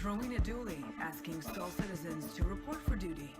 Rowena Dooley asking Skull citizens to report for duty.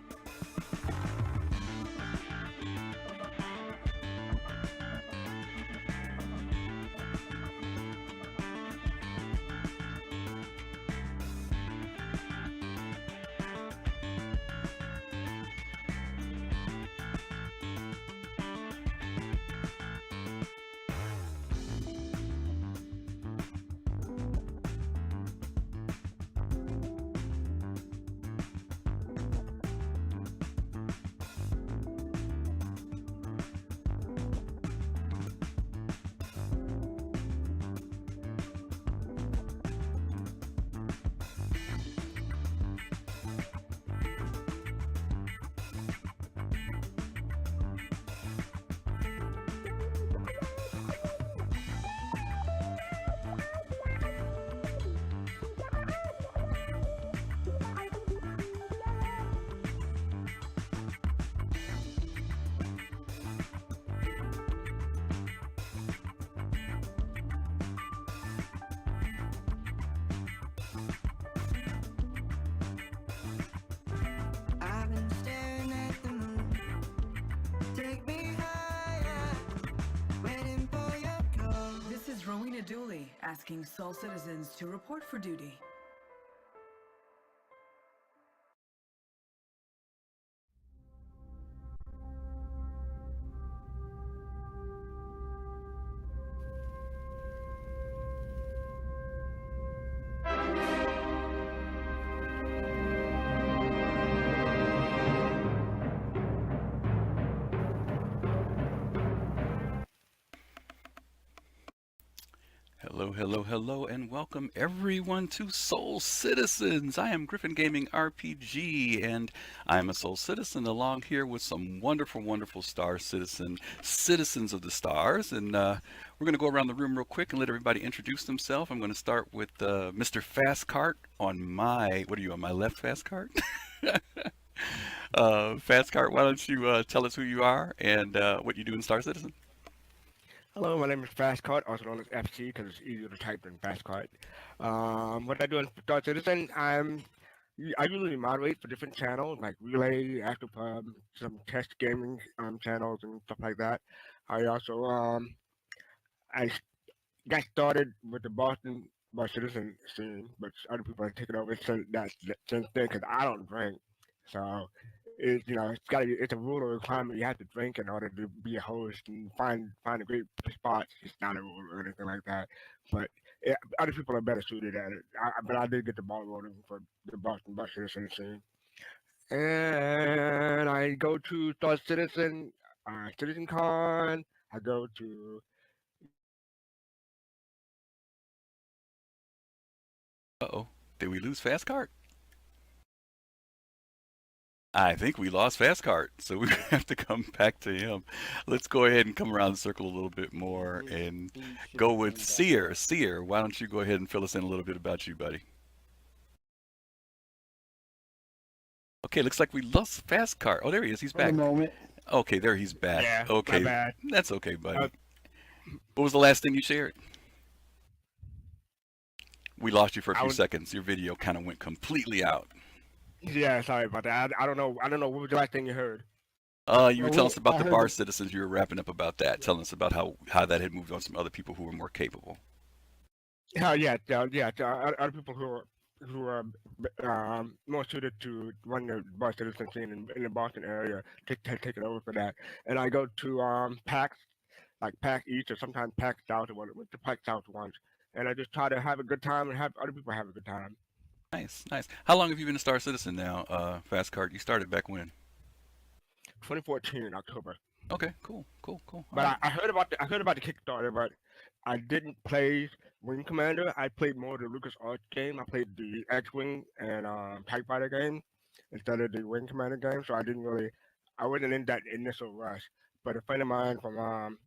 Rowena Dooley asking Soul citizens to report for duty. Hello, and welcome everyone to Soul Citizens. I am GriffinGamingRPG, and I'm a Soul Citizen along here with some wonderful Star citizens of the stars. And we're going to go around the room real quick and let everybody introduce themselves. I'm going to start with Mr. Fastcart on my, what are you, on my left, Fastcart? Fastcart, why don't you tell us who you are and what you do in Star Citizen? Hello, my name is Fastcart, also known as FC because it's easier to type than Fastcart. What I do in Star Citizen, I usually moderate for different channels like Relay, ActoPub, some test gaming channels and stuff like that. I also I got started with the Boston Citizen scene, but other people have taken over since then because I don't drink. So it's a rule or requirement. You have to drink in order to be a host and find a great spot. It's not a rule or anything like that. But other people are better suited at it. But I did get the ball rolling for the Boston Citizen scene. And I go to Star Citizen, CitizenCon. I go to. Uh-oh, did we lose Fastcart? I think we lost Fastcart, so we have to come back to him. Let's go ahead and come around the circle a little bit more and go with Seer. Seer, why don't you go ahead and fill us in a little bit about you, buddy? Okay, looks like we lost Fastcart. Oh, there he is. He's back. For the moment. Okay, there he's back. Yeah, okay, my bad. That's okay, buddy. What was the last thing you shared? We lost you for a few seconds. Your video kind of went completely out. Yeah, sorry about that. I don't know. What was the last thing you heard? You were telling us about the bar citizens. You were wrapping up about that, telling us about how that had moved on some other people who were more capable. Yeah. Other people who are more suited to run the bar citizen scene in the Boston area take it over for that. And I go to PAX, like PAX East or sometimes PAX South, or went to PAX South once, and I just try to have a good time and have other people have a good time. Nice. How long have you been a Star Citizen now, Fastcart? You started back when? 2014 in October. Okay, cool. But right. I heard about the Kickstarter, but I didn't play Wing Commander. I played more of the LucasArts game. I played the X-Wing and TIE Fighter game instead of the Wing Commander game. So I wasn't in that initial rush. But a friend of mine from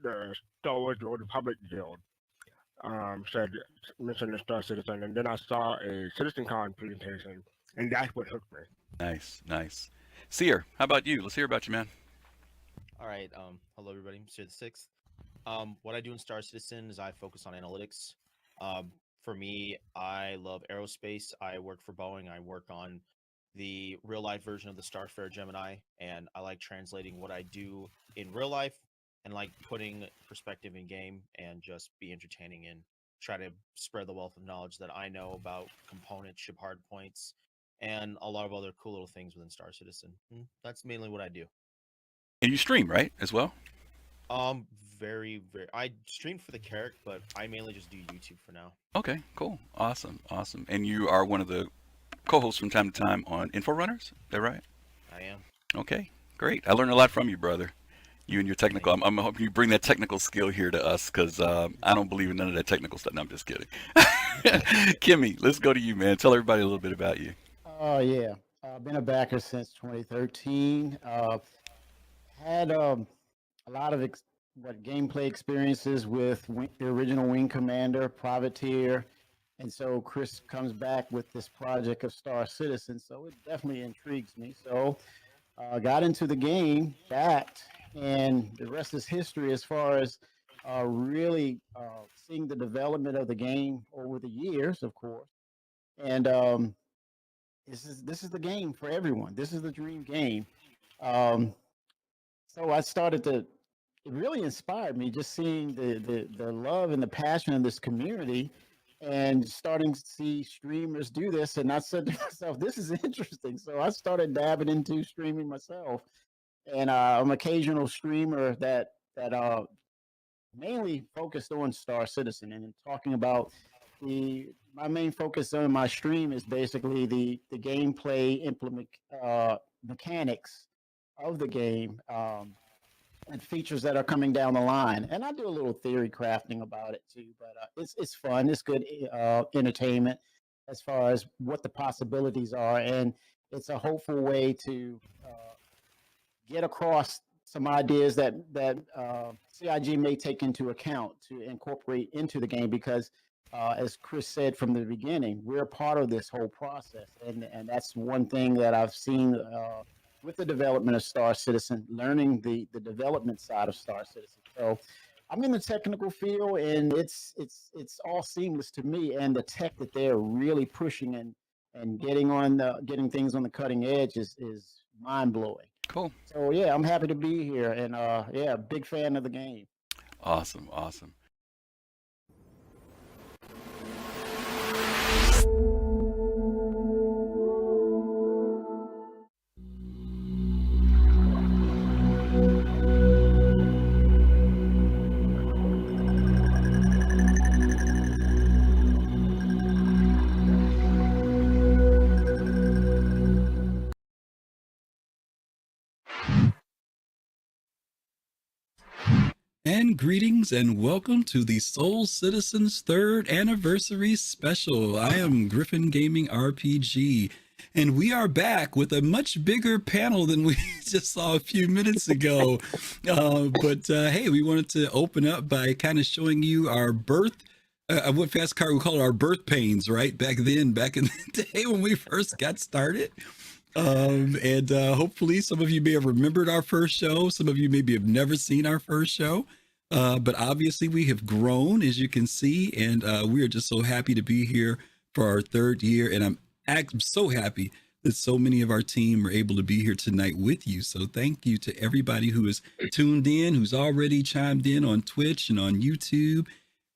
the Star Wars The Old Republic Guild mentioned the Star Citizen, and then I saw a CitizenCon presentation, and that's what hooked me. Nice. Seer, how about you? Let's hear about you, man. All right. Hello, everybody. I'm Seer the Sixth. What I do in Star Citizen is I focus on analytics. For me, I love aerospace. I work for Boeing. I work on the real life version of the Starfare Gemini, and I like translating what I do in real life and like putting perspective in game and just be entertaining and try to spread the wealth of knowledge that I know about components, ship hard points, and a lot of other cool little things within Star Citizen. That's mainly what I do. And you stream, right, as well? Um, very. I stream for the character, but I mainly just do YouTube for now. Okay, cool. Awesome, awesome. And you are one of the co-hosts from time to time on Inforunners, is that right? I am. Okay, great. I learned a lot from you, brother. You and your technical. I'm hoping you bring that technical skill here to us because I don't believe in none of that technical stuff. No, I'm just kidding. Kimmy, let's go to you, man. Tell everybody a little bit about you. Oh yeah, I've been a backer since 2013. Had a lot of gameplay experiences with the original Wing Commander, Privateer, and so Chris comes back with this project of Star Citizen. So it definitely intrigues me. So got into the game, backed, and the rest is history as far as really seeing the development of the game over the years, of course. And this is the game for everyone. This is the dream game. So I started to. It really inspired me just seeing the love and the passion in this community, and starting to see streamers do this. And I said to myself, "This is interesting." So I started dabbing into streaming myself, and I'm an occasional streamer that mainly focused on Star Citizen and talking about my main focus on my stream is basically the gameplay implement mechanics of the game, and features that are coming down the line. And I do a little theory crafting about it too, but it's fun. It's good entertainment as far as what the possibilities are, and it's a hopeful way to get across some ideas that CIG may take into account to incorporate into the game because. As Chris said from the beginning, we're a part of this whole process, and that's one thing that I've seen with the development of Star Citizen, learning the development side of Star Citizen. So I'm in the technical field, and it's all seamless to me. And the tech that they're really pushing and getting things on the cutting edge is mind blowing. Cool. So yeah, I'm happy to be here, and yeah, big fan of the game. Awesome, awesome. And greetings and welcome to the Soul Citizens 3rd Anniversary Special. I am GriffinGamingRPG, and we are back with a much bigger panel than we just saw a few minutes ago. But hey, we wanted to open up by kind of showing you our birth, what fastcart we call it, our birth pains, right? Back in the day when we first got started. And hopefully some of you may have remembered our first show. Some of you maybe have never seen our first show. But obviously we have grown, as you can see, and we are just so happy to be here for our 3rd year. And I'm so happy that so many of our team are able to be here tonight with you. So thank you to everybody who has tuned in, who's already chimed in on Twitch and on YouTube.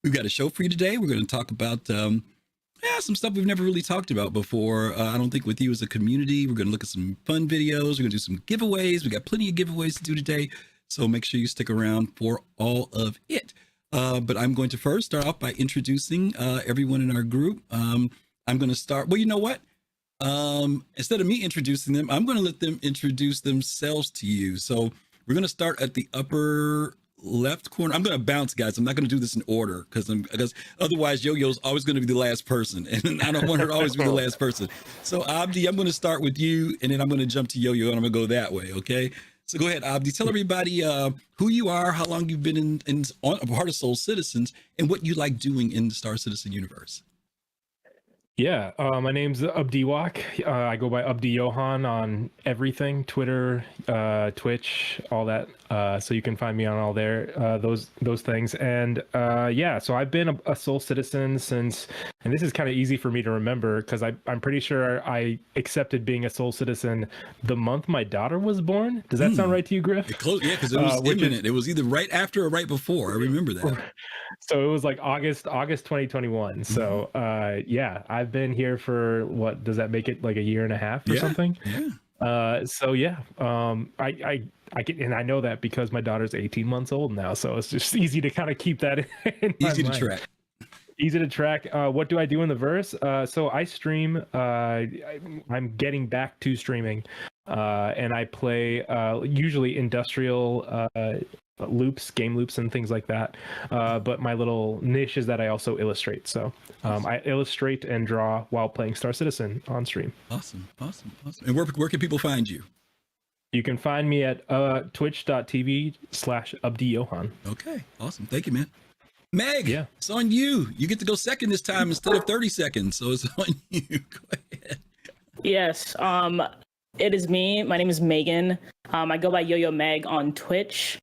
We've got a show for you today. We're going to talk about some stuff we've never really talked about before. I don't think with you as a community. We're going to look at some fun videos. We're going to do some giveaways. We got plenty of giveaways to do today. So make sure you stick around for all of it. But I'm going to first start off by introducing everyone in our group. I'm going to start. Well, you know what? Instead of me introducing them, I'm going to let them introduce themselves to you. So we're going to start at the upper left corner. I'm going to bounce, guys. I'm not going to do this in order because otherwise Yo-Yo's always going to be the last person, and I don't want her to always be the last person. So Abdi, I'm going to start with you, and then I'm going to jump to Yo-Yo, and I'm going to go that way. Okay. So go ahead, Abdi. Tell everybody who you are, how long you've been on a part of Soul Citizens, and what you like doing in the Star Citizen universe. Yeah, my name's AbdiYohan. I go by AbdiYohan on everything, Twitter, Twitch, all that. So you can find me on all there, those things. And yeah, so I've been a Soul Citizen since, and this is kind of easy for me to remember because I'm pretty sure I accepted being a Soul Citizen the month my daughter was born. Does that sound right to you, Griff? Yeah, because it was imminent. It was either right after or right before. I remember that. So it was like August 2021. So yeah, I've been here for what does that make it, like a year and a half or something? Yeah. So yeah, I get, and I know that because my daughter's 18 months old now, so it's just easy to kind of keep that in my Easy to mind. track. Easy to track. What do I do in the verse? So I stream. I'm getting back to streaming, and I play usually industrial loops, game loops, and things like that. But my little niche is that I also illustrate. So I illustrate and draw while playing Star Citizen on stream. Awesome. And where can people find you? You can find me at twitch.tv/AbdiYohan. Okay, awesome. Thank you, man. Meg, Yeah. it's on you. You get to go second this time instead of 30 seconds. So it's on you. Go ahead. Yes. It is me. My name is Megan. I go by yoyoMeg on Twitch.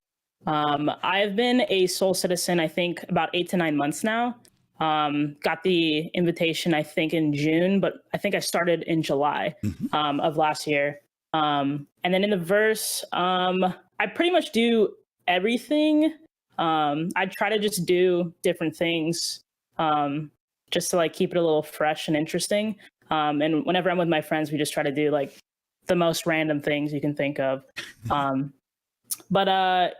I've been a Soul Citizen, I think, about 8 to 9 months now. Got the invitation, I think, in June, but I think I started in July of last year. And then in the verse, I pretty much do everything. I try to just do different things, just to like keep it a little fresh and interesting. And whenever I'm with my friends, we just try to do like the most random things you can think of. But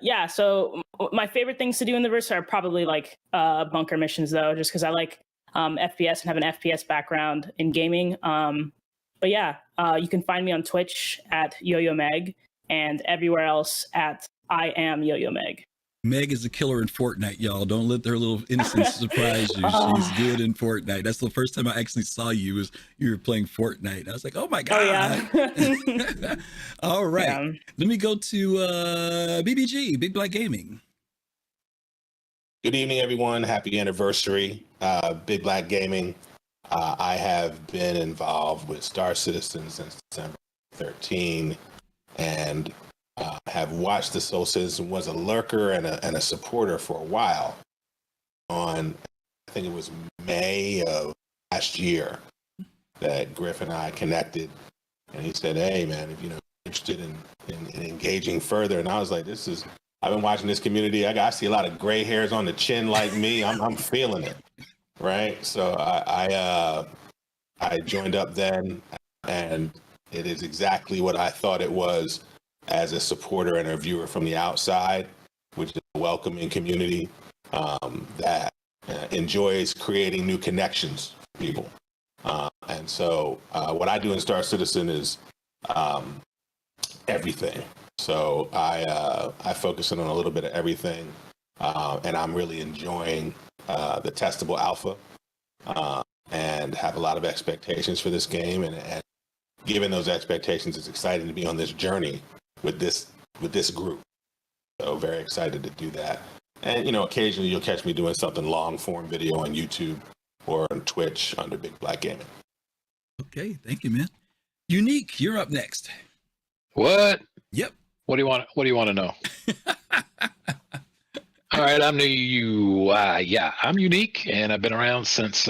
yeah, so my favorite things to do in the verse are probably like bunker missions, though, just because I like FPS and have an FPS background in gaming. But yeah, you can find me on Twitch at yoyoMeg and everywhere else at I am yoyoMeg. Meg is a killer in Fortnite, y'all. Don't let her little innocence surprise you. She's good in Fortnite. That's the first time I actually saw you was you were playing Fortnite. I was like, oh my God. Oh, yeah. All right. Yeah. Let me go to BBG, BigBlakGaming. Good evening, everyone. Happy anniversary, BigBlakGaming. I have been involved with Star Citizen since December 13 and have watched the Soul Citizen, was a lurker and a supporter for a while. On, I think it was May of last year that Griff and I connected, and he said, hey, man, if you're interested in engaging further. And I was like, I've been watching this community. I see a lot of gray hairs on the chin like me. I'm feeling it. Right. So I joined up then, and it is exactly what I thought it was as a supporter and a viewer from the outside, which is a welcoming community that enjoys creating new connections for people. And so what I do in Star Citizen is everything. So I focus in on a little bit of everything, and I'm really enjoying the testable alpha, and have a lot of expectations for this game. And given those expectations, it's exciting to be on this journey with this group. So very excited to do that. And occasionally you'll catch me doing something long form video on YouTube or on Twitch under BigBlakGaming. Okay, thank you, man. Younique, you're up next. What? Yep. What do you want to know? All right, I'm I'm Younique, and I've been around since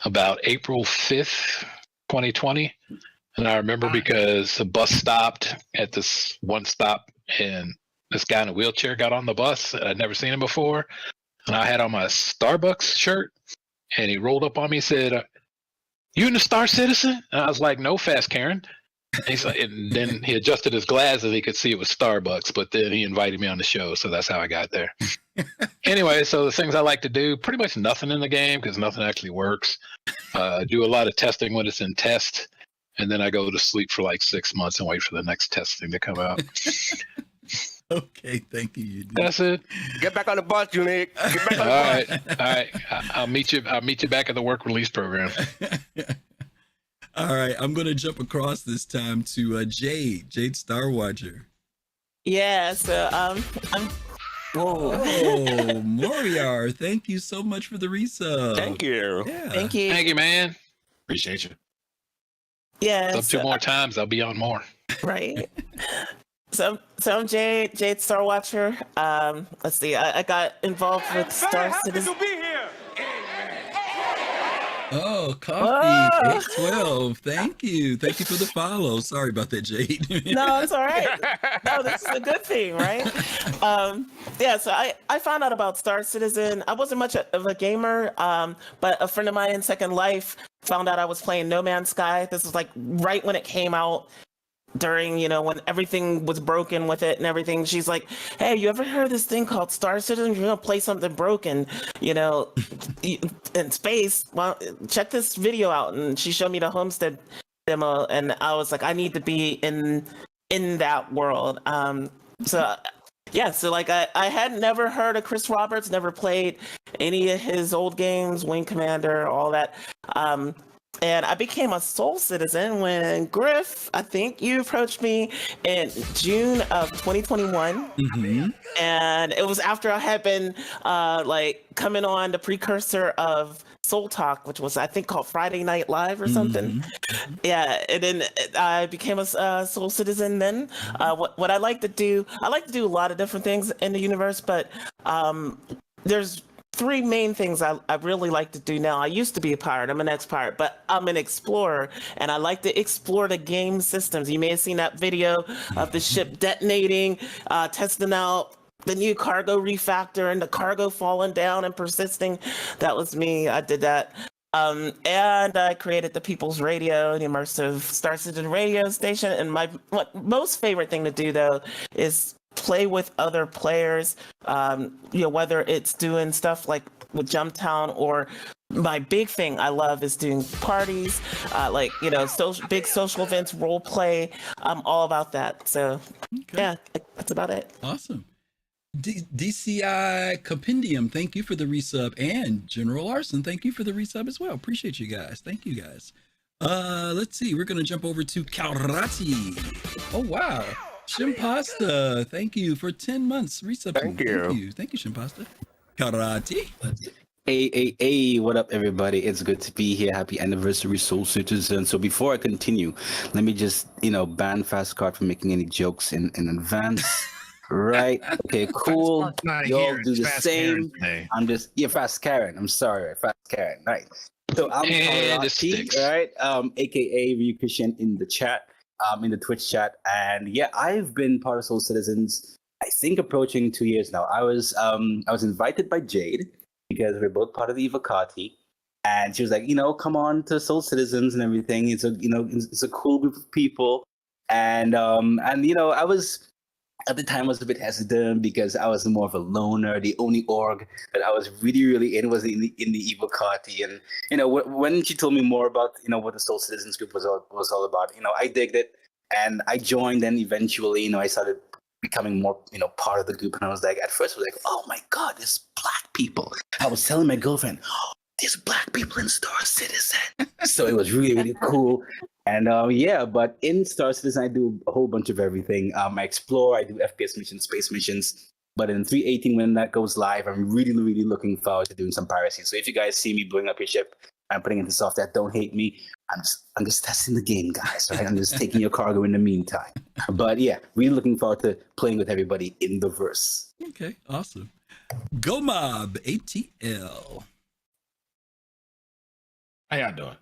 about April 5th, 2020. And I remember because the bus stopped at this one stop, and this guy in a wheelchair got on the bus, and I'd never seen him before. And I had on my Starbucks shirt, and he rolled up on me and said, you in the Star Citizen? And I was like, no, Fast Karen. And then he adjusted his glasses, he could see it was Starbucks, but then he invited me on the show, so that's how I got there. Anyway, so the things I like to do, pretty much nothing in the game because nothing actually works. Do a lot of testing when it's in test, and then I go to sleep for like 6 months and wait for the next testing to come out. Okay, thank you. That's it. Get back on the bus, Younique. Get back on the bus. All right. I'll meet you back at the work release program. All right, I'm going to jump across this time to JadeStarwatcher. Yeah, so I'm Oh, Moriar, thank you so much for the resub. Thank you. Yeah. Thank you. Thank you, man. Appreciate you. Yeah. Up 2 more times, I'll be on more. Right. I'm JadeStarwatcher. Let's see. I got involved with Star Citizen. Oh, coffee 812. Thank you for the follow. Sorry about that, Jade. No, it's all right. No, this is a good thing, right? Yeah, so I found out about Star Citizen. I wasn't much of a gamer, but a friend of mine in Second Life found out I was playing No Man's Sky. This was like right when it came out, during, when everything was broken with it and everything. She's like, hey, you ever heard of this thing called Star Citizen? You're gonna play something broken, in space. Well, check this video out. And she showed me the Homestead demo, and I was like, I need to be in that world. So like I had never heard of Chris Roberts, never played any of his old games, Wing Commander, all that. And I became a Soul Citizen when Griff, I think you approached me in June of 2021. Mm-hmm. And it was after I had been coming on the precursor of Soul Talk, which was, I think, called Friday Night Live or something. Mm-hmm. Yeah, and then I became a Soul Citizen then. What I like to do a lot of different things in the universe, but there's three main things I really like to do now. I used to be a pirate. I'm an ex-pirate, but I'm an explorer, and I like to explore the game systems. You may have seen that video of the ship detonating, testing out the new cargo refactor and the cargo falling down and persisting. That was me. I did that. And I created the People's Radio, the immersive Star Citizen radio station. And my most favorite thing to do, though, is play with other players, whether it's doing stuff like with Jumptown, or my big thing I love is doing parties, big social events, role play. I'm all about that. So yeah, that's about it. Awesome. DCI Compendium, thank you for the resub, and General Arson, thank you for the resub as well. Appreciate you guys. Thank you guys. Let's see, we're gonna jump over to Kalrati. Oh wow. Shimpasta, thank you for 10 months resub. Thank you, Shimpasta. Kalrati. Hey, what up, everybody? It's good to be here. Happy anniversary, Soul Citizen. So before I continue, let me just, ban fastcart from making any jokes in advance. Right? Okay, cool. Y'all do the same. I'm just, Fast Karen. I'm sorry, Fast Karen. Right. So I'm Kalrati, right? AKA Ryu Christian in the chat. In the Twitch chat, and yeah, I've been part of Soul Citizens, I think, approaching 2 years now. I was invited by Jade because we're both part of the Evocati, and she was like, come on to Soul Citizens and everything. It's a cool group of people, and I was, at the time, I was a bit hesitant because I was more of a loner. The only org that I was really in was in the Evocati. And when she told me more about what the Soul Citizens group was all about, I digged it, and I joined. And eventually, I started becoming more part of the group. And I was like, at first, I was like, oh my god, there's black people. I was telling my girlfriend, oh, there's black people in Star Citizen. So it was really cool. And but in Star Citizen, I do a whole bunch of everything. I explore, I do FPS missions, space missions. But in 3.18, when that goes live, I'm really looking forward to doing some piracy. So if you guys see me blowing up your ship, I'm putting it into software. Don't hate me. I'm just testing the game, guys. Right? I'm just taking your cargo in the meantime. But yeah, really looking forward to playing with everybody in the verse. Okay, awesome. GomabATL. How y'all doing?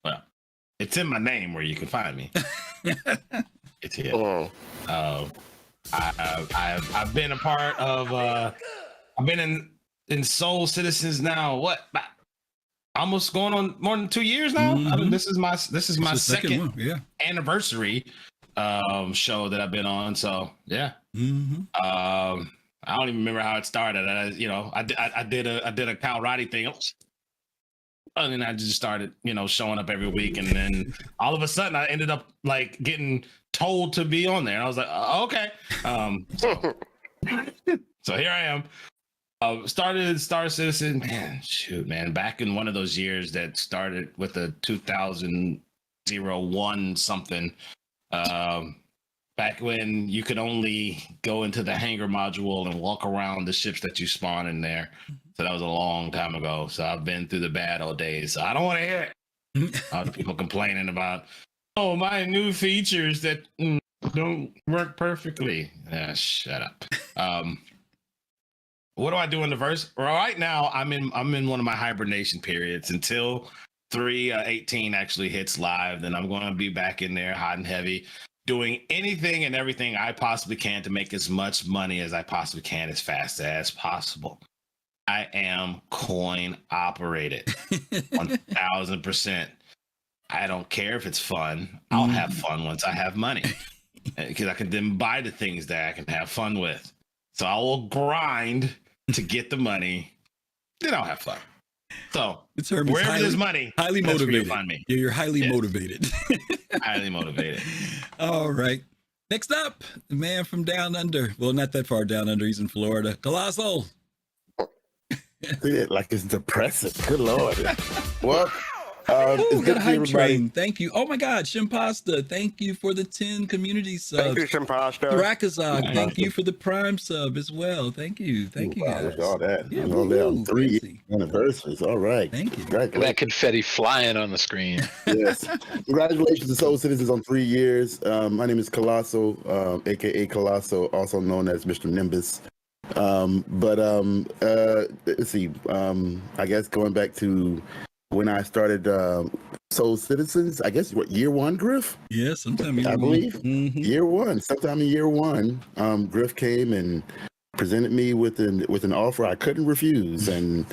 Well, it's in my name where you can find me. It's here. I've been a part of. I've been in Soul Citizens now. What? Almost going on more than 2 years now. Mm-hmm. I mean, this is my second one. anniversary show that I've been on. So yeah. Mm-hmm. I don't even remember how it started. I did a Kalrati thing. And then I just started, showing up every week, and then all of a sudden I ended up like getting told to be on there, and I was like, okay. So here I am. Started Star Citizen, man, back in one of those years that started with a 2001 something. Back when you could only go into the hangar module and walk around the ships that you spawn in there. So that was a long time ago. So I've been through the bad old days. So I don't want to hear it. All the people complaining about, my new features that don't work perfectly. Shut up. What do I do in the verse? Well, right now, I'm in one of my hibernation periods until 3:18 actually hits live. Then I'm going to be back in there hot and heavy, doing anything and everything I possibly can to make as much money as I possibly can as fast as possible. I am coin operated, 1,000%. I don't care if it's fun. I'll have fun once I have money, because I can then buy the things that I can have fun with. So I will grind to get the money, then I'll have fun. So wherever there's money, highly that's where motivated. you'll find me. Yeah, you're highly motivated. Highly motivated. All right. Next up, the man from down under. Well, not that far down under. He's in Florida. Kelosal. Like it's depressing. Good Lord. Well, Ooh, it's got good a to hype everybody. train. Thank you. Oh my God, Shimpasta. Thank you for the 10 community subs. Thank you, Shimpasta. Drakazog, thank you for the Prime sub as well. Thank you. Thank you guys. Look at all that. Yeah, All that on woo-hoo, 3 fancy. anniversaries. All right. Thank you. That confetti flying on the screen. Yes. Congratulations to Soul Citizens on 3 years. My name is Kelosal, aka Kelosal, also known as Mr. Nimbus. Let's see. I guess going back to when I started Soul Citizens, I guess what, year one, Griff? Yeah, sometime I believe year one. Sometime in year one, Griff came and presented me with an offer I couldn't refuse, and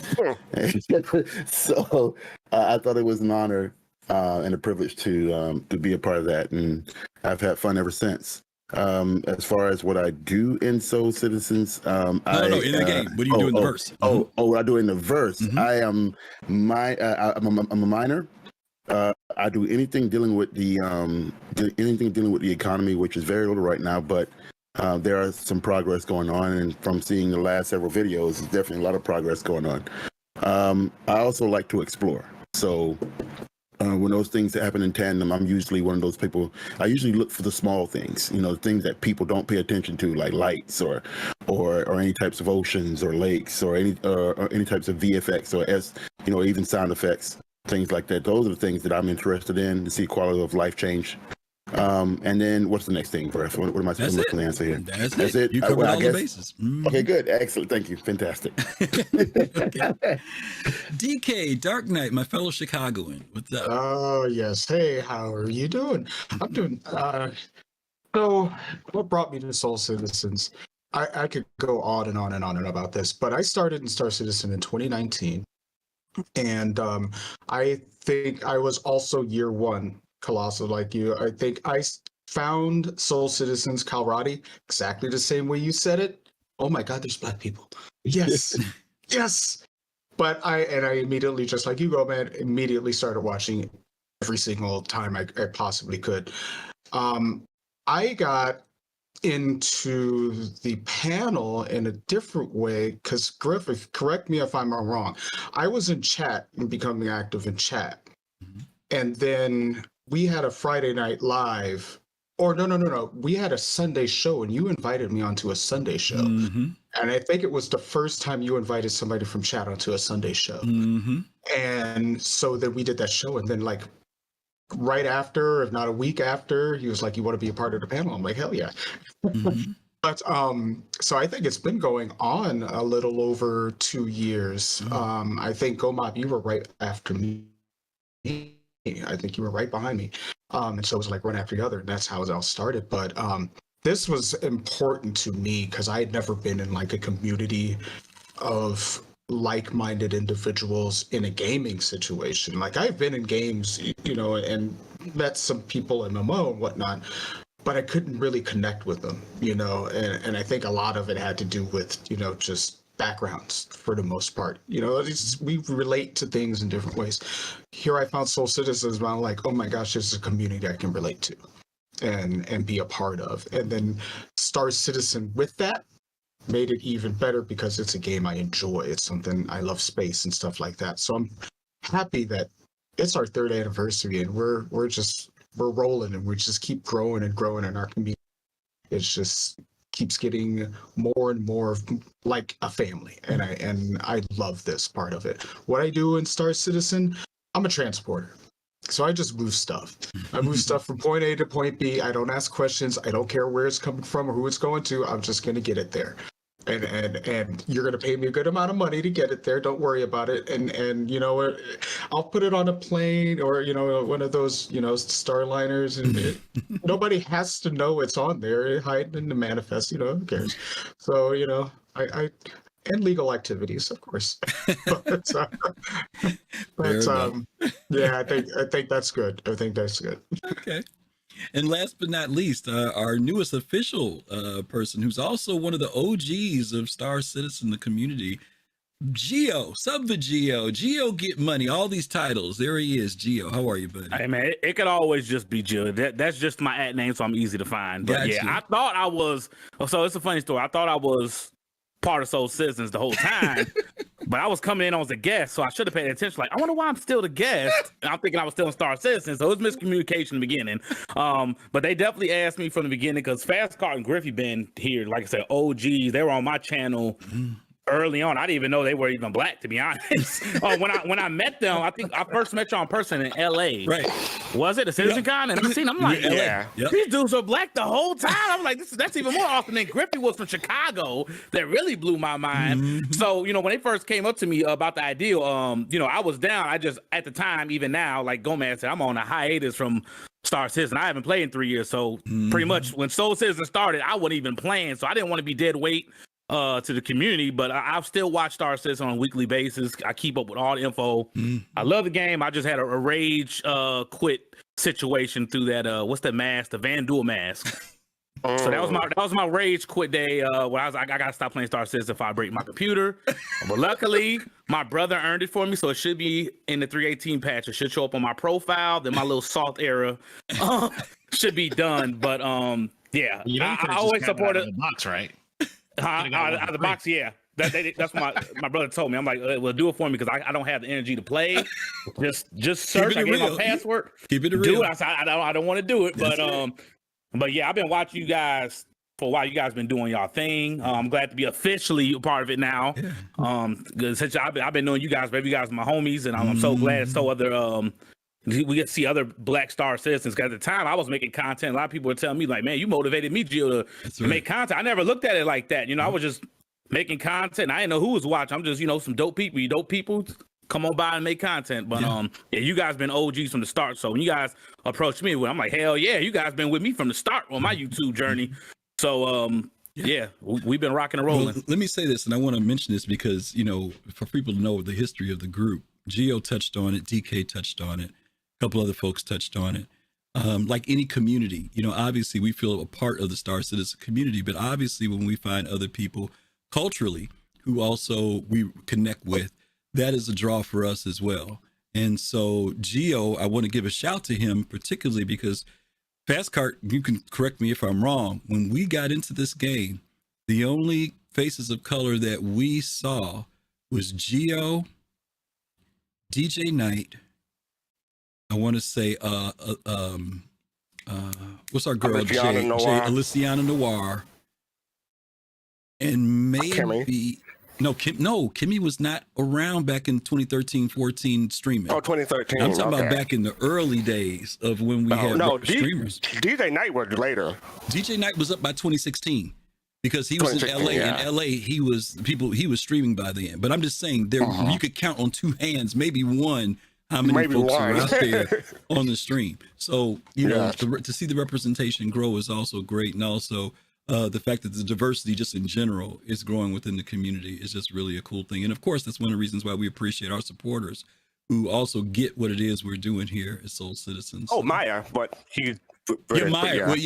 so I thought it was an honor and a privilege to be a part of that, and I've had fun ever since. As far as what I do in Soul Citizens, in the game. What do you do in the verse? What I do in the verse. I'm a miner. I do anything dealing with the economy, which is very little right now, but there are some progress going on, and from seeing the last several videos, there's definitely a lot of progress going on. I also like to explore, so when those things happen in tandem, I'm usually one of those people. I usually look for the small things, things that people don't pay attention to, like lights or any types of oceans or lakes or any types of VFX or even sound effects, things like that. Those are the things that I'm interested in to see quality of life change. And then what's the next thing, Griff? What am I supposed to answer here? That's it. You covered all the bases. Okay, good. Excellent. Thank you. Fantastic. DK, Dark Knight, my fellow Chicagoan. What's up? Oh, yes. Hey, how are you doing? I'm doing, so what brought me to Soul Citizens? I could go on and on and on about this, but I started in Star Citizen in 2019. And I think I was also year one, Colossal, like you. I think I found Soul Citizens Kalrati exactly the same way you said it. Oh my God, there's black people. Yes, yes. But I immediately, just like you, man, immediately started watching every single time I possibly could. I got into the panel in a different way because Griff, correct me if I'm wrong. I was in chat and becoming active in chat, and then we had a Friday Night Live, or no. We had a Sunday show, and you invited me onto a Sunday show, and I think it was the first time you invited somebody from chat onto a Sunday show, and so then we did that show, and then like right after, if not a week after, he was like, "You want to be a part of the panel?" I'm like, "Hell yeah!" But so I think it's been going on a little over 2 years. I think Gomab, you were right after me. I think you were right behind me. And so it was like one after the other, and that's how it all started. But this was important to me because I had never been in like a community of like-minded individuals in a gaming situation. Like I've been in games, and met some people MMO and whatnot, but I couldn't really connect with them, and I think a lot of it had to do with, just backgrounds for the most part. We relate to things in different ways. Here I found Soul Citizens, and I'm like, oh my gosh, this is a community I can relate to and be a part of. And then Star Citizen with that made it even better because it's a game I enjoy. It's something I love, space and stuff like that. So I'm happy that it's our 3rd anniversary and we're rolling and we just keep growing and growing in our community. It's just keeps getting more and more like a family, and I love this part of it. What I do in Star Citizen, I'm a transporter. So I just move stuff. I move stuff from point A to point B. I don't ask questions. I don't care where it's coming from or who it's going to. I'm just going to get it there. And you're going to pay me a good amount of money to get it there. Don't worry about it. And you know, I'll put it on a plane or, you know, one of those, you know, Starliners, and nobody has to know it's on there. Hide in the manifest, you know, who cares? So, you know, I and legal activities, of course. but yeah, I think that's good. I think that's good. Okay. And last but not least, our newest official person, who's also one of the OGs of Star Citizen, the community, Subvegio. Geo get money, all these titles. There he is, Geo. How are you, buddy? Hey, man, it could always just be Geo. That's just my ad name, so I'm easy to find. But yeah, I thought I was. So it's a funny story. I thought I was part of Soul Citizens the whole time, but I was coming in as a guest, so I should have paid attention. Like, I wonder why I'm still the guest. And I'm thinking I was still in Star Citizen, so it was miscommunication in the beginning. But they definitely asked me from the beginning because Fastcart and Griffy been here, like I said, OGs. They were on my channel early on. I didn't even know they were even black, to be honest. When I met them, I think I first met you in person in LA. Right. Was it a CitizenCon? And I seen them, I'm like, yeah, these dudes are black the whole time. I'm like, that's even more awesome than Griffy was from Chicago. That really blew my mind. So, you know, when they first came up to me about the idea, you know, I was down. I just, at the time, even now, like Gomez said, I'm on a hiatus from Star Citizen. I haven't played in 3 years. So pretty much when Soul Citizen started, I wasn't even playing. So I didn't want to be dead weight to the community, but I've still watched Star Citizen on a weekly basis. I keep up with all the info. I love the game. I just had a rage quit situation through that what's that mask, the Van Duel mask. So that was my rage quit day where I was like, I gotta stop playing Star Citizen if I break my computer. But luckily my brother earned it for me, so it should be in the 318 patch. It should show up on my profile. Then my little salt era should be done. But yeah, I always support it. Box, right? Out of the box, yeah. That's what my brother told me. I'm like, well, do it for me because I don't have the energy to play. Just search. I gave my password. Keep it real. Do it. I said, I don't want to do it, but yeah, I've been watching you guys for a while. You guys been doing y'all thing. I'm glad to be officially a part of it now. Since I've been knowing you guys, baby, you guys are my homies, and I'm so glad. So other we get to see other Black Star Citizens. Because at the time, I was making content. A lot of people were telling me, like, man, you motivated me, Gio, to make content. I never looked at it like that. You know, I was just making content. I didn't know who was watching. I'm just, you know, some dope people. You dope people, come on by and make content. But yeah, you guys been OGs from the start. So when you guys approached me, I'm like, hell yeah, you guys been with me from the start on my YouTube journey. So yeah, we've been rocking and rolling. Well, let me say this, and I want to mention this because, you know, for people to know the history of the group, Gio touched on it, DK touched on it. A couple other folks touched on it. Like any community, you know, obviously we feel a part of the Star Citizen community, but obviously when we find other people culturally who also we connect with, that is a draw for us as well. And so Gio, I want to give a shout to him particularly because Fastcart, you can correct me if I'm wrong, when we got into this game, the only faces of color that we saw was Gio, DJ Knight, I want to say, what's our girl? Aliciana Noir. And maybe, Kimmy was not around back in 2013, 14 streaming. Oh, 2013. I'm talking about back in the early days of when we had streamers. DJ Knight was later. DJ Knight was up by 2016 because he was in LA. Yeah. In LA, he was streaming by then. But I'm just saying there you could count on two hands, maybe one, how many folks are out there on the stream. So, you know, to see the representation grow is also great. And also the fact that the diversity just in general is growing within the community is just really a cool thing. And of course, that's one of the reasons why we appreciate our supporters who also get what it is we're doing here as Soul Citizens. Oh, Maya, but he's... Maya. Well,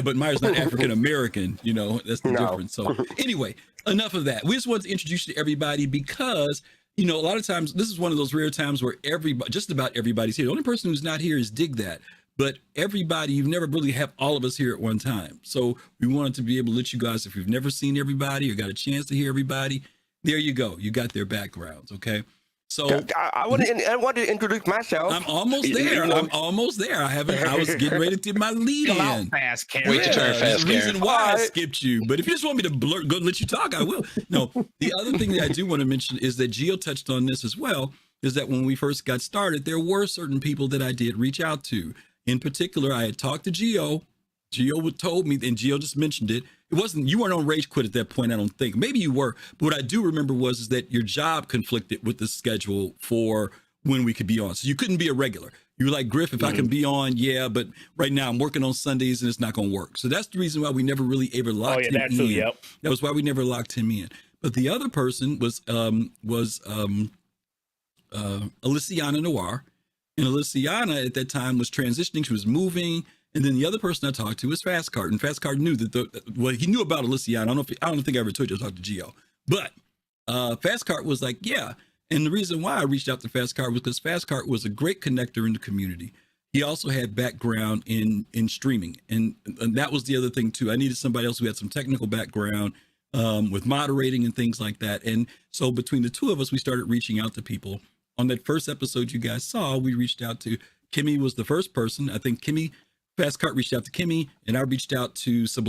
but Maya's not African American. You know, that's the difference. So anyway, enough of that. We just wanted to introduce you to everybody because, you know, a lot of times this is one of those rare times where just about everybody's here. The only person who's not here is Dig That. But everybody, you've never really have all of us here at one time. So we wanted to be able to let you guys, if you've never seen everybody or got a chance to hear everybody, there you go. You got their backgrounds, okay? So I want to introduce myself. I'm almost there. I was getting ready to get my lead in. Fast, the reason why I skipped you. But if you just want me to go and let you talk, I will. No, the other thing that I do want to mention is that Gio touched on this as well. is that when we first got started, there were certain people that I did reach out to. In particular, I had talked to Gio. Gio told me, and Gio just mentioned it. It wasn't, you weren't on Rage Quit at that point, I don't think. Maybe you were. But what I do remember is that your job conflicted with the schedule for when we could be on. So you couldn't be a regular. You were like, Griff, if I can be on, yeah, but right now I'm working on Sundays and it's not going to work. So that's the reason why we never really ever locked him in. Yep. That was why we never locked him in. But the other person was Aliciana Noir. And Aliciana at that time was transitioning. She was moving. And then the other person I talked to was fastcart. And fastcart knew that he knew about Aliciana. I don't think I ever told you I talked to Gio. But fastcart was like, yeah. And the reason why I reached out to fastcart was because fastcart was a great connector in the community. He also had background in streaming. And that was the other thing too. I needed somebody else who had some technical background with moderating and things like that. And so between the two of us, we started reaching out to people. On that first episode you guys saw, we reached out to Kimmy was the first person. I think fastcart reached out to Kimmy, and I reached out to Seer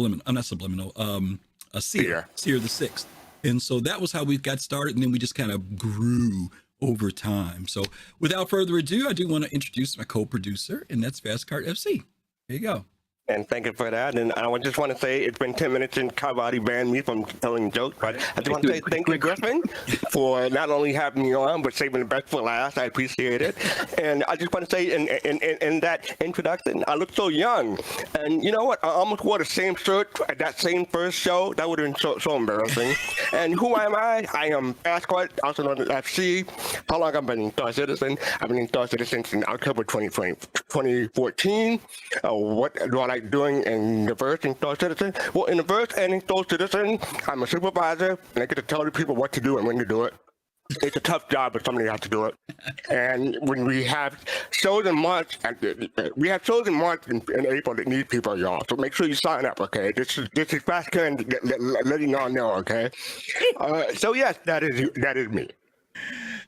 the Sixth. And so that was how we got started, and then we just kind of grew over time. So without further ado, I do want to introduce my co-producer, and that's fastcart FC. There you go. And thank you for that. And I just want to say it's been 10 minutes since Kalrati banned me from telling jokes. But I just want to say thank you, Griffin, for not only having me on, but saving the best for last. I appreciate it. And I just want to say in that introduction, I look so young. And you know what? I almost wore the same shirt at that same first show. That would have been so embarrassing. And who am I? I am fastcart, also known as FC. How long have I been in Star Citizen? I've been in Star Citizen since October 2014. What do I like doing in the verse in Star Citizen? Well, in the verse and in Star Citizen, I'm a supervisor, and I get to tell the people what to do and when to do it. It's a tough job, but somebody has to do it. And when we have shows in March, in April that need people, y'all. So make sure you sign up, okay? This is fast Karen letting y'all know, okay? So yes, that is me.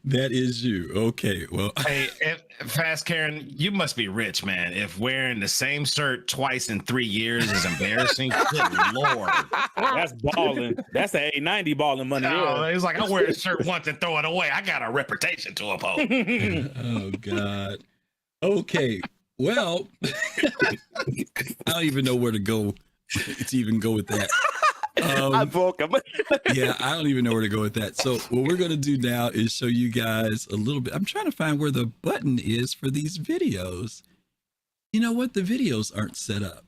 That is you. Okay. Well, hey, Fast Karen, you must be rich, man. If wearing the same shirt twice in 3 years is embarrassing, good Lord. That's balling. That's the 890 balling money. Oh, it's like I wear a shirt once and throw it away. I got a reputation to uphold. Oh, God. Okay. Well, I don't even know where to go to even go with that. I broke him. Yeah, I don't even know where to go with that. So what we're going to do now is show you guys a little bit. I'm trying to find where the button is for these videos. You know what? The videos aren't set up.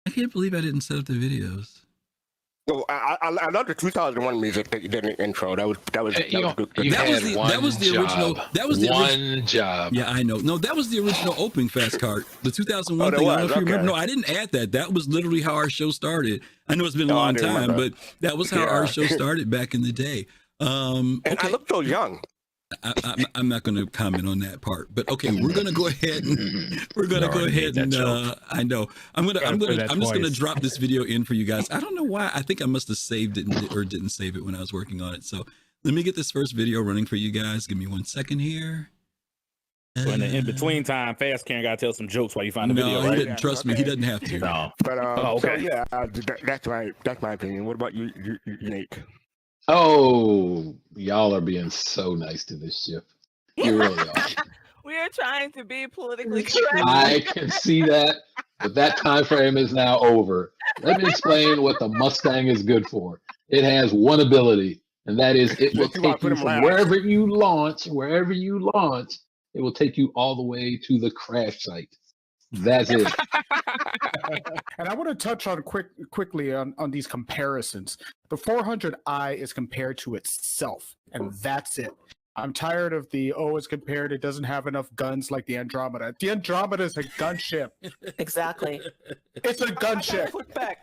I can't believe I didn't set up the videos. So I love the 2001 music that you did in the intro. That was good. That was the original. That was the one job. Yeah, I know. No, that was the original opening fastcart. The 2001 thing. I don't know if you remember. No, I didn't add that. That was literally how our show started. I know it's been a long time, but that was how our show started back in the day. And I look so young. I'm not going to comment on that part, but okay, we're going to go ahead and I know I'm just going to drop this video in for you guys. I don't know why. I think I must have saved it or didn't save it when I was working on it. So let me get this first video running for you guys. Give me 1 second here. So in between time, Fast Karen got to tell some jokes while you find the video. No, right? he didn't. Trust me, he doesn't have to. No. But okay. So yeah, that's my opinion. What about you, Younique? Oh, y'all are being so nice to this ship. You really are. We are trying to be politically correct. I can see that, but that time frame is now over. Let me explain what the Mustang is good for. It has one ability, and that is it will take you from wherever you launch, it will take you all the way to the crash site. That's it. And I want to touch on quickly on these comparisons. The 400i is compared to itself, and that's it. I'm tired of it's compared, it doesn't have enough guns like the Andromeda. The Andromeda is a gunship. Exactly. It's a gunship. But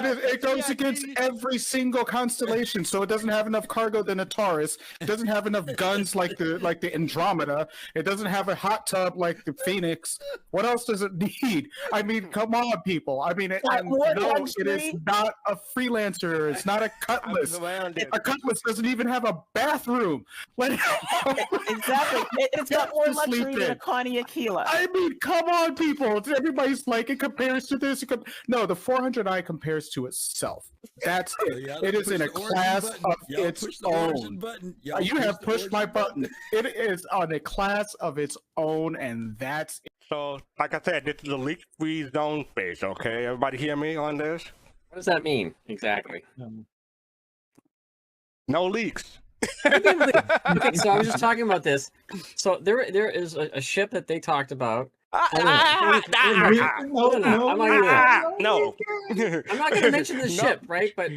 it goes against every single constellation, so it doesn't have enough cargo than a Taurus. It doesn't have enough guns like the Andromeda. It doesn't have a hot tub like the Phoenix. What else does it need? I mean, come on, people. I mean, it is not a freelancer. It's not a Cutlass. A Cutlass doesn't even have a bathroom. Exactly. It's got more luxury than a Connie Aquila. I mean, come on, people. Everybody's like, it compares to this. No, the 400i compares to itself. That's it. Yeah, It is in a class of its own. You have pushed my button. It is on a class of its own, and that's it. So, like I said, this is a leak-free zone space, okay? Everybody hear me on this? What does that mean exactly? No leaks. Okay, so I was just talking about this. So there is a ship that they talked about. No. I'm not going to mention the ship, right? But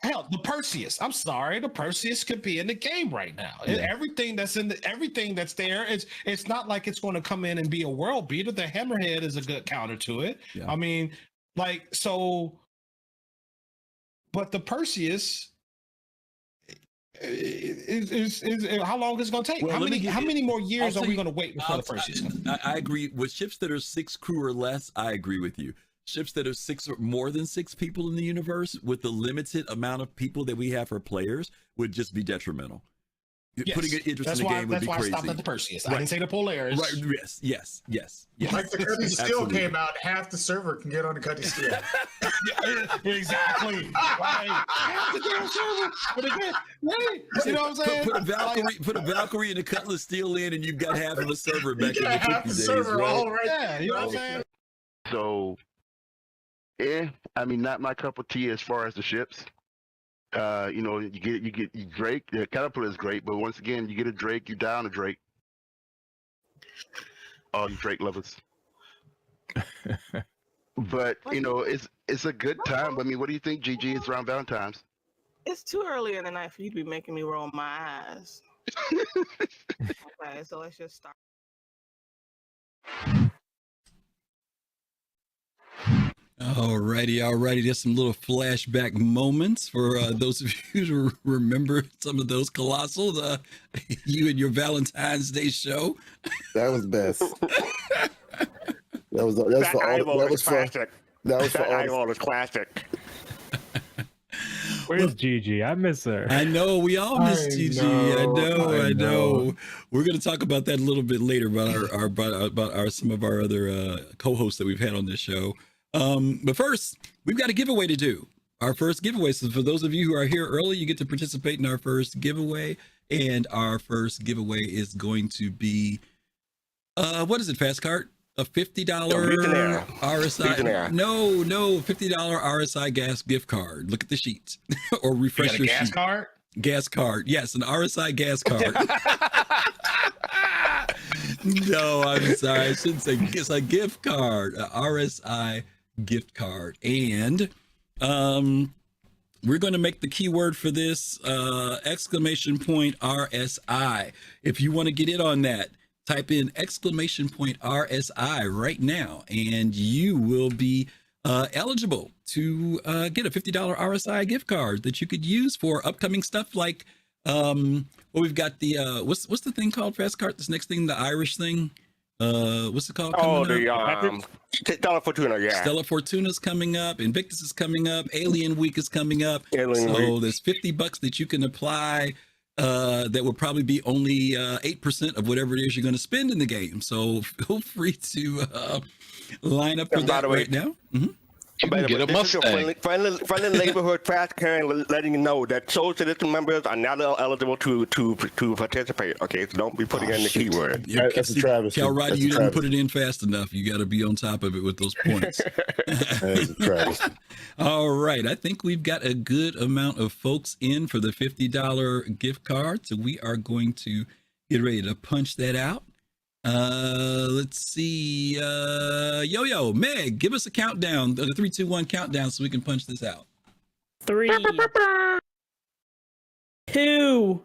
hell, the Perseus. I'm sorry, the Perseus could be in the game right now. Everything that's there, it's not like it's going to come in and be a world beater. The Hammerhead is a good counter to it. I mean, like so. But the Perseus. Is how long is it going to take? Well, how many more years are we going to wait before the Perseus? I agree with ships that are 6 crew or less. I agree with you. Ships that are 6 or more than 6 people in the universe, with the limited amount of people that we have for players, would just be detrimental. Yes. Putting an interest in the game would be crazy. That's why I stopped at the Perseus. I didn't say the Polaris. Right. Yes. Like the Cuddy Steel came out, half the server can get on the Cuddy Steel. Exactly. Right. Half the damn server. But again, right. You know what I'm saying? Put a Valkyrie and a Cutlass Steel in, and you've got half of a server back in the half the 50 days, server right? all right. Yeah, you know what I'm saying? So, I mean, not my cup of tea as far as the ships. You get Drake. The Caterpillar is great, but once again, you get a Drake, you down a Drake. All you Drake lovers. But it's a good time. I mean, what do you think, GG? It's around Valentine's. It's too early in the night for you to be making me roll my eyes. Okay, so let's just start. Alrighty. There's some little flashback moments for those of you who remember some of those Kelosal, you and your Valentine's Day show. That was best. That was classic. That was classic. Where's Gigi? I miss her. I know we all miss Gigi. I know. We're going to talk about that a little bit later about some of our other co-hosts that we've had on this show. But first, we've got a giveaway to do. Our first giveaway. So for those of you who are here early, you get to participate in our first giveaway. And our first giveaway is going to be, what is it, fastcart? A $50 RSI. No, $50 RSI gas gift card. Look at the sheet. Or refresh your gas sheet. card? Gas card. Yes, an RSI gas card. No, I'm sorry. I shouldn't say it's a gift card, a RSI gift card. And we're going to make the keyword for this !RSI. If you want to get in on that, type in !RSI right now, and you will be eligible to get a $50 RSI gift card that you could use for upcoming stuff like we've got the what's the thing called, fastcart? This next thing, the Irish thing. What's it called? Stella Fortuna, yeah. Stella Fortuna's coming up. Invictus is coming up. Alien Week is coming up. There's $50 that you can apply. That will probably be only 8% of whatever it is you're going to spend in the game. So feel free to line up for that right now. Mm-hmm. You can get a Mustang. Friendly neighborhood fast carrying, letting you know that Soul Citizen members are not eligible to participate. Okay, so don't be putting in the keyword. That's a travesty. Kalrati, you didn't put it in fast enough. You got to be on top of it with those points. That's a travesty. All right, I think we've got a good amount of folks in for the $50 gift card, so we are going to get ready to punch that out. Let's see. yoyoMeg, give us a countdown, the 3, 2, 1 countdown, so we can punch this out. 3, 2,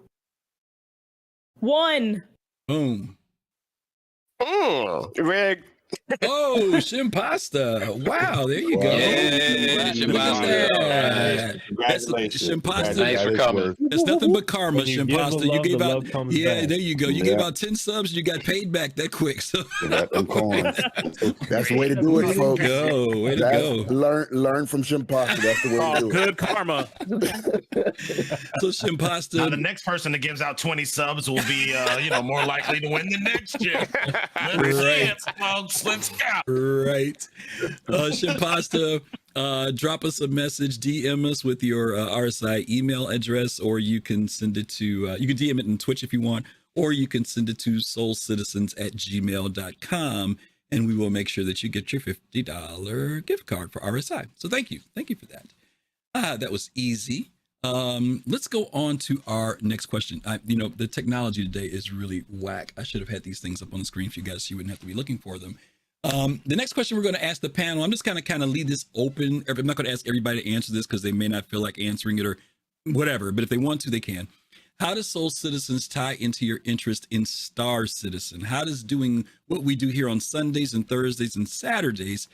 1. Boom. Rig. Oh, Shimpasta. Wow, there you go. Yeah, Shimpasta. Congratulations. Shimpasta. Thanks for coming. It's nothing but karma, When you give the Shimpasta. You love, gave the out. love comes Yeah, back. there you go. You gave Yeah. out 10 subs. You got paid back that quick. So That's the way to do it, folks. Way to go. Learn from Shimpasta. That's the way to do it. Good karma. So Shimpasta. Now the next person that gives out 20 subs will be, more likely to win the next year. Let's see it, folks. Let's go. Right. Shimpasta, drop us a message, DM us with your RSI email address, or you can send it to, you can DM it in Twitch if you want, or you can send it to soulcitizens@gmail.com, and we will make sure that you get your $50 gift card for RSI. So thank you. Thank you for that. That was easy. Let's go on to our next question. The technology today is really whack. I should have had these things up on the screen for you guys so you wouldn't have to be looking for them. The next question we're going to ask the panel, I'm just going to kind of leave this open. I'm not going to ask everybody to answer this because they may not feel like answering it or whatever, but if they want to, they can. How does Soul Citizens tie into your interest in Star Citizen? How does doing what we do here on Sundays and Thursdays and Saturdays,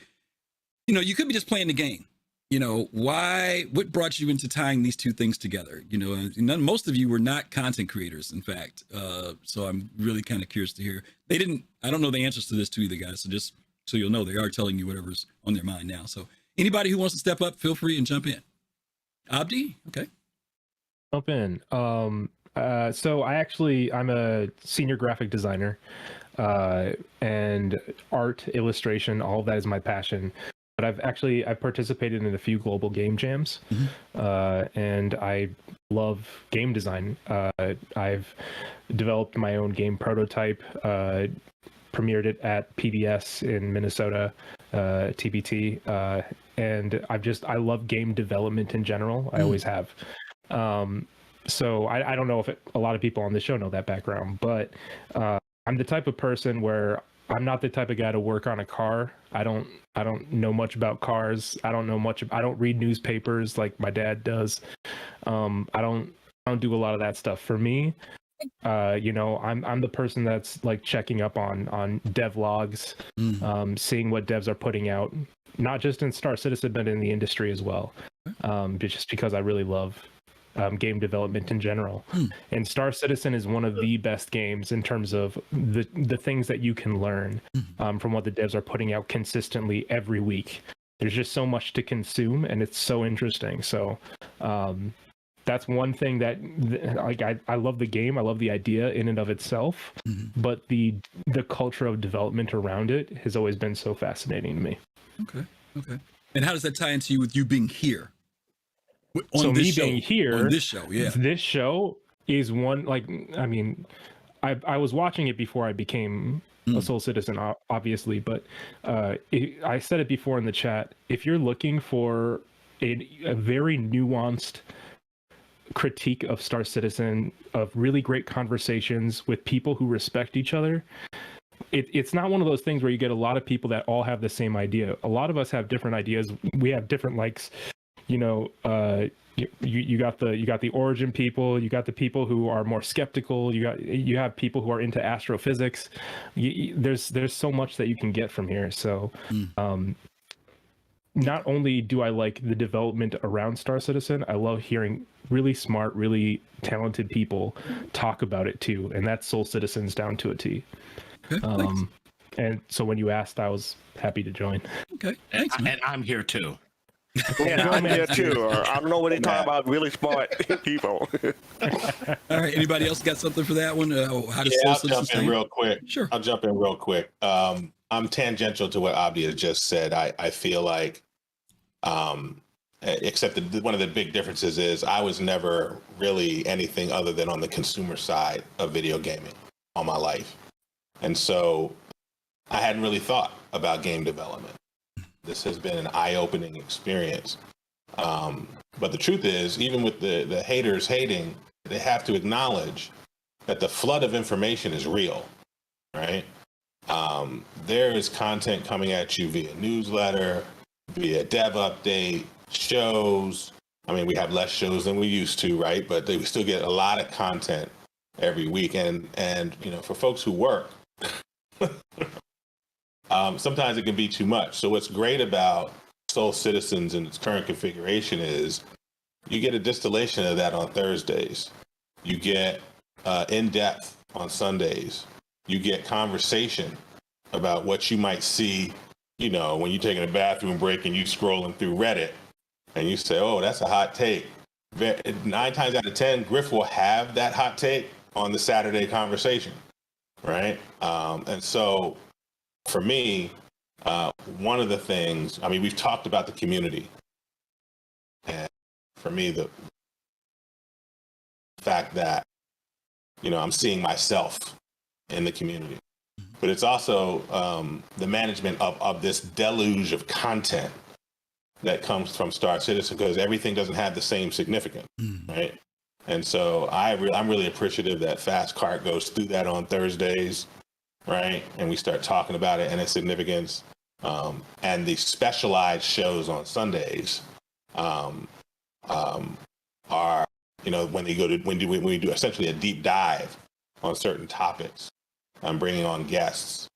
you could be just playing the game. What brought you into tying these two things together? Most of you were not content creators, in fact. So I'm really kind of curious to hear. I don't know the answers to this to either, guys. So just so you'll know, they are telling you whatever's on their mind now. So anybody who wants to step up, feel free and jump in. Abdi? Okay. Jump in. So I'm a senior graphic designer, and art, illustration, all of that is my passion. But I've participated in a few global game jams, and I love game design. I've developed my own game prototype, premiered it at PBS in Minnesota, TBT, and I love game development in general. I always have. So I don't know if a lot of people on the show know that background, but I'm the type of person where I'm not the type of guy to work on a car. I don't know much about cars. I don't read newspapers like my dad does. I don't do a lot of that stuff. For me, I'm the person that's like checking up on dev logs, seeing what devs are putting out, not just in Star Citizen but in the industry as well. Just because I really love game development in general. And Star Citizen is one of the best games in terms of the things that you can learn from what the devs are putting out consistently every week. There's just so much to consume, and it's so interesting. So that's one thing that I love the game. I love the idea in and of itself, but the culture of development around it has always been so fascinating to me. Okay. And how does that tie into you with you being here? Being here on this show, yeah. This show is one, I was watching it before I became a Soul Citizen, obviously, but I said it before in the chat. If you're looking for a very nuanced critique of Star Citizen, of really great conversations with people who respect each other, it's not one of those things where you get a lot of people that all have the same idea. A lot of us have different ideas. We have different likes. You got the origin people, you got the people who are more skeptical, you have people who are into astrophysics. There's so much that you can get from here. So not only do I like the development around Star Citizen, I love hearing really smart, really talented people talk about it too, and that's Soul Citizens down to a T. And so when you asked, I was happy to join. Okay, thanks, man. And I'm here too. Yeah, I'm here too. I don't know what they talk about. Really smart people. All right. Anybody else got something for that one? How does I'll Soul jump in real quick. Sure. I'll jump in real quick. I'm tangential to what Abdi has just said. I feel like, except that one of the big differences is I was never really anything other than on the consumer side of video gaming all my life. And so I hadn't really thought about game development. This has been an eye-opening experience. But the truth is, even with the haters hating, they have to acknowledge that the flood of information is real, right? There is content coming at you via newsletter, via dev update, shows. I mean, we have less shows than we used to, right? But we still get a lot of content every week. And for folks who work, sometimes it can be too much. So what's great about Soul Citizens in its current configuration is you get a distillation of that on Thursdays. You get in-depth on Sundays. You get conversation about what you might see, you know, when you're taking a bathroom break and you scrolling through Reddit and you say, oh, that's a hot take. 9 times out of 10, Griff will have that hot take on the Saturday conversation, right? And so for me, one of the things, I mean, we've talked about the community. And for me, the fact that, you know, I'm seeing myself in the community. But it's also the management of this deluge of content that comes from Star Citizen, because everything doesn't have the same significance, right? And so I'm really appreciative that fastcart goes through that on Thursdays, right? And we start talking about it and its significance. And the specialized shows on Sundays are, you know, when we do essentially a deep dive on certain topics. I'm bringing on guests,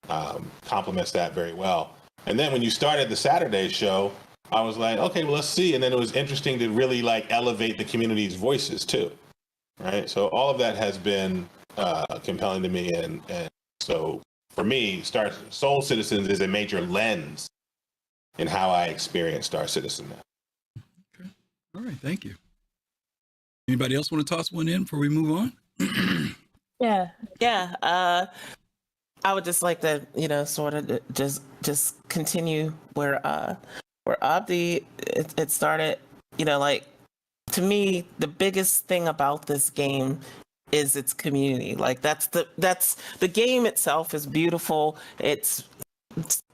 complements that very well. And then when you started the Saturday show, I was like, okay, well, let's see. And then it was interesting to really like elevate the community's voices too, right? So all of that has been compelling to me. And so for me, Soul Citizens is a major lens in how I experience Star Citizen now. Okay. All right, thank you. Anybody else want to toss one in before we move on? Yeah. I would just like to, you know, sort of just continue where Abdi it started. You know, like, to me, the biggest thing about this game is its community. Like, that's the game itself is beautiful. It's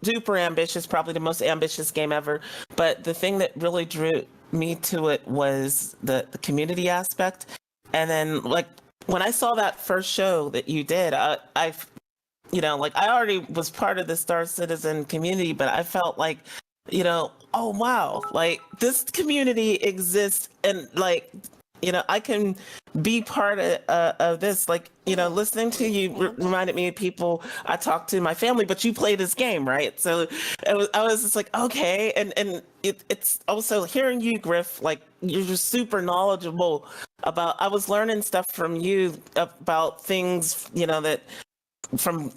super ambitious, probably the most ambitious game ever. But the thing that really drew me to it was the community aspect. And then, like, when I saw that first show that you did, I you know, like, I already was part of the Star Citizen community, but I felt like, you know, oh wow, like, this community exists, and, like, you know, I can be part of this. Like, you know, listening to you reminded me of people I talked to in my family, but you play this game, right? So I was just like, okay. And it's also hearing you, Griff, like, you're just super knowledgeable about, I was learning stuff from you about things, you know, that from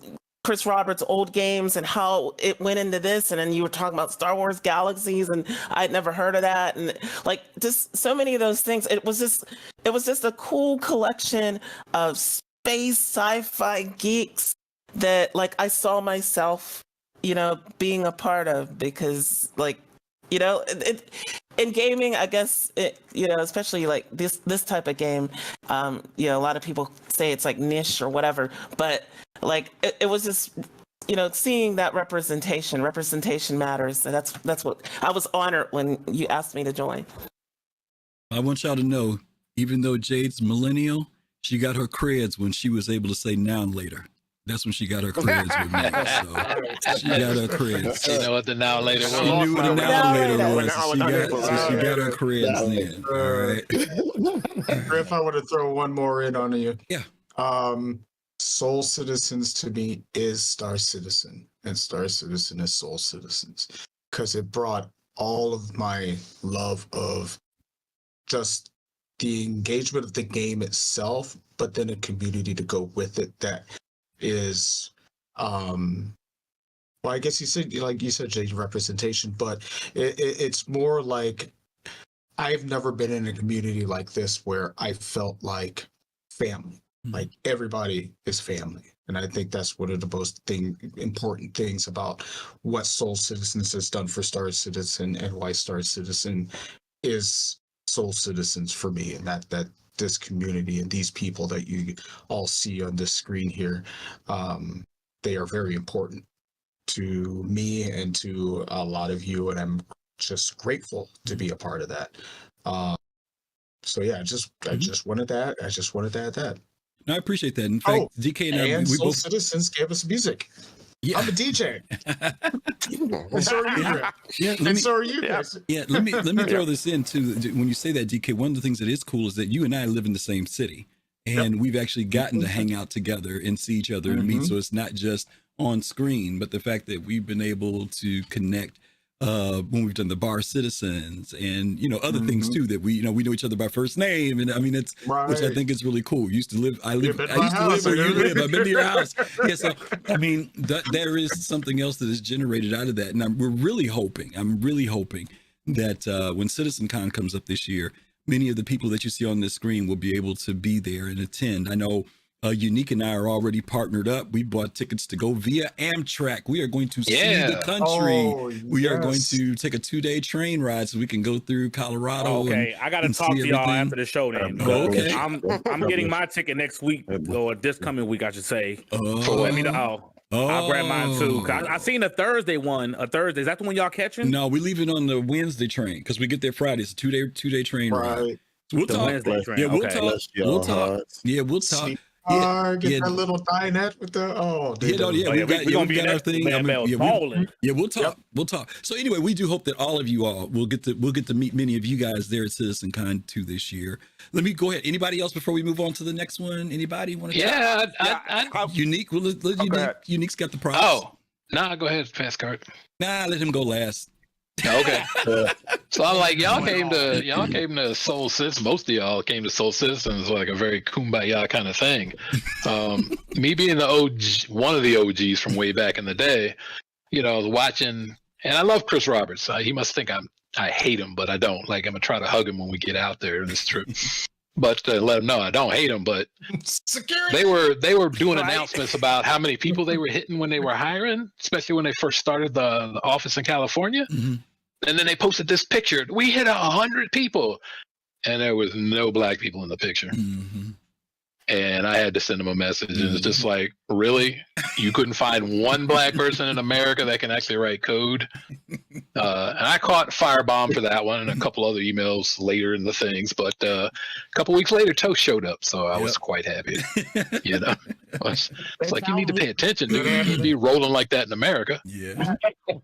Chris Roberts' old games and how it went into this, and then you were talking about Star Wars Galaxies, and I'd never heard of that, and like, just so many of those things. It was just a cool collection of space sci-fi geeks that, like, I saw myself, you know, being a part of, because, like, you know, in gaming, I guess, you know, especially like this type of game, you know, a lot of people say it's like niche or whatever, but like, it was just, you know, seeing that representation matters. That's what I was honored when you asked me to join. I want y'all to know, even though Jade's millennial, she got her creds when she was able to say noun later. That's when she got her creds with me. So she got her creds. You know what the now later was? She knew what the now later was. So she got her creds then. All right. Griff, I want to throw one more in on you. Yeah. Soul Citizens to me is Star Citizen, and Star Citizen is Soul Citizens, because it brought all of my love of just the engagement of the game itself, but then a community to go with it that is, well, I guess you said, like you said, Jay, representation, but it's more like, I've never been in a community like this where I felt like family. Like, everybody is family. And I think that's one of the most important things about what Soul Citizens has done for Star Citizen, and why Star Citizen is Soul Citizens for me. And that this community and these people that you all see on this screen here, they are very important to me and to a lot of you. And I'm just grateful to be a part of that. So yeah, I just wanted that. I just wanted to add that. No, I appreciate that. In fact, DK and I, we Soul both Citizens gave us music. Yeah. I'm a DJ. And so are you, Griff. Yeah, And so are you guys. Yeah, let me throw this in too. When you say that, DK, one of the things that is cool is that you and I live in the same city, and we've actually gotten to hang out together and see each other and meet. So it's not just on screen, but the fact that we've been able to connect when we've done the bar citizens and other things too, that we know each other by first name, and I mean it's which I think is really cool. I used to live where you live. I've been to your house. Yeah, so I mean there is something else that is generated out of that, and I'm really hoping that when CitizenCon comes up this year, many of the people that you see on this screen will be able to be there and attend. I know Younique and I are already partnered up. We bought tickets to go via Amtrak. We are going to see the country. We are going to take a 2-day train ride so we can go through Colorado. Okay, I got to talk to y'all after the show then. Okay. I'm getting my ticket next week, or this coming week, I should say. So let me know. I'll grab mine too. I seen a Thursday one. A Thursday. Is that the one y'all catching? No, we leave it on the Wednesday train because we get there Friday. It's a 2-day train ride. So we'll talk. Wednesday train. Yeah, we'll talk. We'll talk. Yeah, well talk. Get that little dinette with the we're gonna be our thing. We'll talk. Yep. We'll talk. So anyway, we do hope that all of you all will get to meet many of you guys there at CitizenCon 2 this year. Let me go ahead. Anybody else before we move on to the next one? Anybody want to? Yeah, Younique. Well, let Younique. Younique's got the prize. Oh, nah, go ahead, fastcart. Nah, let him go last. Okay. So I'm like, y'all came to Soul Citizens. Most of y'all came to Soul Citizens like a very kumbaya kind of thing. Me being the OG, one of the OGs from way back in the day, watching, and I love Chris Roberts. He must think I hate him, but I don't. Like, I'm gonna try to hug him when we get out there this trip. But let him know I don't hate him. But they were doing announcements about how many people they were hitting when they were hiring, especially when they first started the office in California. Mm-hmm. And then they posted this picture. We hit 100 people, and there was no black people in the picture. Mm-hmm. And I had to send them a message, and it's just like, really? You couldn't find one black person in America that can actually write code? And I caught firebomb for that one and a couple other emails later in the things. But a couple weeks later, Toast showed up, so I was quite happy. It's like, you need to pay attention, dude. You can't be rolling like that in America. Yeah,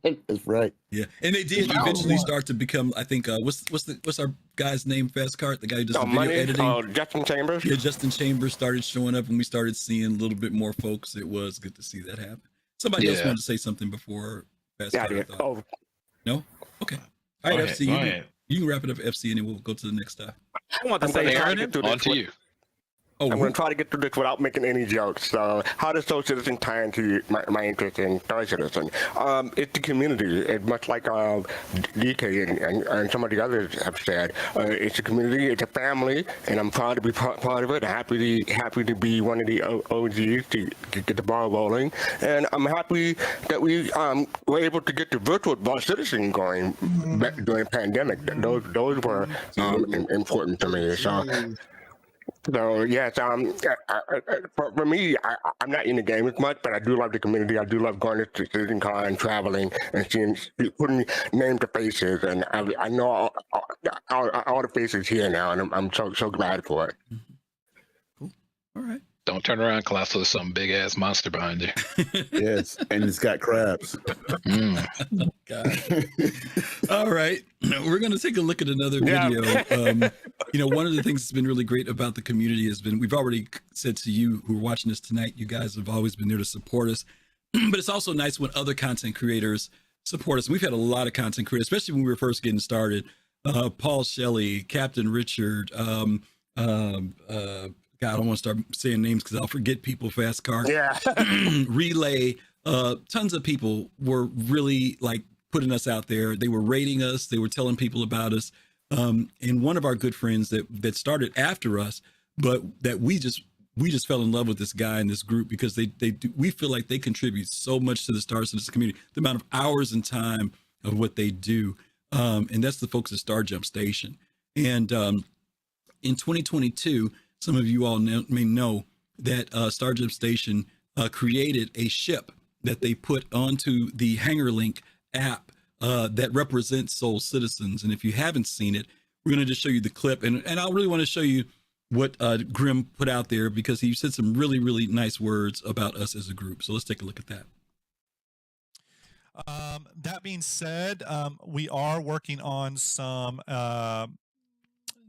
that's right. Yeah, and they did eventually start to become. I think what's our guy's name? Fastcart, the guy who does the video editing. Justin Chambers. Yeah, Justin Chambers started showing up, and we started seeing a little bit more folks. It was good to see that happen. Somebody else wanted to say something before Fastcart. No? Okay. All right, FC. You can wrap it up, FC, and then we'll go to the next stuff. I want to say, on to you. I'm going to try to get through this without making any jokes. So, how does Soul Citizen tie into my interest in Star Citizen? It's the community. It's much like DK and some of the others have said. It's a community. It's a family, and I'm proud to be part of it. Happy to be one of the OGs to get the ball rolling, and I'm happy that we were able to get the virtual Bar Citizen going during the pandemic. Those were important to me. So yes, for me, I'm not in the game as much, but I do love the community. I do love going to CitizenCon and traveling and seeing, putting names to faces, and I know all the faces here now, and I'm so glad for it. Cool. All right. Don't turn around, Kelosal. There's some big ass monster behind you. Yes, and it's got crabs. God. All right, we're going to take a look at another video. One of the things that's been really great about the community has been, we've already said to you who are watching this tonight, you guys have always been there to support us. But it's also nice when other content creators support us. We've had a lot of content creators, especially when we were first getting started. Paul Shelley, Captain Richard, God, I don't want to start saying names because I'll forget people. Fastcart, Relay, tons of people were really like putting us out there. They were rating us. They were telling people about us. And one of our good friends that started after us, but that we just fell in love with this guy and this group because we feel like they contribute so much to the Star Citizen community. The amount of hours and time of what they do, and that's the folks at Star Jump Station. And in 2022. Some of you all may know that Star Jump Station created a ship that they put onto the HangerLink app that represents Soul Citizens. And if you haven't seen it, we're going to just show you the clip. And I really want to show you what Grim put out there because he said some really, really nice words about us as a group. So let's take a look at that. That being said, we are working on some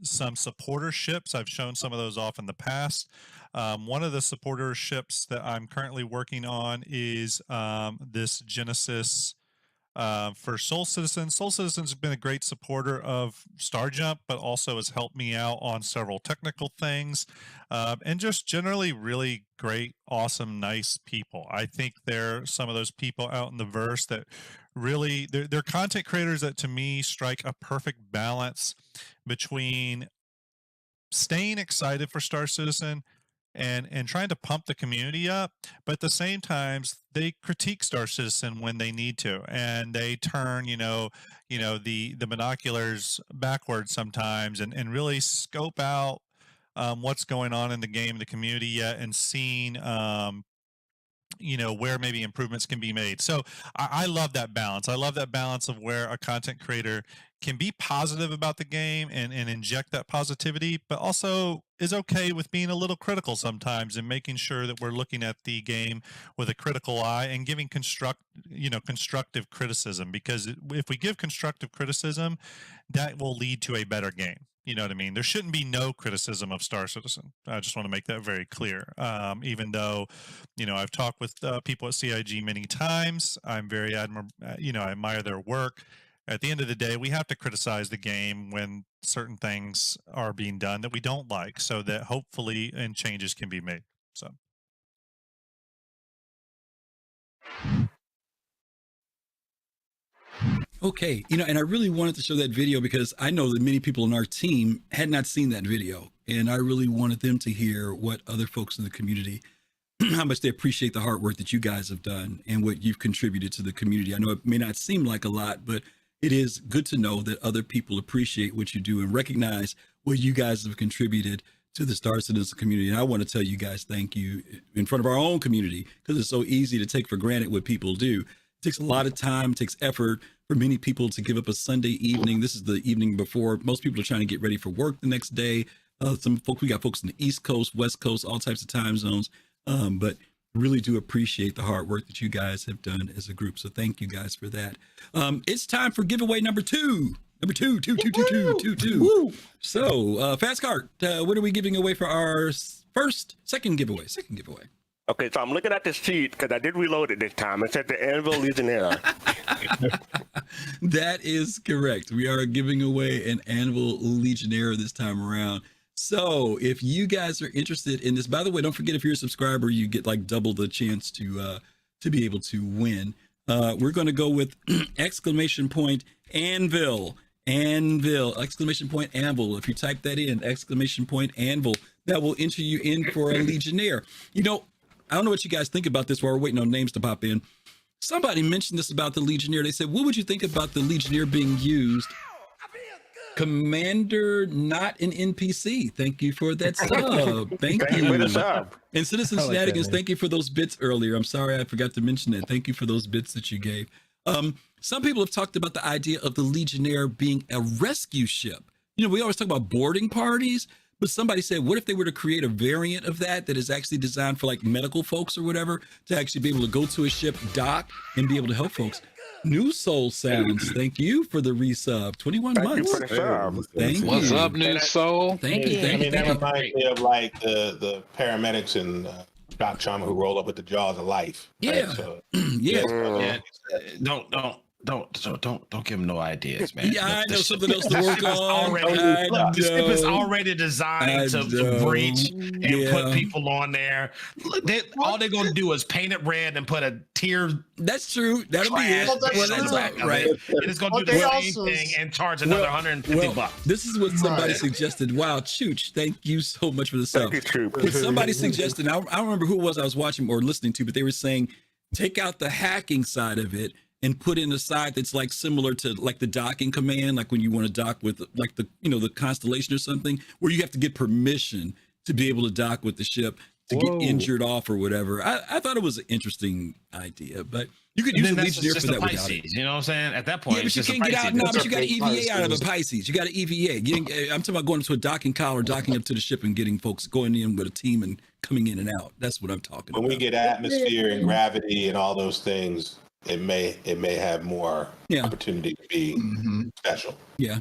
some supporter ships. I've shown some of those off in the past. One of the supporter ships that I'm currently working on is this Genesis for Soul Citizen. Soul Citizen's has been a great supporter of Star Jump, but also has helped me out on several technical things, and just generally really great, awesome, nice people. I think they're some of those people out in the verse that really, they're content creators that to me strike a perfect balance between staying excited for Star Citizen and trying to pump the community up, but at the same times they critique Star Citizen when they need to, and they turn the binoculars backwards sometimes and really scope out what's going on in the game, the community yet, and seeing where maybe improvements can be made. So I love that balance. I love that balance of where a content creator can be positive about the game and inject that positivity, but also is okay with being a little critical sometimes and making sure that we're looking at the game with a critical eye and giving constructive criticism, because if we give constructive criticism, that will lead to a better game. You know what I mean? There shouldn't be no criticism of Star Citizen. I just want to make that very clear. Even though, I've talked with people at CIG many times. I'm very I admire their work. At the end of the day, we have to criticize the game when certain things are being done that we don't like, so that hopefully and changes can be made. So. Okay, and I really wanted to show that video because I know that many people in our team had not seen that video, and I really wanted them to hear what other folks in the community, how much they appreciate the hard work that you guys have done and what you've contributed to the community. I know it may not seem like a lot, but it is good to know that other people appreciate what you do and recognize what you guys have contributed to the Star Citizen community. And I want to tell you guys thank you in front of our own community, because it's so easy to take for granted what people do. It takes a lot of time, it takes effort for many people to give up a Sunday evening. This is the evening before most people are trying to get ready for work the next day. We got folks in the East Coast, West Coast, all types of time zones. But really do appreciate the hard work that you guys have done as a group. So thank you guys for that. It's time for giveaway number two. Number two. So, fastcart, what are we giving away for our second giveaway? Okay, so I'm looking at this sheet because I did reload it this time. It said the Anvil Legionnaire. That is correct. We are giving away an Anvil Legionnaire this time around. So if you guys are interested in this, by the way, don't forget, if you're a subscriber, you get like double the chance to be able to win. We're going to go with exclamation point Anvil, exclamation point Anvil. If you type that in, exclamation point Anvil, that will enter you in for a Legionnaire. I don't know what you guys think about this while we're waiting on names to pop in. Somebody mentioned this about the Legionnaire. They said, what would you think about the Legionnaire being used? Commander, not an NPC. Thank you for that sub. Thank you. For the sub. And Citizen Shenanigans, thank you for those bits earlier. I'm sorry I forgot to mention that. Thank you for those bits that you gave. Some people have talked about the idea of the Legionnaire being a rescue ship. We always talk about boarding parties, but somebody said, what if they were to create a variant of that is actually designed for like medical folks or whatever, to actually be able to go to a ship, dock, and be able to help folks. New Soul Sounds, thank you for the resub. 21 months. Thank you for the sub. Thank you. What's up, New Soul? Thank you. That reminds me of like the paramedics and shock trauma who roll up with the jaws of life. Yeah. Right? So, Yeah. Don't give him no ideas, man. Yeah, I know something else to work on. The ship is already designed to breach and put people on there. All they're gonna do is paint it red and put a tier. That's true. That'll be it. Well, that's right. And it's gonna do the same thing and charge another $150. This is what somebody suggested. Wow, Chooch, thank you so much for the sub. But somebody suggested, I don't remember who it was I was watching or listening to, but they were saying, take out the hacking side of it and put in a side that's like similar to like the docking command, like when you want to dock with like the Constellation or something, where you have to get permission to be able to dock with the ship to get injured off or whatever. I thought it was an interesting idea, but you could use a Legionnaire for that without it. You know what I'm saying? At that point, yeah, but you can't get out. No, but you got an EVA out of a Pisces. You got an EVA. I'm talking about going to a docking collar, docking up to the ship, and getting folks going in with a team and coming in and out. That's what I'm talking about. When we get atmosphere and gravity and all those things, it may have more opportunity to be special. Yeah.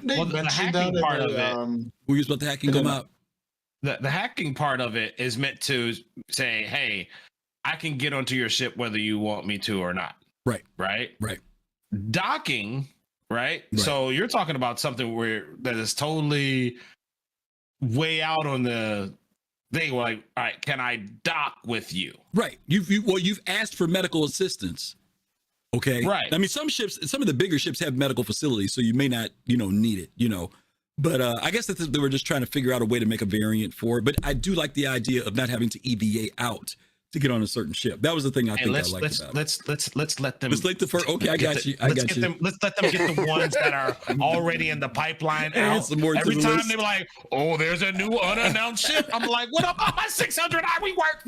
Well, the hacking part of it. We use about the hacking come out. The hacking part of it is meant to say, hey, I can get onto your ship whether you want me to or not. Right. Right. Right. Docking. Right. So you're talking about something that is totally way out on the thing. Like, all right, can I dock with you? Right. You've asked for medical assistance. Okay. Right. I mean, some of the bigger ships have medical facilities, so you may not, need it, But I guess that they were just trying to figure out a way to make a variant for it. But I do like the idea of not having to EVA out to get on a certain ship. That was the thing I liked about it. Let's let them. Let's let the first. Okay, I got you. Let's let them get the ones that are already in the pipeline out. Every time they're like, "Oh, there's a new unannounced ship," I'm like, "What about my 600 we work?"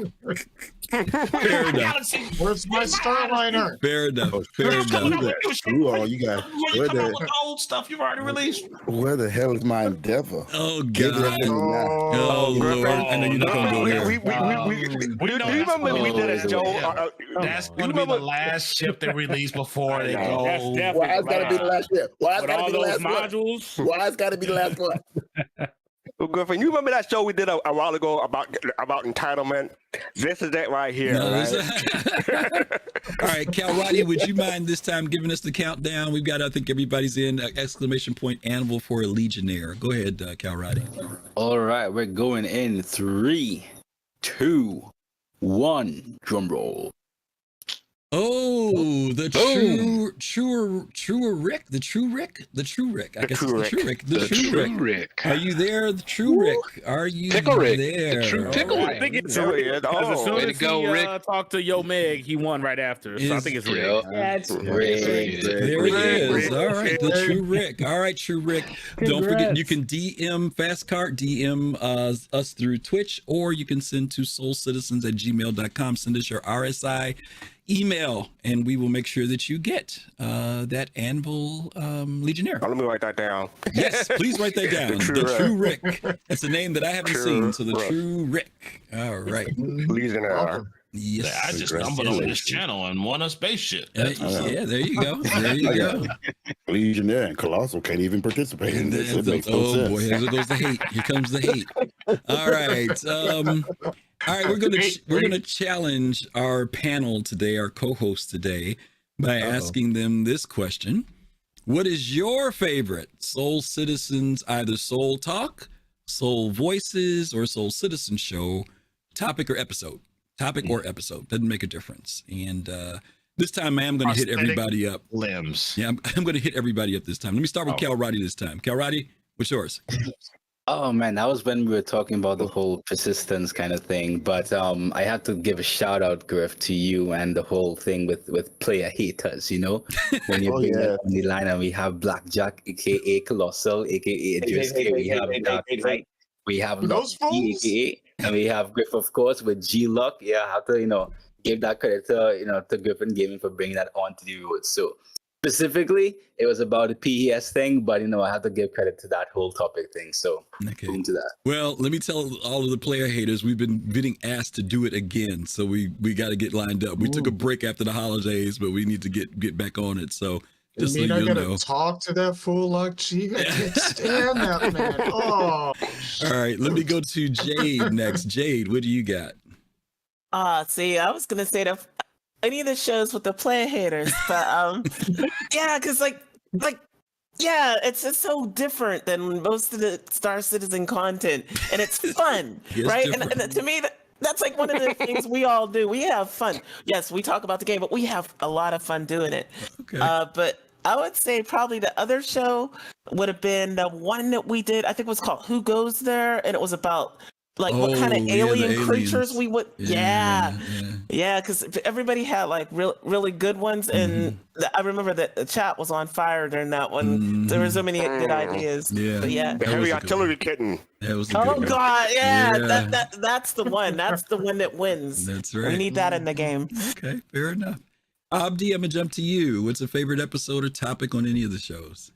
Fair enough. Where's my Starliner? Fair enough. Fair enough. Screw all you guys. You come out with the old stuff you've already released. Where the hell is my Endeavor? Oh God. Oh Lord. I know you're not gonna go there. Remember we did a show. That's gonna be the last ship they release before they go. Why it's gotta be the last ship? Why it's gotta be the last modules? one? Why it's gotta be the last one? Well, Griffin, you remember that show we did a while ago about entitlement? This is that right here. No, right? All right, Kalrati, would you mind this time giving us the countdown? We've got, I think everybody's in exclamation point anvil for a Legionnaire. Go ahead, Kalrati. All right, we're going in 3, 2, 1. Drum roll. Oh, the true Rick. I guess it's the true Rick. Are you there, the true Rick? Are you Tickle Rick. there? The true Tickle Rick. I think it's Rick. As soon as he talked to yoMeg, he won right after. So I think it's Rick. Yeah, it's Rick. There he is. All right, the true Rick. All right, true Rick. Don't forget, you can DM fastcart, DM us through Twitch, or you can send to soulcitizens@gmail.com. Send us your RSI email, and we will make sure that you get that Anvil Legionnaire. Let me write that down. Yes, please write that down. The True Rick. That's a name that I haven't seen. So the True Rick. All right. Legionnaire. Yes. I just stumbled on this channel and won a spaceship. Yeah, there you go. There you go. Legionnaire and Kelosal can't even participate in this. It makes no sense. Boy, here goes the hate. Here comes the hate. All right. All right, we're gonna challenge our panel today, our co-host today, by asking them this question: what is your favorite Soul Citizens, either Soul Talk, Soul Voices, or Soul Citizen show topic or episode? Topic or episode doesn't make a difference. And this time I am going to hit everybody up. Limbs. Yeah, I'm going to hit everybody up this time. Let me start with Kalrati this time. Kalrati, what's yours? Oh man, that was when we were talking about the whole persistence kind of thing. But I have to give a shout out, Griff, to you and the whole thing with player haters. When you bring that on the line, and we have Blackjack, aka Kelosal, aka Adriska, we have Dark Knight, we have those fools, aka, and we have Griff, of course, with G Luck. Yeah, I have to give that credit to Griffin Gaming for bringing that on to the road. So specifically, it was about the PES thing, but I have to give credit to that whole topic thing. So into that. Well, let me tell all of the player haters, we've been getting asked to do it again, so we got to get lined up. We took a break after the holidays, but we need to get back on it. So just so I you gotta know. talk to that fool like gee, I can't stand that man. Oh. All right, let me go to Jade next. Jade, what do you got? See, I was gonna say that any of the shows with the player haters, but yeah, because yeah, it's just so different than most of the Star Citizen content, and it's fun, right? And to me, that's like one of the things we all do. We have fun. Yes, we talk about the game, but we have a lot of fun doing it. Okay. But I would say probably the other show would have been the one that we did. I think it was called Who Goes There, and it was about what kind of alien creatures we would. Yeah, because everybody had like really good ones, and I remember that the chat was on fire during that one. There were so many good ideas. Yeah, but yeah, The heavy artillery kitten. That was oh god, yeah. That's the one. That's the one that wins. That's right. We need that in the game. Okay, fair enough. Abdi, I'm gonna jump to you. What's a favorite episode or topic on any of the shows?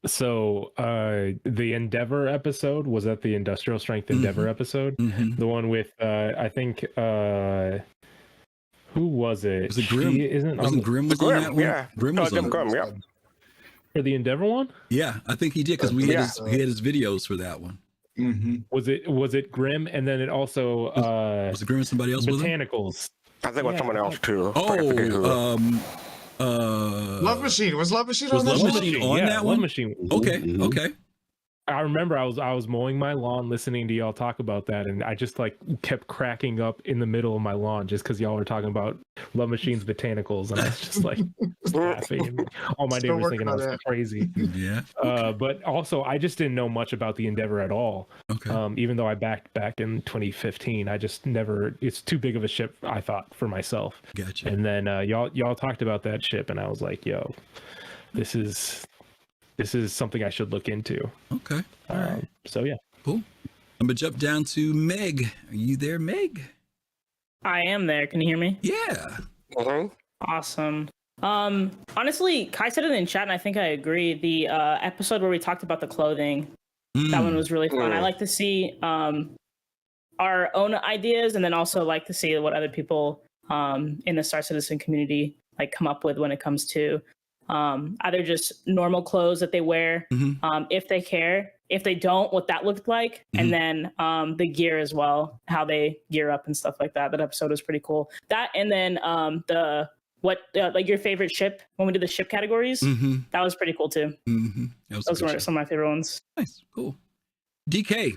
So the Endeavor episode, was that the Industrial Strength Endeavor episode? The one with I think who was it? Was it Grim? Wasn't Grim was on that one? Yeah. Grim was on Grim, yeah. For the Endeavor one? Yeah, I think he did because he had his videos for that one. Mm-hmm. Was it Grim, and then it also was it Grim and somebody else? Botanicals. I think it was someone else too. Love Machine. Was Love Machine on that? Was Love Machine on that one? Love Machine. Okay, okay. I remember I was mowing my lawn listening to y'all talk about that, and I just like kept cracking up in the middle of my lawn just because y'all were talking about Love Machine's Botanicals, and I was just like laughing. And all my neighbors thinking I was crazy. Yeah. But also, I just didn't know much about the Endeavor at all. Okay. Even though I backed back in 2015, I just never. It's too big of a ship, I thought, for myself. Gotcha. And then y'all talked about that ship, and I was like, yo, this is something I should look into. Okay. All right. So yeah. Cool. I'm gonna jump down to Meg. Are you there, Meg? I am there. Can you hear me? Yeah. Awesome. Honestly, Kai said it in chat, and I think I agree. The episode where we talked about the clothing, that one was really fun. I like to see our own ideas, and then also like to see what other people in the Star Citizen community like come up with when it comes to either just normal clothes that they wear, if they care, if they don't, what that looked like, and then the gear as well, how they gear up and stuff like that. That episode was pretty cool. That, and then like your favorite ship when we did the ship categories, that was pretty cool too. Those were some of my favorite ones. Nice, cool. DK.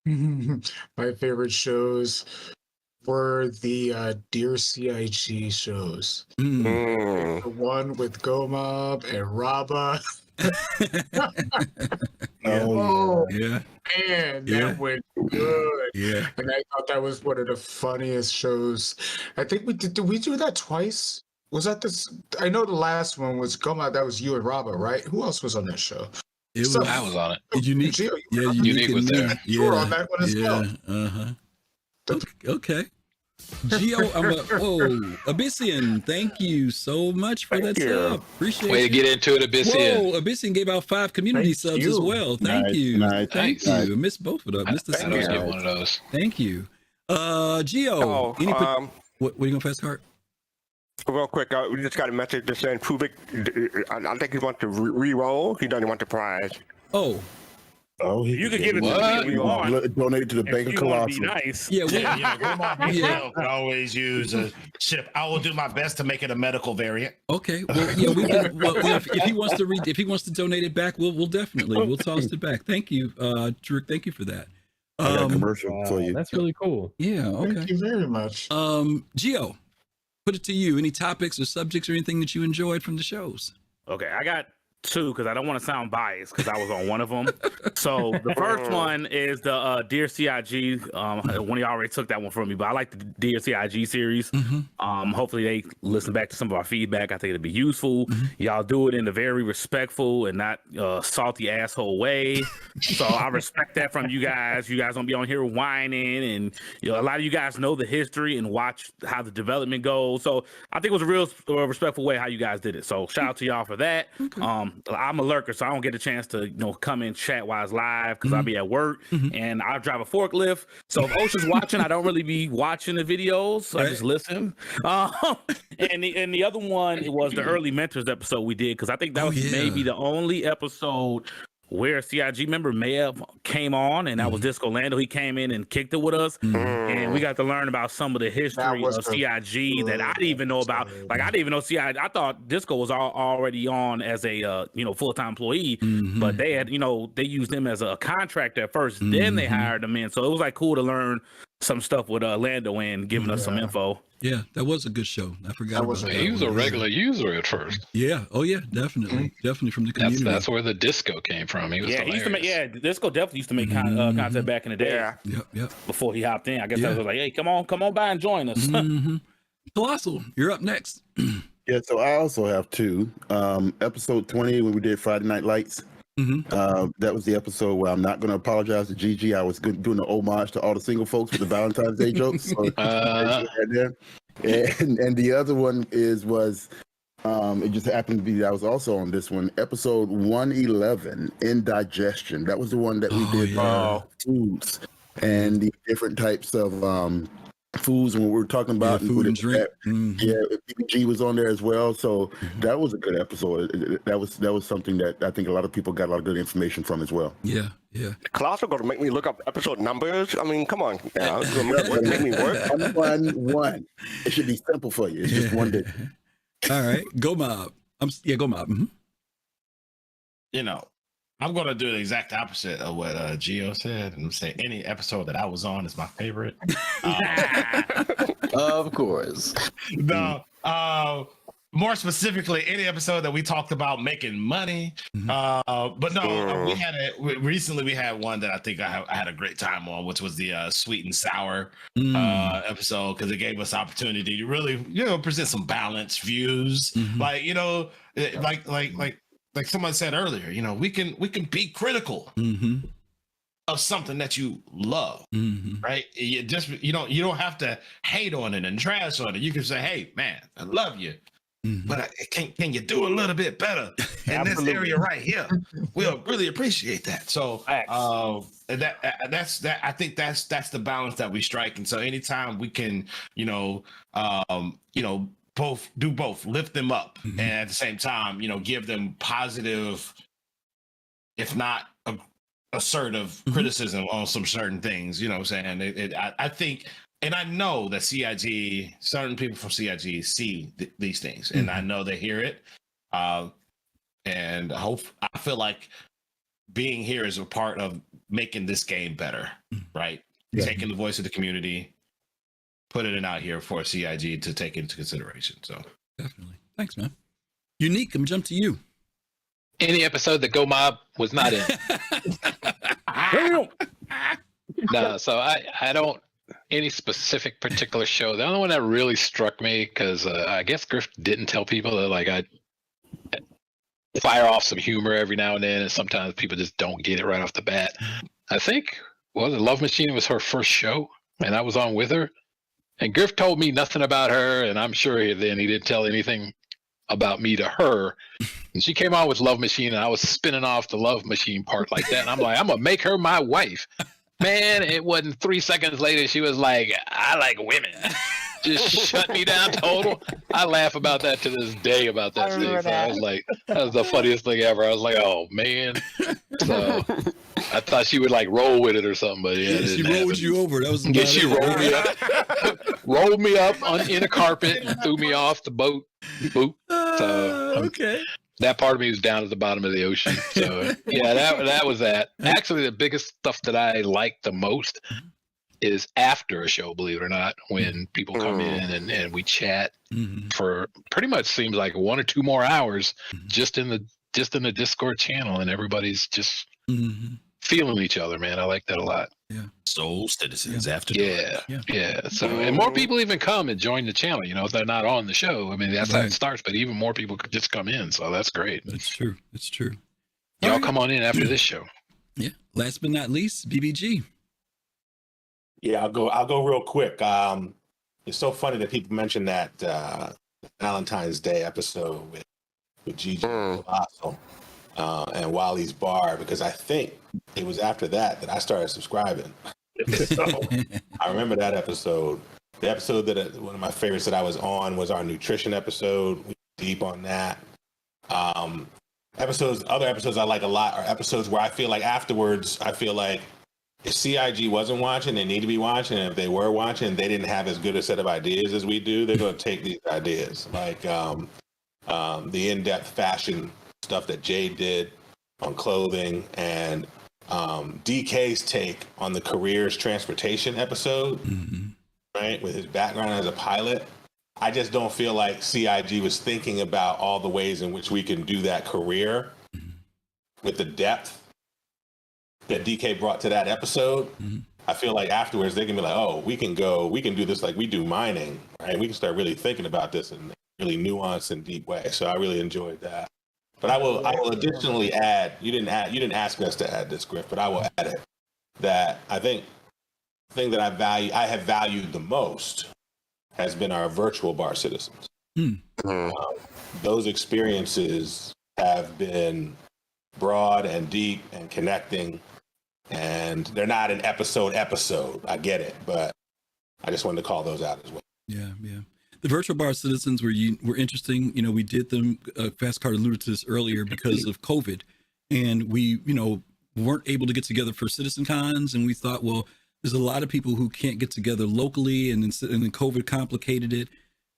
My favorite shows were the Dear CIG shows. The one with Gomab and Raba. Yeah. Man, that went good. Yeah. And I thought that was one of the funniest shows. I think we did we do that twice? Was that this? I know the last one was Gomab. That was you and Raba, right? Who else was on that show? I was on it. Younique. Younique was there. You were on that one as well. Okay. Geo, Abyssian, thank you so much for that sub. Appreciate it. Way to get into it, Abyssian. Whoa, Abyssian gave out 5 community subs as well. Thank you. Thank you. I missed both of them. I missed the I was getting one of those. Thank you. Geo, what are you going to fast cart? Real quick, we just got a message just saying Pubik, I think he wants to re-roll. He doesn't want the prize. You could give it to me if you want. Donate to the Bank of Kelosal. Nice. Yeah, BigBlakGaming could always use a chip. I will do my best to make it a medical variant. Okay. Well, yeah, we can, if he wants to donate it back, we'll toss it back. Thank you, Drew. Thank you for that. I got a commercial for you. That's really cool. Yeah. Okay. Thank you very much. Geo, put it to you. Any topics or subjects or anything that you enjoyed from the shows? Okay, I got 2 because I don't want to sound biased because I was on one of them. So the first one is the Dear CIG. One of y'all already took that one from me, but I like the Dear CIG series. Hopefully they listen back to some of our feedback. I think it'd be useful. Y'all do it in a very respectful and not salty asshole way. So I respect that from you guys. You guys don't be on here whining, and a lot of you guys know the history and watch how the development goes. So I think it was a real respectful way how you guys did it. So shout out to y'all for that. I'm a lurker, so I don't get a chance to come in chat while it's live because I'll be at work and I drive a forklift. So if Ocean's watching, I don't really be watching the videos. So I just listen. And the other one, it was the early mentors episode we did because I think that was maybe the only episode where a CIG member may have came on, and that was Disco Lando. He came in and kicked it with us, and we got to learn about some of the history of CIG that I didn't even know about. Like, I didn't even know CIG. I thought Disco was already on as a full-time employee, but they had they used him as a contractor at first, then they hired him in. So it was like cool to learn some stuff with Lando and giving us some info. Yeah, that was a good show. I forgot about that. He was a regular user at first. Yeah. Oh yeah, definitely. Definitely from the community. That's where the Disco came from. He was he used to make Disco definitely used to make content back in the day. Yep. Before he hopped in. I guess I was like, hey, come on by and join us. Kelosal, you're up next. Yeah, so I also have 2. Episode 20 when we did Friday Night Lights. That was the episode where I'm not going to apologize to Gigi. I was doing the homage to all the single folks with the Valentine's Day jokes. So, and the other one was it just happened to be that I was also on this one, episode 111, Indigestion. That was the one that we did foods and the different types of foods and what we were talking about. Food and drink. Yeah, BBG was on there as well. So that was a good episode. That was something that I think a lot of people got a lot of good information from as well. Yeah. Klaus are going to make me look up episode numbers. I mean, come on now. It's going to make me work. One. It should be simple for you. It's just one day. All right. Go Mob. Go Mob. Mm-hmm. You know, I'm going to do the exact opposite of what Gio said and say any episode that I was on is my favorite. Of course. No, more specifically, any episode that we talked about making money. But no, recently we had one that I think I had a great time on, which was the sweet and sour episode, because it gave us opportunity to really, present some balanced views. Like, like someone said earlier, we can be critical of something that you love, right? You don't have to hate on it and trash on it. You can say, "Hey, man, I love you, but can you do a little bit better in this area right here?" We'll really appreciate that. So that's that. I think that's the balance that we strike. And so anytime we can, both lift them up and at the same time, give them positive, if not assertive criticism on some certain things, what I'm saying? I think, and I know that CIG, certain people from CIG see these things, and I know they hear it. And I feel like being here is a part of making this game better, right? Yeah. Taking the voice of the community, putting it out here for CIG to take into consideration. So definitely. Thanks, man. Younique, I'm gonna jump to you. Any episode that Go Mob was not in. No, so I don't, any specific particular show. The only one that really struck me, because I guess Griff didn't tell people that, like, I fire off some humor every now and then, and sometimes people just don't get it right off the bat. I think, the Love Machine was her first show, and I was on with her. And Griff told me nothing about her, and I'm sure then he didn't tell anything about me to her. And she came on with Love Machine, and I was spinning off the Love Machine part like that. And I'm like, I'm going to make her my wife. Man, it wasn't 3 seconds later, she was like, I like women. Just shut me down total. I laugh about that to this day about that thing. So I was like, that was the funniest thing ever. I was like, oh, man. So I thought she would like roll with it or something, but yeah, she rolled you over. That was she rolled me up, rolled me up in a carpet, and threw me off the boat. Boop. So okay. That part of me is down at the bottom of the ocean. So yeah, that was that. Actually, the biggest stuff that I like the most is after a show, believe it or not, when people come in and we chat for pretty much seems like 1 or 2 more hours just in the Discord channel, and everybody's just feeling each other, man. I like that a lot. Yeah. Soul Citizens after yeah. So and more people even come and join the channel, if they're not on the show. I mean, that's how it starts, but even more people could just come in, so that's great. It's true. It's true. Y'all come on in after this show. Yeah. Last but not least, BBG. Yeah, I'll go real quick. It's so funny that people mention that Valentine's Day episode with Gigi Kelosal and Wally's Bar, because I think it was after that I started subscribing. So I remember that episode. The episode that one of my favorites that I was on was our nutrition episode. We were deep on that. Other episodes I like a lot are episodes where I feel like afterwards, if CIG wasn't watching, they need to be watching. And if they were watching, they didn't have as good a set of ideas as we do. They're going to take these ideas, like the in-depth fashion stuff that Jade did on clothing, and DK's take on the careers transportation episode, right? With his background as a pilot. I just don't feel like CIG was thinking about all the ways in which we can do that career with the depth that DK brought to that episode. I feel like afterwards they can be like, oh, we can do this like we do mining, right? We can start really thinking about this in a really nuanced and deep way. So I really enjoyed that. But I will additionally add, you didn't ask us to add this, Griff, but I will add it, that I think the thing that I have valued the most has been our virtual bar citizens. Those experiences have been broad and deep and connecting, and they're not an episode. I get it, but I just wanted to call those out as well. Yeah. The virtual bar citizens were interesting. You know, we did them. Fastcart alluded to this earlier because of COVID, and we, weren't able to get together for citizen cons, and we thought, well, there's a lot of people who can't get together locally, and then COVID complicated it.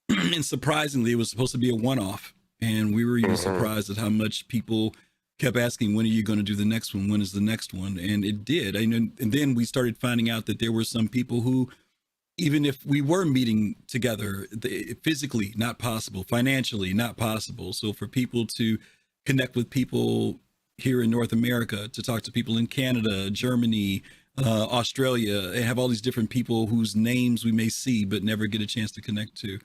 And surprisingly, it was supposed to be a one-off, and we were even surprised at how much people kept asking, when are you going to do the next one? When is the next one? And it did. And then we started finding out that there were some people who, even if we were meeting together, physically not possible, financially not possible. So for people to connect with people here in North America, to talk to people in Canada, Germany, Australia, and have all these different people whose names we may see but never get a chance to connect to.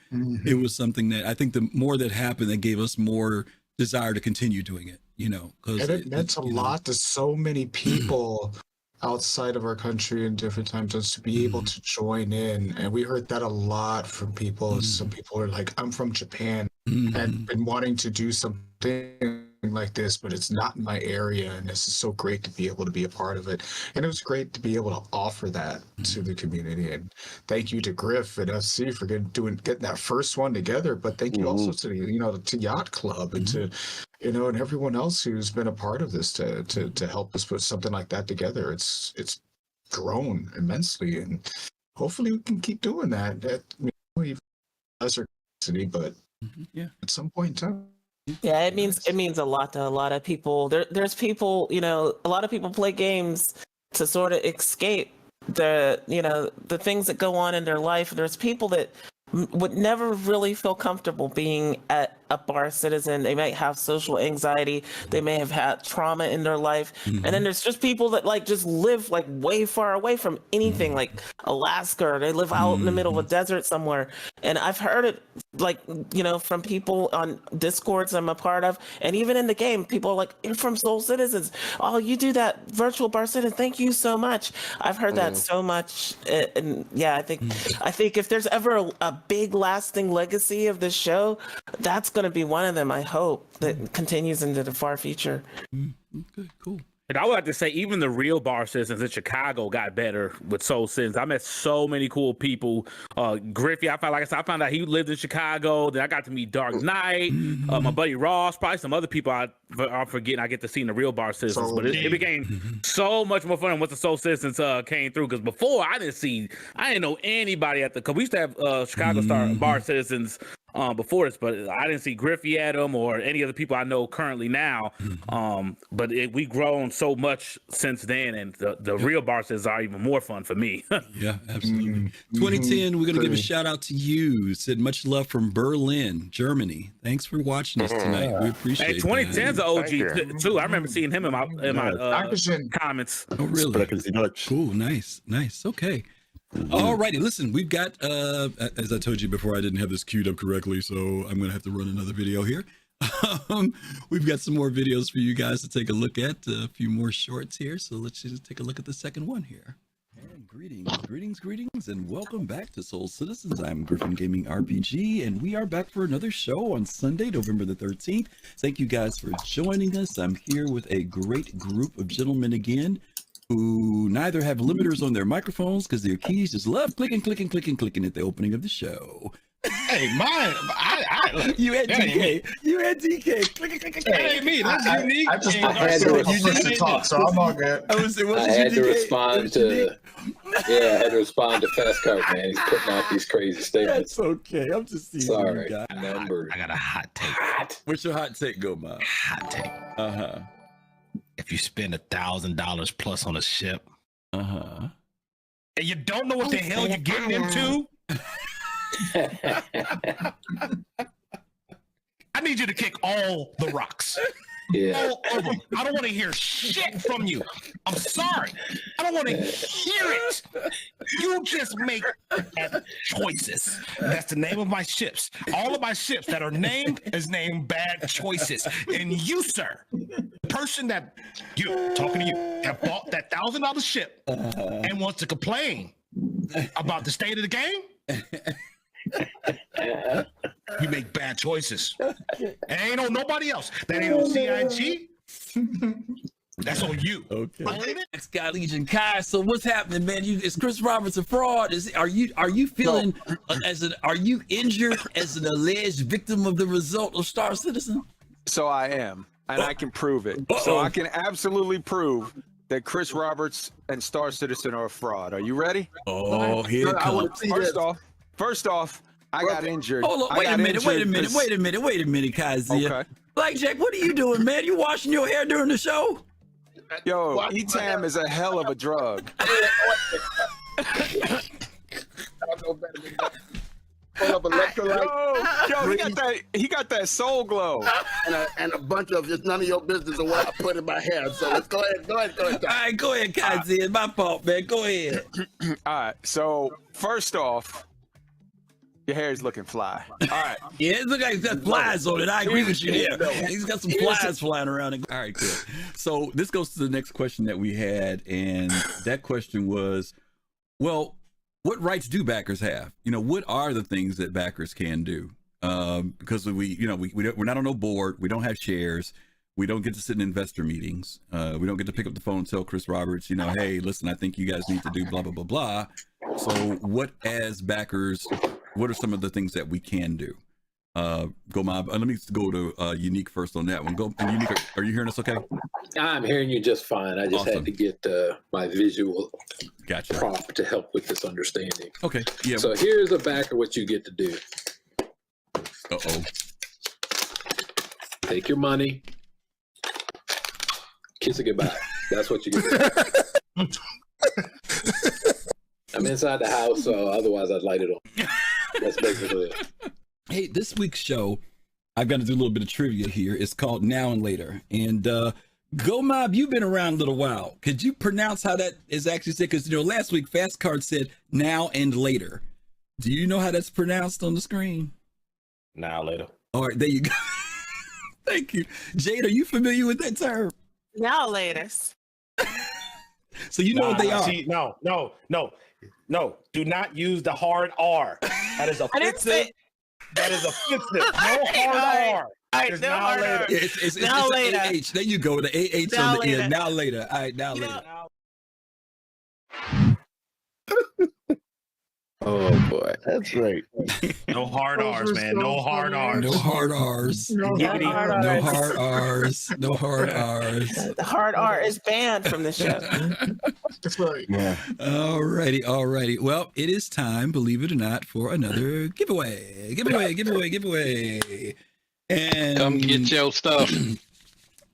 It was something that I think the more that happened, that gave us more desire to continue doing it, because it meant a lot to so many people outside of our country in different time zones to be able to join in. And we heard that a lot from people. Some people are like, I'm from Japan and been wanting to do something like this, but it's not in my area, and this is so great to be able to be a part of it. And it was great to be able to offer that to the community. And thank you to Griff and FC for getting that first one together, but thank you also to to Yacht Club and to and everyone else who's been a part of this to help us put something like that together. It's grown immensely, and hopefully we can keep doing that. We've lesser capacity, but at some point in time. Yeah, it means a lot to a lot of people. There's people, a lot of people play games to sort of escape the things that go on in their life. There's people that would never really feel comfortable being at a bar citizen. They might have social anxiety. They may have had trauma in their life. And then there's just people that just live way far away from anything, like Alaska, or they live out in the middle of a desert somewhere. And I've heard it from people on Discords I'm a part of, and even in the game, people are like, you're from Soul Citizens. Oh, you do that virtual bar citizen. Thank you so much. I've heard that so much. And yeah, I think if there's ever a big lasting legacy of this show, that's going to be one of them, I hope, that continues into the far future. Okay, cool. And I would like to say, even the real bar citizens in Chicago got better with Soul Citizens. I met so many cool people. Griffey, I found out he lived in Chicago. Then I got to meet Dark Knight, my buddy Ross, probably some other people I'm forgetting. I get to see in the real bar citizens, but it became so much more fun once the Soul Citizens came through. Because before I didn't know anybody because we used to have Chicago Star bar citizens before this, but I didn't see Griffey at them or any other people I know currently now. But we've grown so much since then, and the real bar citizens are even more fun for me. Yeah, absolutely. 2010, we're going to give a shout out to you. It said, much love from Berlin, Germany. Thanks for watching us tonight. We appreciate it. 2010's an OG too. I remember seeing him in my comments. Oh, really? Cool. Nice. Okay. All righty. Listen, we've got, as I told you before, I didn't have this queued up correctly, so I'm going to have to run another video here. We've got some more videos for you guys to take a look at, a few more shorts here. So let's just take a look at the second one here. And greetings, and welcome back to Soul Citizens. I'm GriffinGamingRPG, and we are back for another show on Sunday, November the 13th. Thank you guys for joining us. I'm here with a great group of gentlemen again, who neither have limiters on their microphones because their keys just love clicking at the opening of the show. Hey, mine. You had DK. Click. That ain't me. That's Younique. I just had to talk, so I'm all good. I had to respond to Fastcart, man. He's putting out these crazy statements. That's okay. I'm just seeing. Sorry. I got a hot take. What's your hot take, Goma? Hot take. If you spend $1,000 plus on a ship, and you don't know what the hell you're getting into, I need you to kick all the rocks. Yeah. All of them. I don't want to hear shit from you. I'm sorry. I don't want to hear it. You just make bad choices. That's the name of my ships. All of my ships that are named is named Bad Choices. And you, sir, the person that talking to you, have bought that $1,000 ship and wants to complain about the state of the game, you make bad choices. And ain't on nobody else. That ain't on CIG. That's on you. Okay. Scott Legion Kai. So what's happening, man? Is Chris Roberts a fraud? Are you feeling are you injured as an alleged victim of the result of Star Citizen? So I am, and I can prove it. So I can absolutely prove that Chris Roberts and Star Citizen are a fraud. Are you ready? Oh, here it comes. First off, I got injured. Hold on, wait a minute, Kazia. Okay. Blackjack, what are you doing, man? You washing your hair during the show? Yo, ETAM is a hell of a drug. Full of electrolyte. Yo, he got that soul glow. And a bunch of it's none of your business of what I put in my hair. So let's go ahead. All right, go ahead, Kazia. It's my fault, man. Go ahead. All right, so first off, your hair is looking fly. All right. Yeah, it looks like he's got flies on it. I agree with you there. He's got some flies flying around. All right, good. So this goes to the next question that we had, and that question was, well, what rights do backers have? What are the things that backers can do? Because we're not on no board. We don't have shares. We don't get to sit in investor meetings. We don't get to pick up the phone and tell Chris Roberts, hey, listen, I think you guys need to do blah, blah, blah, blah. So what as backers, what are some of the things that we can do? Gomab, let me go to Younique first on that one. Younique, are you hearing us okay? I'm hearing you just fine. I just had to get my visual prop to help with this understanding. Okay. Yeah. So here's a backer what you get to do. Uh-oh. Take your money. Kiss it goodbye. That's what you get to do. I'm inside the house, so otherwise I'd light it on. That's basically it. Hey, this week's show, I've got to do a little bit of trivia here. It's called Now and Later. And Gomab, you've been around a little while. Could you pronounce how that is actually said? Because last week fastcart said now and later. Do you know how that's pronounced on the screen? Now later. All right, there you go. Thank you. Jade, are you familiar with that term? Now later. So you know what they are. See, no. Do not use the hard R. That is offensive. That is offensive. No hard R. Right, now now later. It's now later. AH. There you go. The AH now on the later. end. Now later. All right, now later. Oh boy, that's great. No hard R's, man. No hard R's. No hard R's. No hard R's. No hard R's. No hard R's. The hard R is banned from the show. That's right. Yeah. Alrighty. Well, it is time, believe it or not, for another giveaway. And come get your stuff.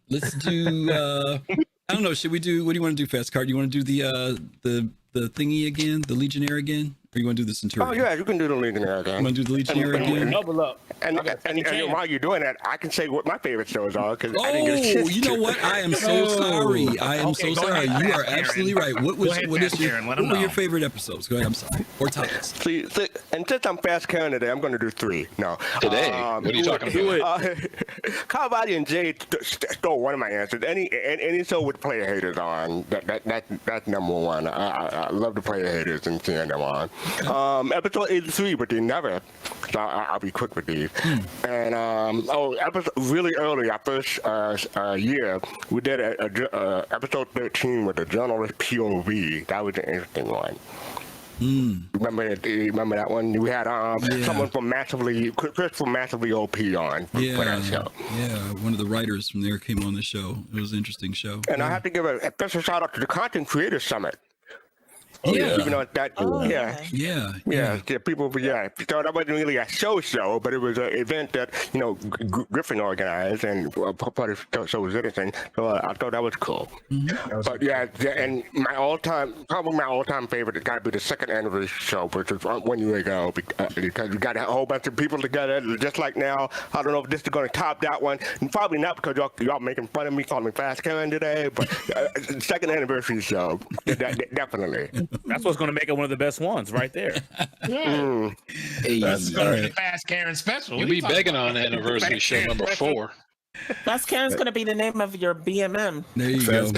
Let's do I don't know, should we do, what do you want to do, Fastcart? Do you want to do the thingy again, the Legionnaire again? Or you want to do the Centurion? Oh yeah, you can do the Legionnaire again. You want to do the Legionnaire again? Double up. And while you're doing that, I can say what my favorite shows are because I didn't get a Oh, chance you know to. what? I am so sorry. I am so sorry. ahead, You are Aaron. absolutely right. What Aaron, were your favorite episodes? Go ahead. I'm sorry. Or topics. See, and since I'm fast Karen today, I'm going to do 3. No. Today? What are you talking about? Kalrati and Jade stole one of my answers. Any show with player haters on, that's number one. I love the player haters and seeing them on. Episode 83, but they never. So I'll be quick with these. And episode really early, our first year, we did episode 13 with the journalist POV. That was an interesting one. Remember that one? We had someone from Chris from Massively OP on for that show. Yeah, one of the writers from there came on the show. It was an interesting show. And I have to give a special shout out to the Content Creators Summit. Yeah. Even though that, people, So that wasn't really a show, but it was an event that, Griffin organized and part of So Citizen. So I thought that was cool. But and my all-time favorite has got to be the second anniversary show, which was 1 year ago, because we got a whole bunch of people together, just like now. I don't know if this is going to top that one. And probably not because y'all making fun of me, calling me Fast Karen today, but second anniversary show, definitely. That's what's going to make it one of the best ones, right there. That's going to be the Fast Karen special. You'll be begging on anniversary show number 4. Fast Karen's going to be the name of your BMM. There you go.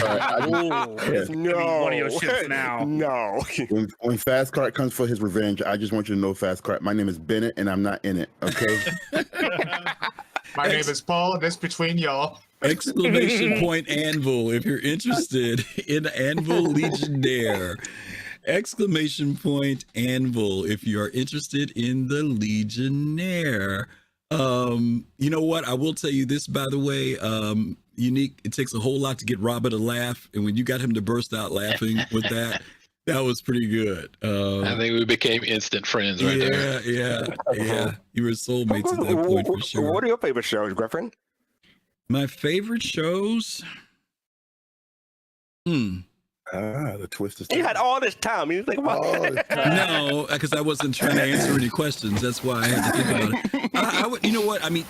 No. One of your ships now. No. When Fastcart comes for his revenge, I just want you to know, Fastcart, my name is Bennett, and I'm not in it, okay? My name is Paul, and it's between y'all. Exclamation point Anvil if you're interested in Anvil Legionnaire. Exclamation point Anvil if you are interested in the Legionnaire. You know what? I will tell you this, by the way. Younique, it takes a whole lot to get Robert to laugh, and when you got him to burst out laughing with that was pretty good. I think we became instant friends right there. Yeah. You were soulmates at that point for sure. What are your favorite shows, Griffin? My favorite shows? The twist is. You had all this time. You think about it. No, because I wasn't trying to answer any questions. That's why I had to think about it. I would, you know what? I mean,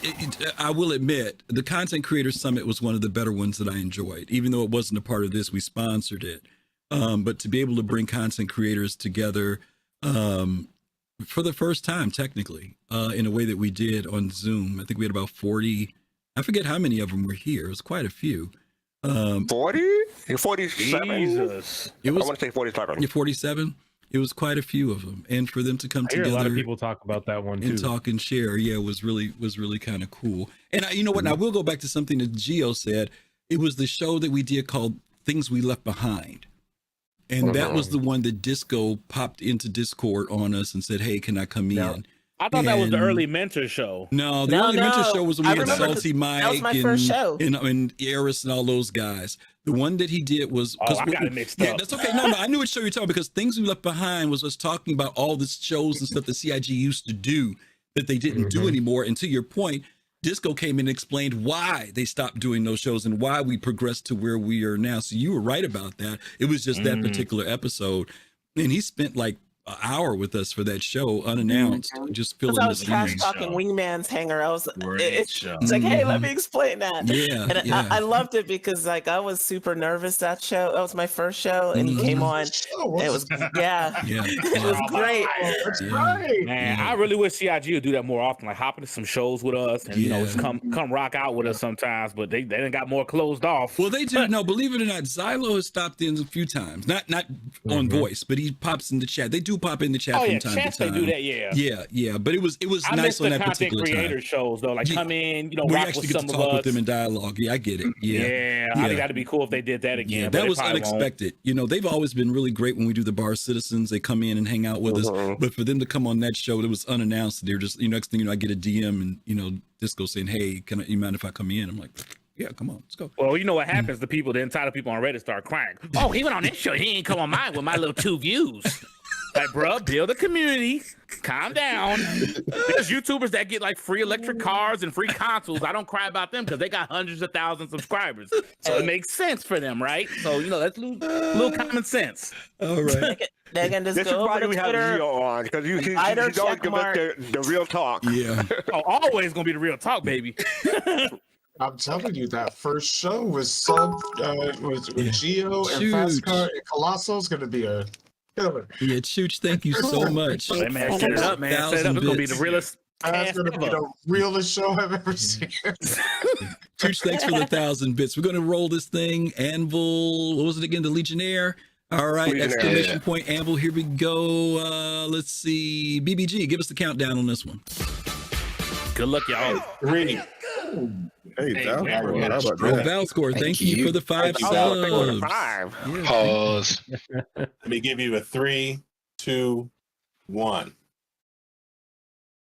I will admit, the Content Creators Summit was one of the better ones that I enjoyed. Even though it wasn't a part of this, we sponsored it. But to be able to bring content creators together for the first time, technically, in a way that we did on Zoom, I think we had about 40. I forget how many of them were here. It was quite a few. 40? 47? Jesus. I want to say 47. Yeah, 47. It was quite a few of them, and for them to come I hear together, a lot of people talk about that one too. and talk and share, was really kind of cool. And you know what? I will go back to something that Gio said. It was the show that we did called Things We Left Behind. And that was the one that Disco popped into Discord on us and said, "Hey, can I come in?" I thought that was the early mentor show. No, the early mentor show was when we had Salty Mike that was my first show. and Eris and all those guys. The one that he did was I got it mixed up. That's okay. No, I knew what show you're talking about, because Things We Left Behind was us talking about all the shows and stuff that CIG used to do that they didn't do anymore. And to your point, Disco came in and explained why they stopped doing those shows and why we progressed to where we are now. So you were right about that. It was just that particular episode. And he spent like an hour with us for that show, unannounced, just filling I the was trash scenes. talking Wingman's hangar. I was it's show. like, hey, let me explain that. Yeah, and yeah. I loved it because like I was super nervous that show. That was my first show, and he came on. It was it was great. That's right. Man, I really wish CIG would do that more often, like hop into some shows with us and you know just come rock out with us sometimes. But they done got more closed off. Well, they do. No, believe it or not, Xylo has stopped in a few times. Not on voice, but he pops in the chat. They do pop in the chat from time to time. They do that, yeah. But it was I nice miss on the that content particular creator time. shows though. Like come in, you know, We rock actually with get some to of talk us. with them in dialogue. Yeah, I get it. I think that'd be cool if they did that again. Yeah, but that they was probably won't. unexpected. You know, they've always been really great when we do the Bar Citizens. They come in and hang out with us. But for them to come on that show, it was unannounced. They're just, next thing you know, I get a DM and, Disco saying, "Hey, you mind if I come in?" I'm like, yeah, come on, let's go. Well, you know what happens? The entitled people on Reddit start crying. Oh, he went on this show. He ain't come on mine with my little 2 views. Like, bro, build a community. Calm down. There's YouTubers that get like free electric cars and free consoles. I don't cry about them because they got hundreds of thousands of subscribers. So it makes sense for them, right? So, that's a little common sense. All right. They can just This is go why over to we have Twitter. Gio on, because you Either don't check give us mark. the real talk. Yeah. Oh, always gonna be the real talk, baby. I'm telling you, that first show was with Gio and Shoot. fastcart and Kelosal is going to be a killer. Yeah, Chooch, thank you so much. Hey, man, set it up, man. Set it up. It's gonna be the realest. That's going to be the realest show I've ever seen. Chooch, thanks for the 1,000 bits. We're going to roll this thing. Anvil, what was it again? The Legionnaire. All right, Legionnaire, exclamation point Anvil. Here we go. Let's see. BBG, give us the countdown on this one. Good luck, y'all. 3. Hey, Val. How about that? Valscore, thank you for the 5 subs. Yeah. Pause. Let me give you a 3, 2, 1.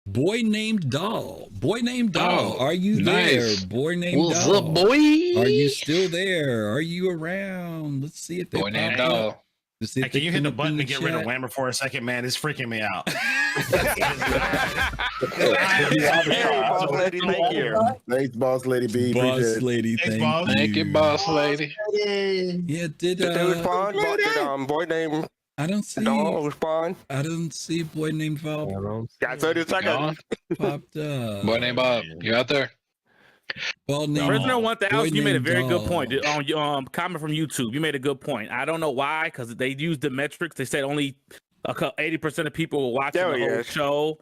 Boy named Doll. Boy named Doll. Oh, Are you nice. there? Boy named What's Doll. up, boy? Are you still there? Are you around? Let's see if they Boy named pop up. Doll. Let's see if Hey, can they you hit come the up in button to get rid of chat. Whammer for a second, man? It's freaking me out. Hey, boss lady, thank you. Thanks, boss lady B. Boss Appreciate it. lady, Thanks, thank boss. you. Thank you, boss lady. Yeah, did Did they respond? Boy named I don't see. Doll respond? I don't see boy named Val Got 30 seconds. popped up. Boy named Bob, you out there? Ball named Prisoner 1000, you made a named very good Doll. point. On comment from YouTube, you made a good point. I don't know why, because they used the metrics. They said only 80% of people were watching There the he whole is. show.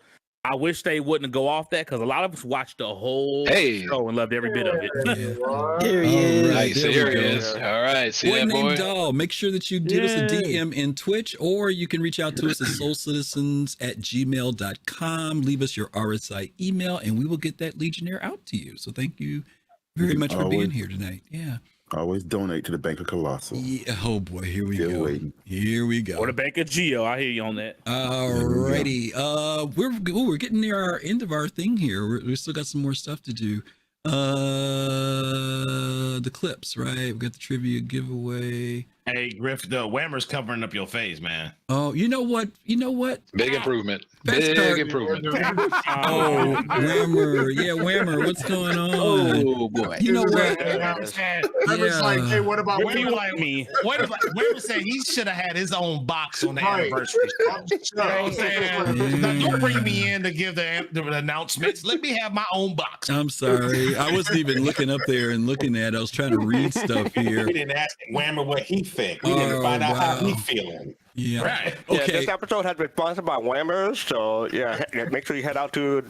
I wish they wouldn't go off that, because a lot of us watched the whole Hey. show and loved every bit of it. There he is. Nice. there Here we he go. is. All right. See Boy that named boy? Doll. Make sure that you give us a Yay. DM in Twitch, or you can reach out to us at soulcitizens@gmail.com. Leave us your RSI email, and we will get that Legionnaire out to you. So thank you very much for being Always. here tonight. Yeah. Always donate to the Bank of Kalosal. Yeah. Oh boy, here we Still go. waiting. Here we go. Or the Bank of Geo. I hear you on that. Alrighty. We're getting near our end of our thing here. We still got some more stuff to do. The clips, right? We got the trivia giveaway. Hey, Griff, the Whammer's covering up your face, man. Oh, you know what? Big improvement. Big improvement. Oh, Whammer. Yeah, Whammer. What's going on? Oh, boy. You know what? I was like, hey, what about Whammer? Like me. Whammer said he should have had his own box on the anniversary. You know what I'm saying? Don't bring me in to give the announcements. Let me have my own box. I'm sorry. I wasn't even looking up there and looking at it. I was trying to read stuff here. We didn't ask Whammer what he think. We didn't find out how he feeling. Yeah. Right. Yeah, Okay. this episode has been sponsored by Whammers, so yeah, make sure you head out to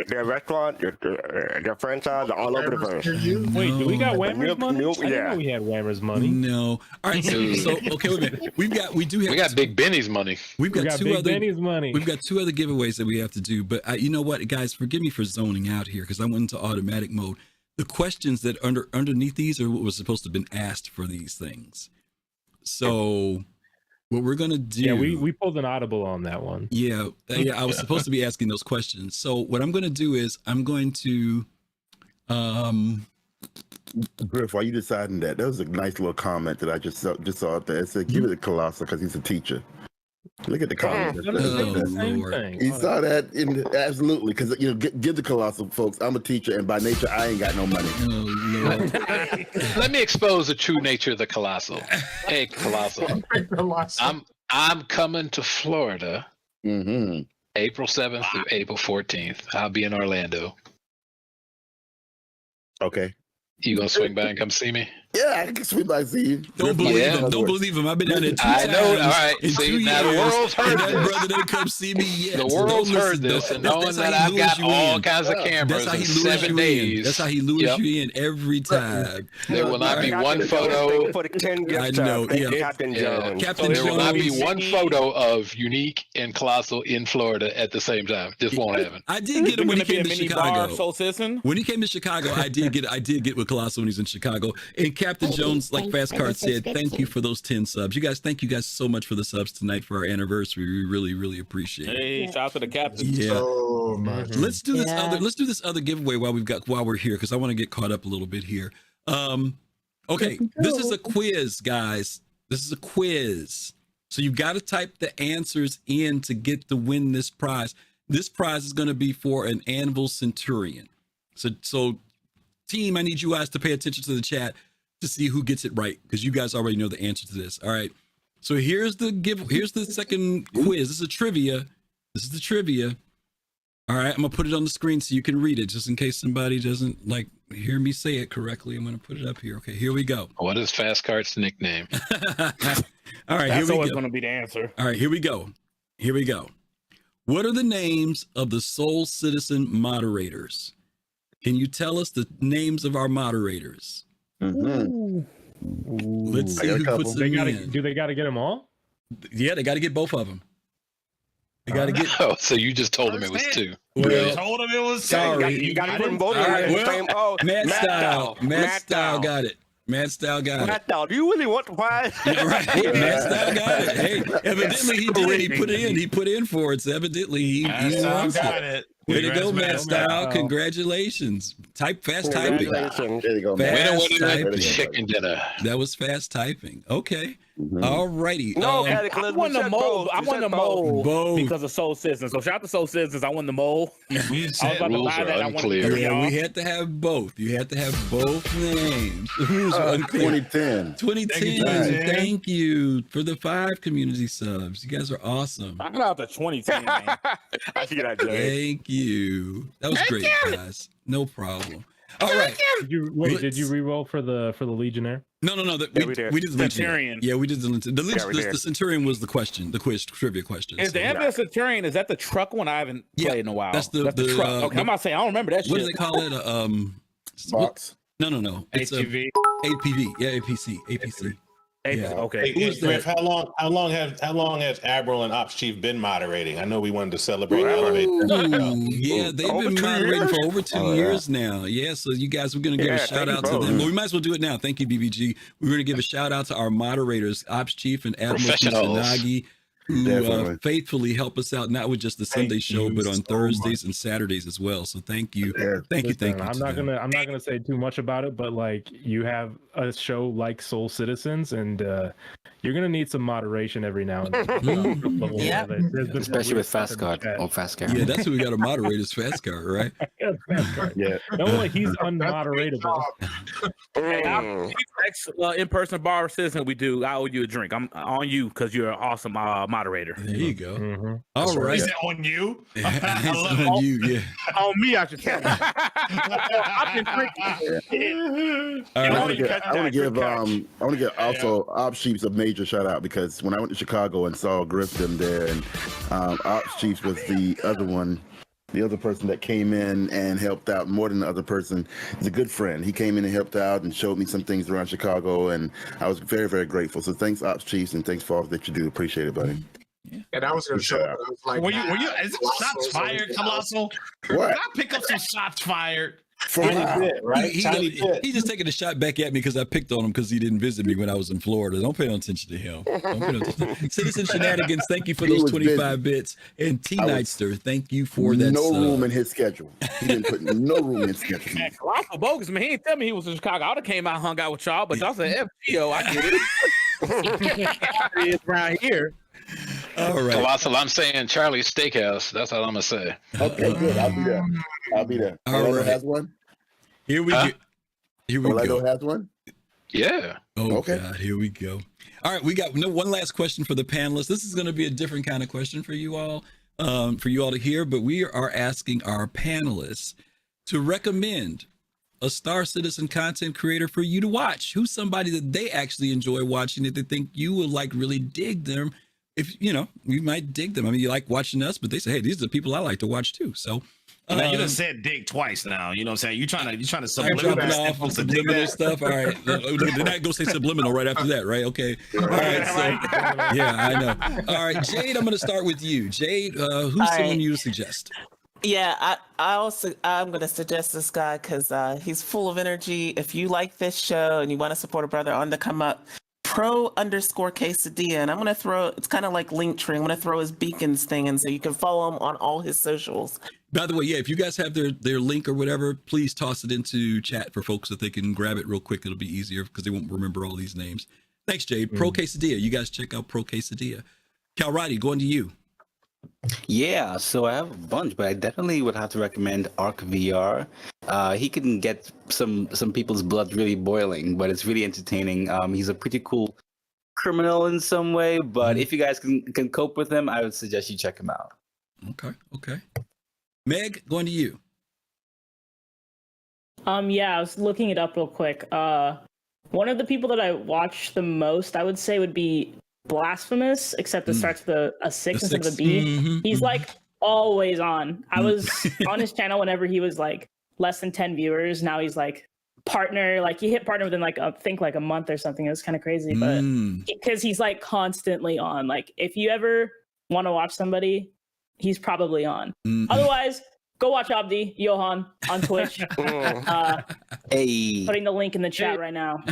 their restaurant, their franchise, all over the verse. Wait, do we got Whammers money? I didn't yeah. know we had Whammers money. No. All right. So okay, wait a minute. We got Big Benny's money. We've got two Big other Benny's money. We've got two other giveaways that we have to do. But you know what, guys? Forgive me for zoning out here because I went into automatic mode. The questions that underneath these are what was supposed to have been asked for these things. So what we're gonna do? Yeah, we pulled an audible on that one. Yeah, I was supposed to be asking those questions. So what I'm gonna do is I'm going to Griff, while you deciding that, was a nice little comment that I just saw up there. It said, "Give it to Kalosal because he's a teacher." Look at the comment. He saw that absolutely because give the Kalosal folks. I'm a teacher, and by nature, I ain't got no money. Let me expose the true nature of the Colossal. Hey, Colossal. I'm coming to Florida April 7th through April 14th. I'll be in Orlando. Okay. You gonna swing by and come see me? Yeah, I can swing by and see you. Don't believe him. Don't believe him. I've been down there 2 times. I know. All right. In See, 2 now years, the world's heard and that this. brother didn't come see me yet. The So world's don't heard listen. this, and That's knowing how that he I've lures got you all in. kinds of cameras That's how in he lures 7 you days. in. That's how he lures Yep. you in every time. There will not be one photo. I know. Yeah. Captain Jones. Captain There will not be Jones. one photo of Younique and Colossal in Florida at the same time. Just won't happen. I did get him when he came to Chicago. Soul Citizen? When he came to Chicago, I did get with Colossal when he's in Chicago. And Captain Jones, like Fastcart said, thank you for those 10 subs. Thank you guys so much for the subs tonight for our anniversary. We really, really appreciate it. Hey, shout out to the captain. Yeah. So much. Let's do this other giveaway while we're here because I want to get caught up a little bit here. Okay, this is a quiz, guys. This is a quiz. So you've got to type the answers in to win this prize. This prize is going to be for an Anvil Centurion. So team, I need you guys to pay attention to the chat to see who gets it right because you guys already know the answer to this. All right. So here's the second quiz. This is the trivia. All right, I'm gonna put it on the screen so you can read it, just in case somebody doesn't hear me say it correctly. I'm gonna put it up here. Okay, here we go. What is Fastcart's nickname? All right, That's here we always go. going to be the answer. All right, here we go. What are the names of the Soul Citizen moderators? Can you tell us the names of our moderators? Let's see who puts them in. Do they got to get them all? Yeah, they got to get both of them. They got to get. Oh, so you just told him it was 2. Well, told him it was sorry. You got to put them both in All right, the well, same. Oh, Mad Style. Mad Style Style. got it. Mad Style got it. Mad Style, do you really want the prize? Right. Mad Style got it. Hey, evidently he did. He put in. He put in for it. So evidently he wants it. Way to go, Mad Style. Congratulations. Fast typing. There you go, Fast Winner, typing. chicken dinner. That was fast typing. Okay. All righty. No, I won the mole. I won the mole because of Soul Citizens. So shout out to Soul Citizens. I won the mole. I was about to buy that. I won the Yeah, we had to have both. You had to have both names. Rules are unclear. 2010. Thank you for the 5 community subs. You guys are awesome. Shout out to 2010, man. I see that, Jay. Thank you. That was great, guys. No problem. All right. Did you re-roll for the Legionnaire? No. We did the Centurion. Yeah, we did the Legionnaire. we did. The Centurion was the question, the quiz trivia question. Is the Anvil Centurion, is that the truck one? I haven't played in a while. That's the truck. Okay, I'm not saying I don't remember that What shit. do they call it? Box. No. It's ATV. APV. Yeah, APC. Yeah. Okay. Hey, Griff, how long has Admiral and Ops Chief been moderating? I know we wanted to celebrate Elevate. Ooh, yeah, they've Over been 2 moderating years? for over 2 years now. Yeah, so you guys, we're going to give a shout out to them. Well, we might as well do it now. Thank you, BBG. We're going to give a shout out to our moderators, Ops Chief and Admiral Professionals. Kusanagi, who faithfully help us out, not with just the Sunday show, but on Thursdays and Saturdays as well. So thank you. Thank you. I'm not gonna say too much about it, but like you have a show like Soul Citizens, and you're gonna need some moderation every now and then. Yeah, especially with fastcart or fastcart. Yeah, that's who we got to moderate is fastcart, right? Yeah. No, like he's unmoderatable. Hey, next in-person bar citizen we do, I owe you a drink. I'm on you because you're an awesome moderator. There you go. Mm-hmm. All right. Is it on you? I love on you, yeah. On me, I should tell you. I've been drinking. I want to give also Ops Chiefs a major shout out, because when I went to Chicago and saw Griff them there, and Ops Chiefs was the other person that came in and helped out more than the other person. He's a good friend. He came in and helped out and showed me some things around Chicago, and I was very, very grateful. So thanks, Ops Chiefs, and thanks for all that you do. Appreciate it, buddy. And I was going to show up. I was like, Were you? Is it shots fired, Kelosal? What? Did I pick up some shots fired? He's just taking a shot back at me because I picked on him because he didn't visit me when I was in Florida. Don't pay no attention to him. Citizen Shenanigans, thank you for those 25 bits. And T Nightster, thank you for that. No room in his schedule. He didn't put no room in his schedule. Colossal bogus, man. He didn't tell me he was in Chicago. I would have came out and hung out with y'all, but y'all said FGO. I get it. It's around here. All right. Colossal, I'm saying Charlie's Steakhouse. That's all I'm going to say. Okay, good. I'll be there. All Orlando right. has one? Here we go. Here we Orlando go. has one? Yeah. Oh, okay. God, here we go. All right, we got one last question for the panelists. This is going to be a different kind of question for you all to hear, but we are asking our panelists to recommend a Star Citizen content creator for you to watch. Who's somebody that they actually enjoy watching, that they think you will like really dig them? If you might dig them. I mean, you like watching us, but they say, hey, these are the people I like to watch too. So Now you just said dig twice now. You know what I'm saying? You're trying to subliminal off subliminal stuff. All right. They're not go say subliminal right after that, right? Okay. All right. So yeah, I know. All right, Jade, I'm going to start with you. Jade, who's someone you suggest? Yeah, I'm going to suggest this guy because he's full of energy. If you like this show and you want to support a brother on the come up, pro_quesadilla, and I'm going to throw, it's kind of like Linktree. I'm going to throw his beacons thing in so you can follow him on all his socials. By the way, yeah, if you guys have their link or whatever, please toss it into chat for folks so they can grab it real quick. It'll be easier because they won't remember all these names. Thanks, Jade. Pro Quesadilla. You guys check out Pro Quesadilla. Kalrati, going to you. Yeah, so I have a bunch, but I definitely would have to recommend Arc VR. He can get some people's blood really boiling, but it's really entertaining. He's a pretty cool criminal in some way, but if you guys can cope with him, I would suggest you check him out. Okay. Meg, going to you. Yeah, I was looking it up real quick. One of the people that I watch the most, I would say, would be Blasphemous, except it starts with a 6 instead of a B. He's like always on. I was on his channel whenever he was like less than 10 viewers. Now he's like partner, like he hit partner within like I think like a month or something. It was kind of crazy, but because he's like constantly on. Like if you ever want to watch somebody, he's probably on. Otherwise, go watch AbdiYohan on Twitch. Putting the link in the chat right now.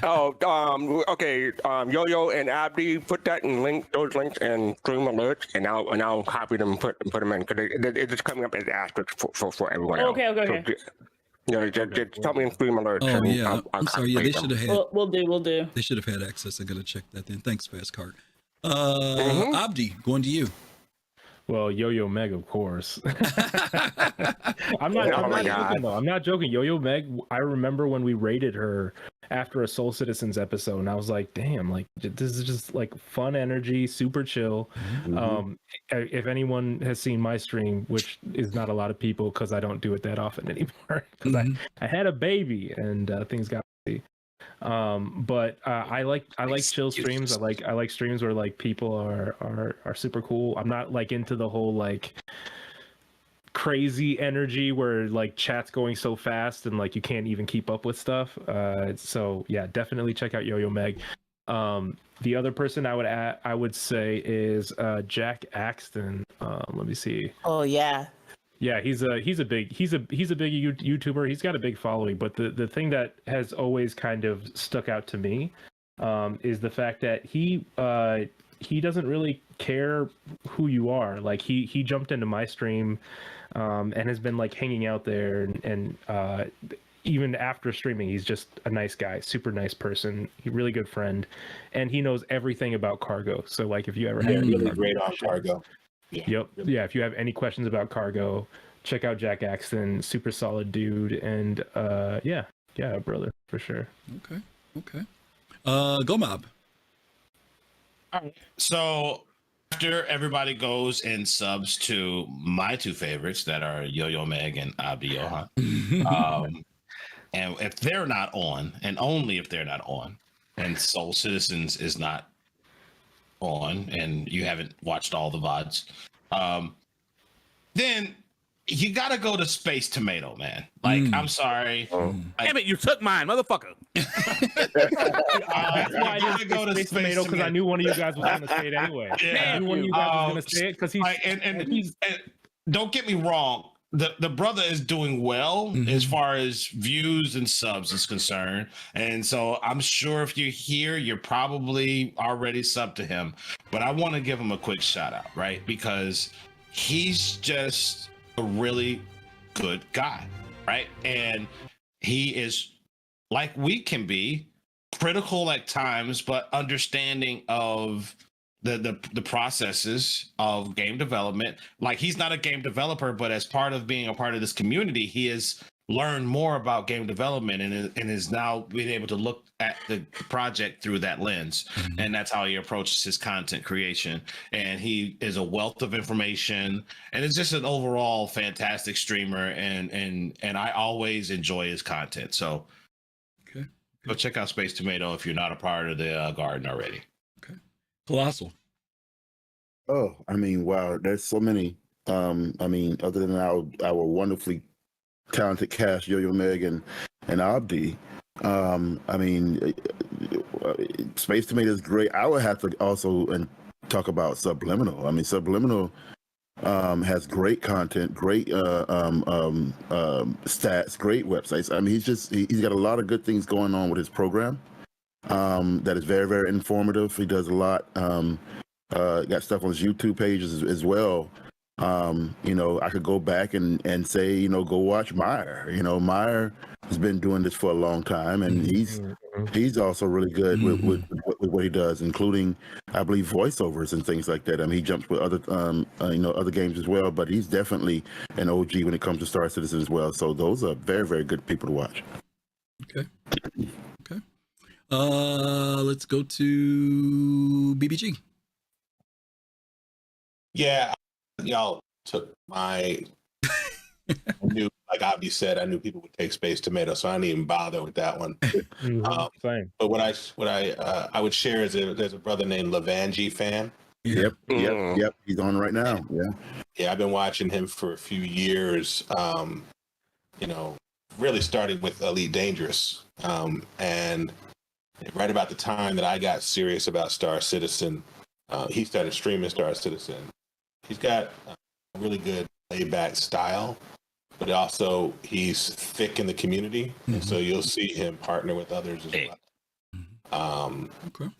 Okay. Yo-Yo and Abdi, put that and those links and stream alerts, and I'll copy them and put them in because it's just coming up as asterisks for everyone else. Okay. So, just tell me in stream alerts. Oh, and yeah. I'm sorry. Yeah, they should have had. We'll do. They should have had access. I got to check that then. Thanks, fastcart. Abdi, going to you. Well, yoyoMeg, of course. I'm not joking though. I'm not joking. yoyoMeg, I remember when we rated her after a Soul Citizens episode, and I was like, damn, like this is just like fun energy, super chill. If anyone has seen my stream, which is not a lot of people because I don't do it that often anymore, because I had a baby and things got busy. But I like chill streams. I like streams where like people are super cool. I'm not like into the whole like crazy energy where like chat's going so fast and like you can't even keep up with stuff. So yeah, definitely check out yoyoMeg. The other person I would say is Jack Axton. Let me see. Oh yeah. Yeah, he's a big YouTuber. He's got a big following, but the thing that has always kind of stuck out to me is the fact that he doesn't really care who you are. Like he jumped into my stream and has been like hanging out there and even after streaming, he's just a nice guy, super nice person, really good friend, and he knows everything about cargo. So like if you ever have any really great on cargo. Yep. Yeah. If you have any questions about cargo, check out Jack Axton. Super solid dude. And yeah, brother, for sure. Okay. Gomab. All right. So after everybody goes and subs to my two favorites that are yoyoMeg and AbdiYohan, and if they're not on, and only if they're not on, and Soul Citizens is not on, and you haven't watched all the VODs, then you gotta go to Space Tomato, man. Like, I'm sorry. Damn it, you took mine, motherfucker. That's why I didn't go to Space Tomato, because I knew one of you guys was going to say it anyway. Yeah. I knew one of you guys was going to say it because he's like, and don't get me wrong. The brother is doing well as far as views and subs is concerned. And so I'm sure if you're here, you're probably already subbed to him. But I want to give him a quick shout out, right? Because he's just a really good guy, right? And he is, like we can be, critical at times, but understanding of the processes of game development. Like, he's not a game developer, but as part of being a part of this community, he has learned more about game development and is now being able to look at the project through that lens. And that's how he approaches his content creation. And he is a wealth of information, and it's just an overall fantastic streamer. And I always enjoy his content. So go check out Space Tomato if you're not a part of the garden already. Colossal. Oh, I mean, wow, there's so many. I mean, other than our wonderfully talented cast, yoyoMeg and Abdi. I mean, Space Tomato is great. I would have to also talk about Subliminal. I mean, Subliminal has great content, great stats, great websites. I mean, he's got a lot of good things going on with his program. That is very, very informative. He does a lot. Got stuff on his YouTube pages as well. You know, I could go back and say, you know, go watch Meyer. You know, Meyer has been doing this for a long time, and he's also really good with what he does, including, I believe, voiceovers and things like that. I mean, he jumps with other other games as well, but he's definitely an OG when it comes to Star Citizen as well. So those are very, very good people to watch. Okay. Let's go to BBG. Yeah, y'all took my like Abdi said, I knew people would take Space Tomato, so I didn't even bother with that one. But what I would share is there's a brother named Lavangi fan. Yep. He's on right now. Yeah, I've been watching him for a few years. You know, really starting with Elite Dangerous, and right about the time that I got serious about Star Citizen, he started streaming Star Citizen. He's got a really good laid-back style, but also he's thick in the community, and so you'll see him partner with others as well.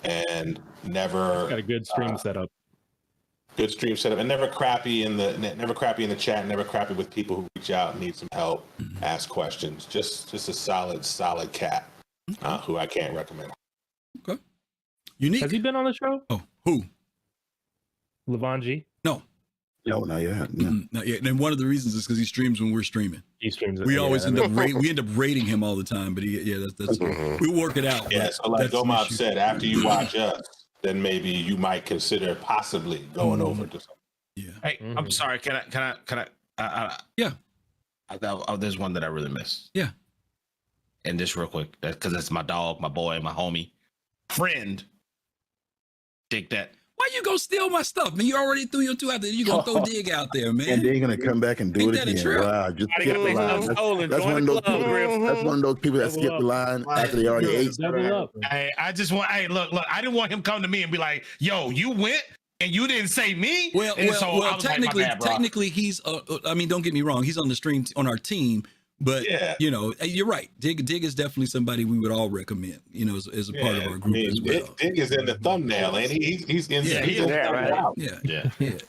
And never got a good stream setup. Good stream setup, and never crappy in the chat, never crappy with people who reach out and need some help, ask questions. Just a solid cat who I can't recommend. Okay. Younique. Has he been on the show? Oh, who? Lavangi? No. No, not yet. Not yet. And one of the reasons is because he streams when we're streaming. He streams. We always end up rating him all the time, but that's we'll work it out. Yeah, so like Gomab said, after you watch us, then maybe you might consider possibly going over to something. Yeah. Hey, I'm sorry. Can I? Yeah. There's one that I really missed. Yeah. And this real quick, because it's my dog, my boy, my homie, friend. Dig that. Why you gonna steal my stuff, man? You already threw your 2 out there. You gonna throw Dig out there, man. And they're gonna come back and do Ain't it that a again. trip? Wow, just Somebody skip got the their line. stuff stolen. That's Join one of the those club, people. Griff. That's one of those people that Double skip up. the line after they already ate. Double up. Hey, I just want. Hey, look. I didn't want him come to me and be like, "Yo, you went and you didn't say me." Well, and so I was like, technically, my bad, bro. technically, he's. I mean, don't get me wrong. He's on the stream on our team, but Yeah. you know, you're right. Dig is definitely somebody we would all recommend. You know, as a part of our group as well. Dig is in the thumbnail, and he's in. Yeah, he's he in is. the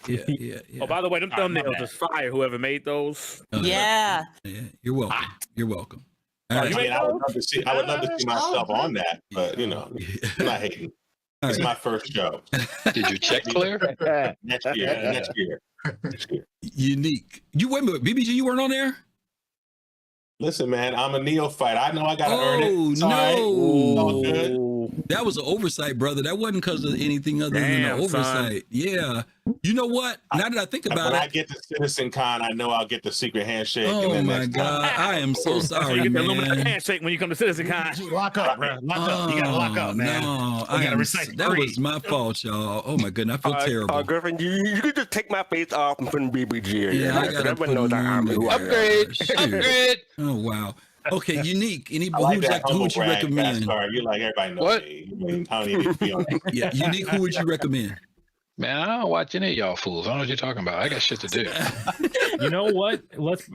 Yeah. Yeah. Oh, by the way, them thumbnails is fire. Whoever made those. Yeah. Yeah, you're welcome. You're welcome. All I right. mean, I would love to see. I would love to see myself on that, but you know, I'm not hating. It's my first show. Did your check clear? Next year. Younique. You wait a minute, BBG, you weren't on there? Listen, man, I'm a neophyte. I know I gotta earn it. It's all right. It's all good. That was an oversight, brother. That wasn't because of anything other than Damn, an son. oversight. Yeah. You know what? Now that I think about when I it. get to Citizen Con, I know I'll get the secret handshake. Oh and then my next God. time- I am so You sorry, get the man. Illuminati handshake when you come to Citizen Con. Lock up, bro. Lock up. You gotta lock up, man. No, We gotta recite the that creed. was my fault, y'all. Oh my goodness, I feel terrible. Griffin, you could just take my face off and put in BBG. Yeah, I gotta put knows I'm who I am. Upgrade. Oh wow. Okay, Younique. I like Who that would you humble brag, recommend? Fastcart. You're like, everybody knows What? me. I mean, I don't even need to be on that. Yeah, Younique. Who would you recommend? Man, I don't watch any of y'all fools. I don't know what you're talking about. I got shit to do. You know what?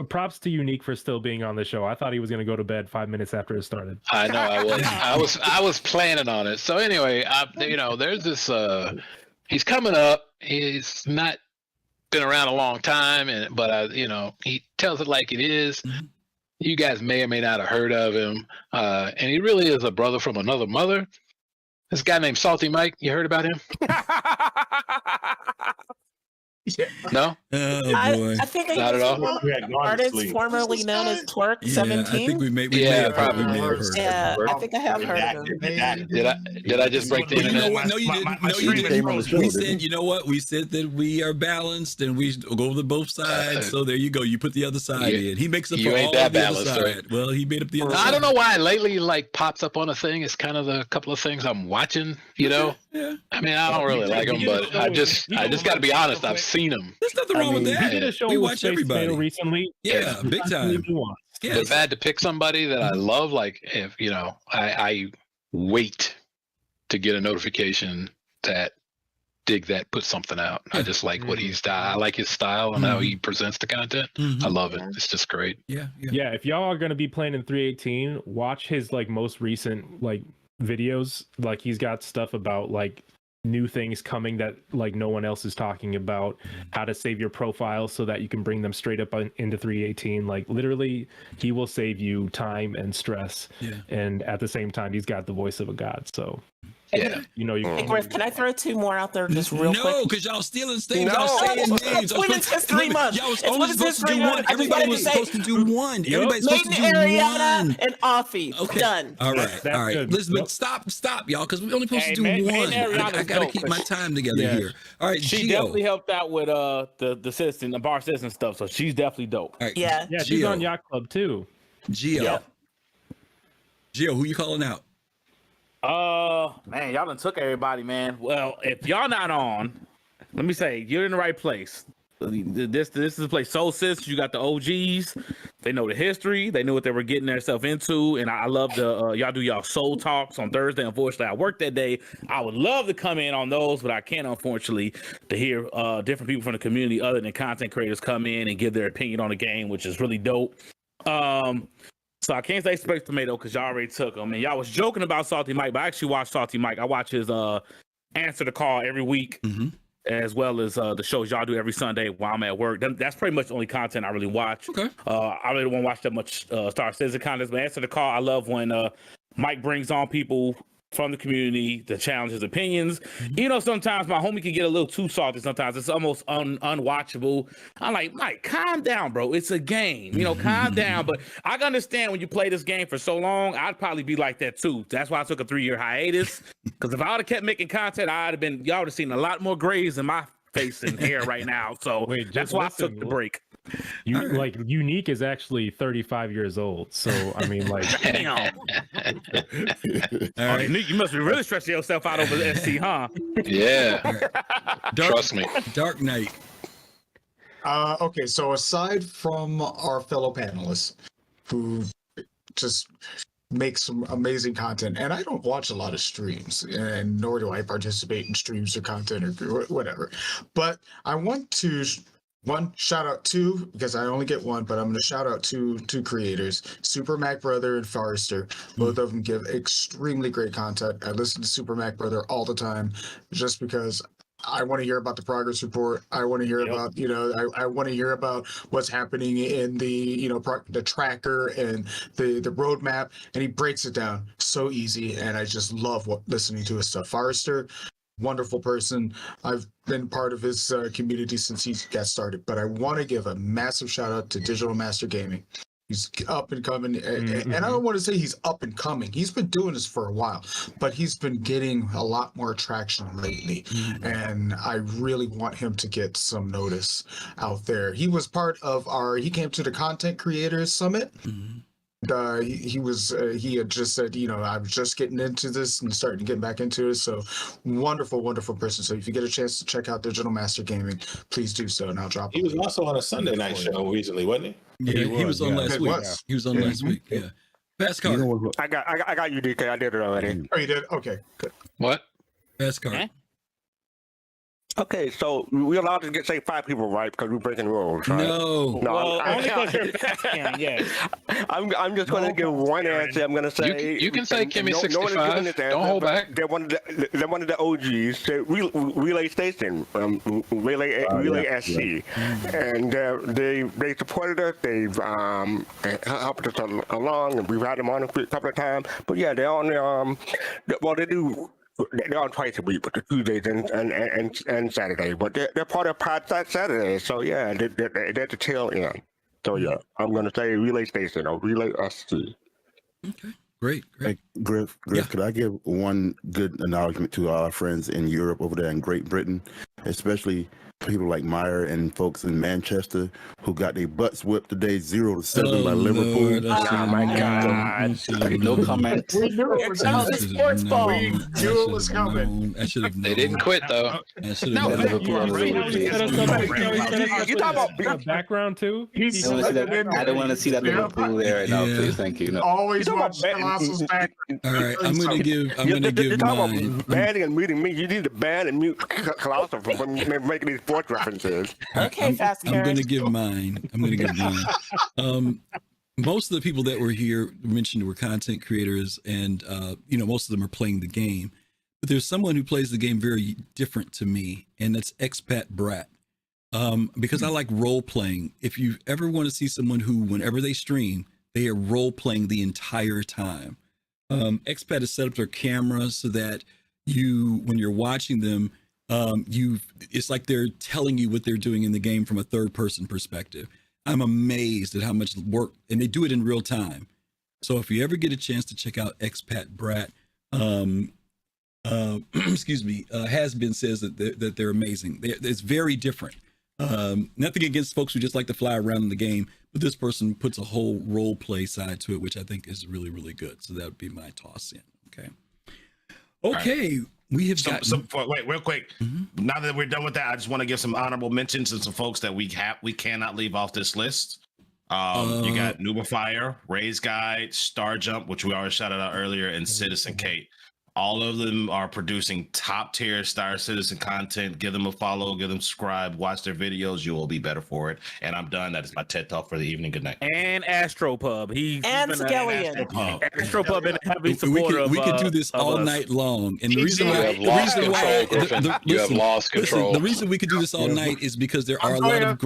Props to Younique for still being on the show. I thought he was going to go to bed 5 minutes after it started. I know I was planning on it. So anyway, there's this he's coming up. He's not been around a long time, but he tells it like it is. You guys may or may not have heard of him. And he really is a brother from another mother. This guy named Salty Mike, you heard about him? No? Oh boy. I think Not at all. artist formerly known as Twerk Yeah, 17. I think we may probably have heard of Yeah, him. I think I have heard of him. Did I just break the But you know internet? what? No, you didn't. No, you didn't. We said, you know what? We said that we are balanced and we go to both sides. So there you go. You put the other side in. He makes up you for ain't all that the other balanced, side. right? Well, he made up the other side. I don't know why lately pops up on a thing. It's kind of the couple of things I'm watching, Yeah. I mean, I don't really like them, but I just got to be honest. I've seen them. There's nothing wrong with that. We did a show We with watch Space everybody. Mail recently. Yeah, big time. But if I had to pick somebody that I love, like if I wait to get a notification that Dig that put something out. I just like what he's done. I like his style and how he presents the content. I love it. It's just great. Yeah. Yeah, if y'all are gonna be playing in 318, watch his most recent videos. He's got stuff about new things coming that no one else is talking about, how to save your profile so that you can bring them straight up into 318. Literally, he will save you time and stress. Yeah. And at the same time, he's got the voice of a god. So yeah, you Hey, Griff, can I throw 2 more out there just real quick? No, because y'all stealing things. No. Y'all saying names. Women's History Month. Y'all was It's only Women's supposed to do History one. Month. I just Everybody wanted was to say- supposed to do one. Everybody's supposed to do Maiden Ariana one. and Offie. Okay. Done. All right. That's All right. good. Elizabeth, stop, y'all, because we're only supposed to do Maiden one. Ariana's I got to dope, keep but my time together yeah. here. All right, She Gio. definitely helped out with the bar citizen stuff, so she's definitely dope. All right. Yeah. Yeah, she's Gio. on Yacht Club too. Gio. Gio, who you calling out? Man, y'all done took everybody, man. Well, if y'all not on, let me say you're in the right place. This is the place. Soul Sis, you got the OGs. They know the history. They knew what they were getting themselves into, and I love the y'all do y'all soul talks on Thursday. Unfortunately, I worked that day. I would love to come in on those, but I can't, unfortunately, to hear different people from the community other than content creators come in and give their opinion on the game, which is really dope. So I can't say Space Tomato because y'all already took him. And y'all was joking about Salty Mike, but I actually watch Salty Mike. I watch his Answer the Call every week, as well as the shows y'all do every Sunday while I'm at work. That's pretty much the only content I really watch. Okay. I really don't watch that much Star Citizen content, but Answer the Call, I love when Mike brings on people from the community to challenge his opinions. Sometimes my homie can get a little too salty. Sometimes it's almost unwatchable. I'm like, Mike, calm down, bro. It's a game. Calm down. But I can understand when you play this game for so long, I'd probably be like that too. That's why I took a 3-year hiatus. Because if I would have kept making content, y'all would have seen a lot more grays in my face and hair right now. So that's why I took the break. Like Younique is actually 35 years old. So I mean, like, damn. All right. You must be really stretching yourself out over the SC, huh? Yeah. Trust me. Dark Knight. Okay, so aside from our fellow panelists who just make some amazing content, and I don't watch a lot of streams, and nor do I participate in streams or content or whatever, but I want to shout out two, because I only get one, but I'm going to shout out two creators, Super Mac Brother and Forrester. Both of them give extremely great content. I listen to Super Mac Brother all the time just because I want to hear about the progress report. I want to hear about, I want to hear about what's happening in the, the tracker and the roadmap, and he breaks it down so easy, and I just love listening to his stuff. Forrester, wonderful person. I've been part of his community since he got started, but I want to give a massive shout out to Digital Master Gaming. He's up and coming, and I don't want to say he's up and coming. He's been doing this for a while, but he's been getting a lot more traction lately, and I really want him to get some notice out there. He was part of he came to the Content Creators Summit. He had just said, I was just getting into this and starting to get back into it. So wonderful person. So if you get a chance to check out Digital Master Gaming, please do so. And I'll drop. He was also on a Sunday night show recently, wasn't he? Yeah, he was on last week. He was on last week. Yeah. Fastcart. I got you, DK. I did it already. Oh, you did? Okay, good. What? Fastcart. Okay, so we're allowed to say 5 people, right? Because we're breaking rules, right? No. Well, only because you're fast, yes. I'm just going to give one answer. I'm going to say you can say Kimmy 65. Don't hold back. They're one of the OGs. Relay Station, Relay SC, and they supported us. They've helped us along, and we've had them on a couple of times. But yeah, they're on they do. They're on twice a week, but the Tuesdays and Saturday. But they're part of Pod Saturday, so yeah, they're the tail end. So yeah, I'm gonna say Relay Station or Relay SC. Okay, great. Hey, Griff, could I give one good acknowledgement to our friends in Europe over there in Great Britain, especially people like Meyer and folks in Manchester who got their butts whipped today 0-7 by Liverpool. Oh my God! No comment. We knew it was coming. Sports ball. We knew it was coming. I should have known. They didn't quit though. I should have known. You talk about background too. I don't want to see that Liverpool there right now. Please, thank you. No. Always watch Colosal's back. All right, I'm gonna give mine. Banning and muting me. You need to ban and mute Kalosal from making these sports references. Okay, fast. I'm going to give mine. Most of the people that were here mentioned were content creators, and most of them are playing the game. But there's someone who plays the game very different to me, and that's Expat Brat. Because I like role playing. If you ever want to see someone who, whenever they stream, they are role playing the entire time. Expat has set up their camera so that when you're watching them, it's like they're telling you what they're doing in the game from a third person perspective. I'm amazed at how much work, and they do it in real time. So if you ever get a chance to check out Expat Brat, Has-Been says that they're amazing. It's very different. Nothing against folks who just like to fly around in the game, but this person puts a whole role play side to it, which I think is really, really good. So that would be my toss in. Okay. We have wait, real quick. Now that we're done with that, I just want to give some honorable mentions to some folks that we cannot leave off this list. You got Nubifier, Raise Guide, Star Jump, which we already shouted out earlier, and Citizen Kate. All of them are producing top tier Star Citizen content. Give them a follow, give them subscribe, watch their videos. You will be better for it. And I'm done. That is my TED Talk for the evening. Good night. And Astropub. And Skellion. Astropub been a heavy supporter we could do this all night long. And the reason why you have lost control. The reason we could do this all night is because there are a lot of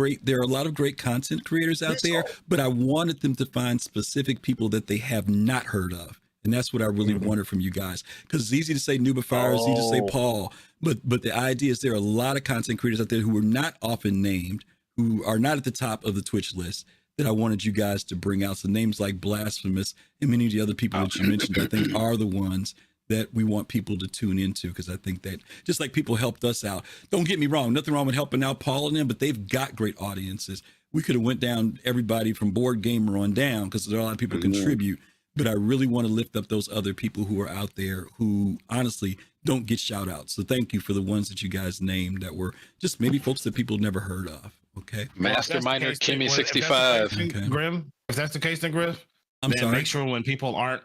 great content creators out there, but I wanted them to find specific people that they have not heard of. And that's what I really wanted from you guys, because it's easy to say Nubifier, it's easy to say Paul, but the idea is there are a lot of content creators out there who are not often named, who are not at the top of the Twitch list, that I wanted you guys to bring out. So names like Blasphemous and many of the other people that you mentioned, I think are the ones that we want people to tune into, because I think that just like people helped us out, don't get me wrong, nothing wrong with helping out Paul and them, but they've got great audiences. we could have went down everybody from Board Gamer on down because there are a lot of people who contribute. But I really want to lift up those other people who are out there who honestly don't get shout outs. So thank you for the ones that you guys named that were just maybe folks that people never heard of. Okay. Masterminder Kimmy If 65. Grim, if that's the case, then Griff, I'm then sorry? make sure when people aren't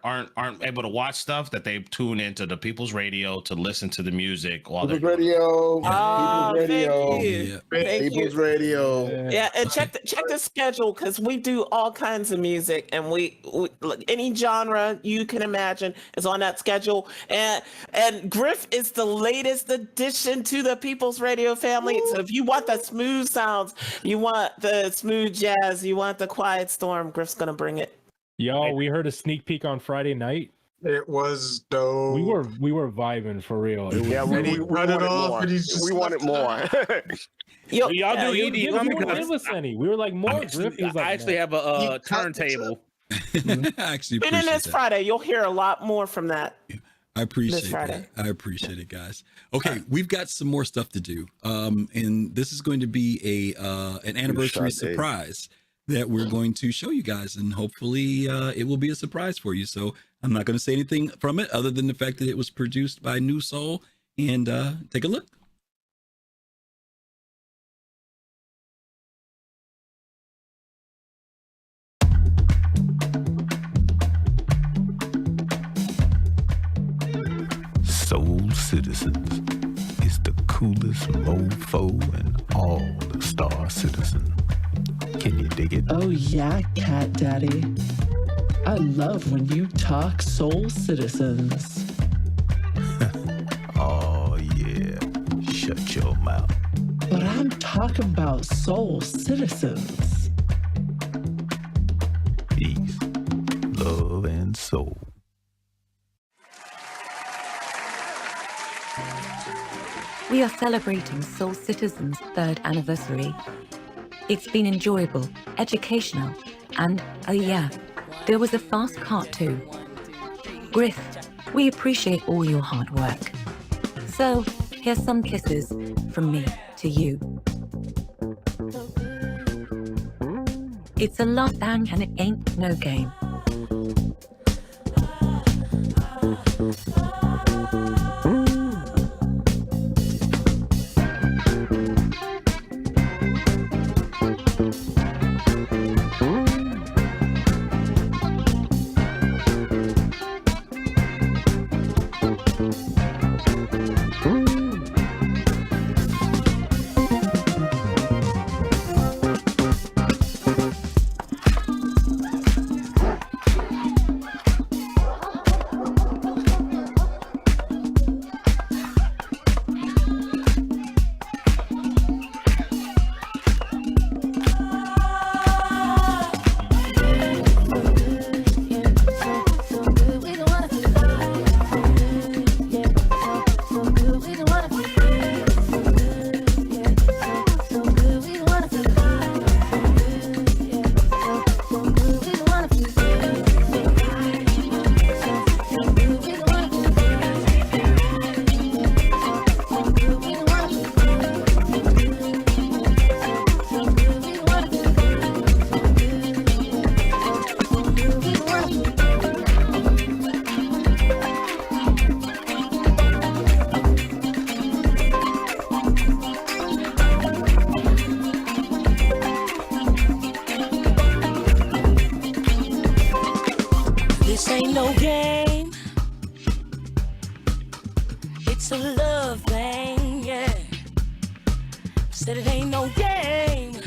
able to watch stuff that they tune into the People's Radio to listen to the music while they're People's Radio. Oh, People's Radio. thank you. Thank People's you. Radio. Yeah, and check the schedule because we do all kinds of music, and we look, any genre you can imagine is on that schedule. And Griff is the latest addition to the People's Radio family. So if you want the smooth sounds, you want the smooth jazz, you want the quiet storm, Griff's gonna bring it. Yo, we heard a sneak peek on Friday night. It was dope. We were vibing for real. It was, Yeah, we wanted more. We wanted more. Yo, y'all do you ED. didn't give us any. We were like, more Griff. He was like, I actually have a turntable. I actually Tune in appreciate this that. Friday. You'll hear a lot more from that. I appreciate This Friday. that. I appreciate it, guys. Okay, we've got some more stuff to do. And this is going to be an anniversary surprise that we're going to show you guys, and hopefully it will be a surprise for you. So I'm not going to say anything from it other than the fact that it was produced by New Soul, and take a look. Soul Citizens is the coolest mofo in all the Star Citizen. Can you dig it? Oh yeah, Cat Daddy. I love when you talk Soul Citizens. Oh yeah, shut your mouth. But I'm talking about Soul Citizens. Peace, love, and soul. We are celebrating Soul Citizen's 3rd anniversary. It's been enjoyable, educational, and, oh yeah, there was a fast cart too. Griff, we appreciate all your hard work. So, here's some kisses from me to you. It's a love bang and it ain't no game. This ain't no game. It's a love thing, yeah. Said it ain't no game.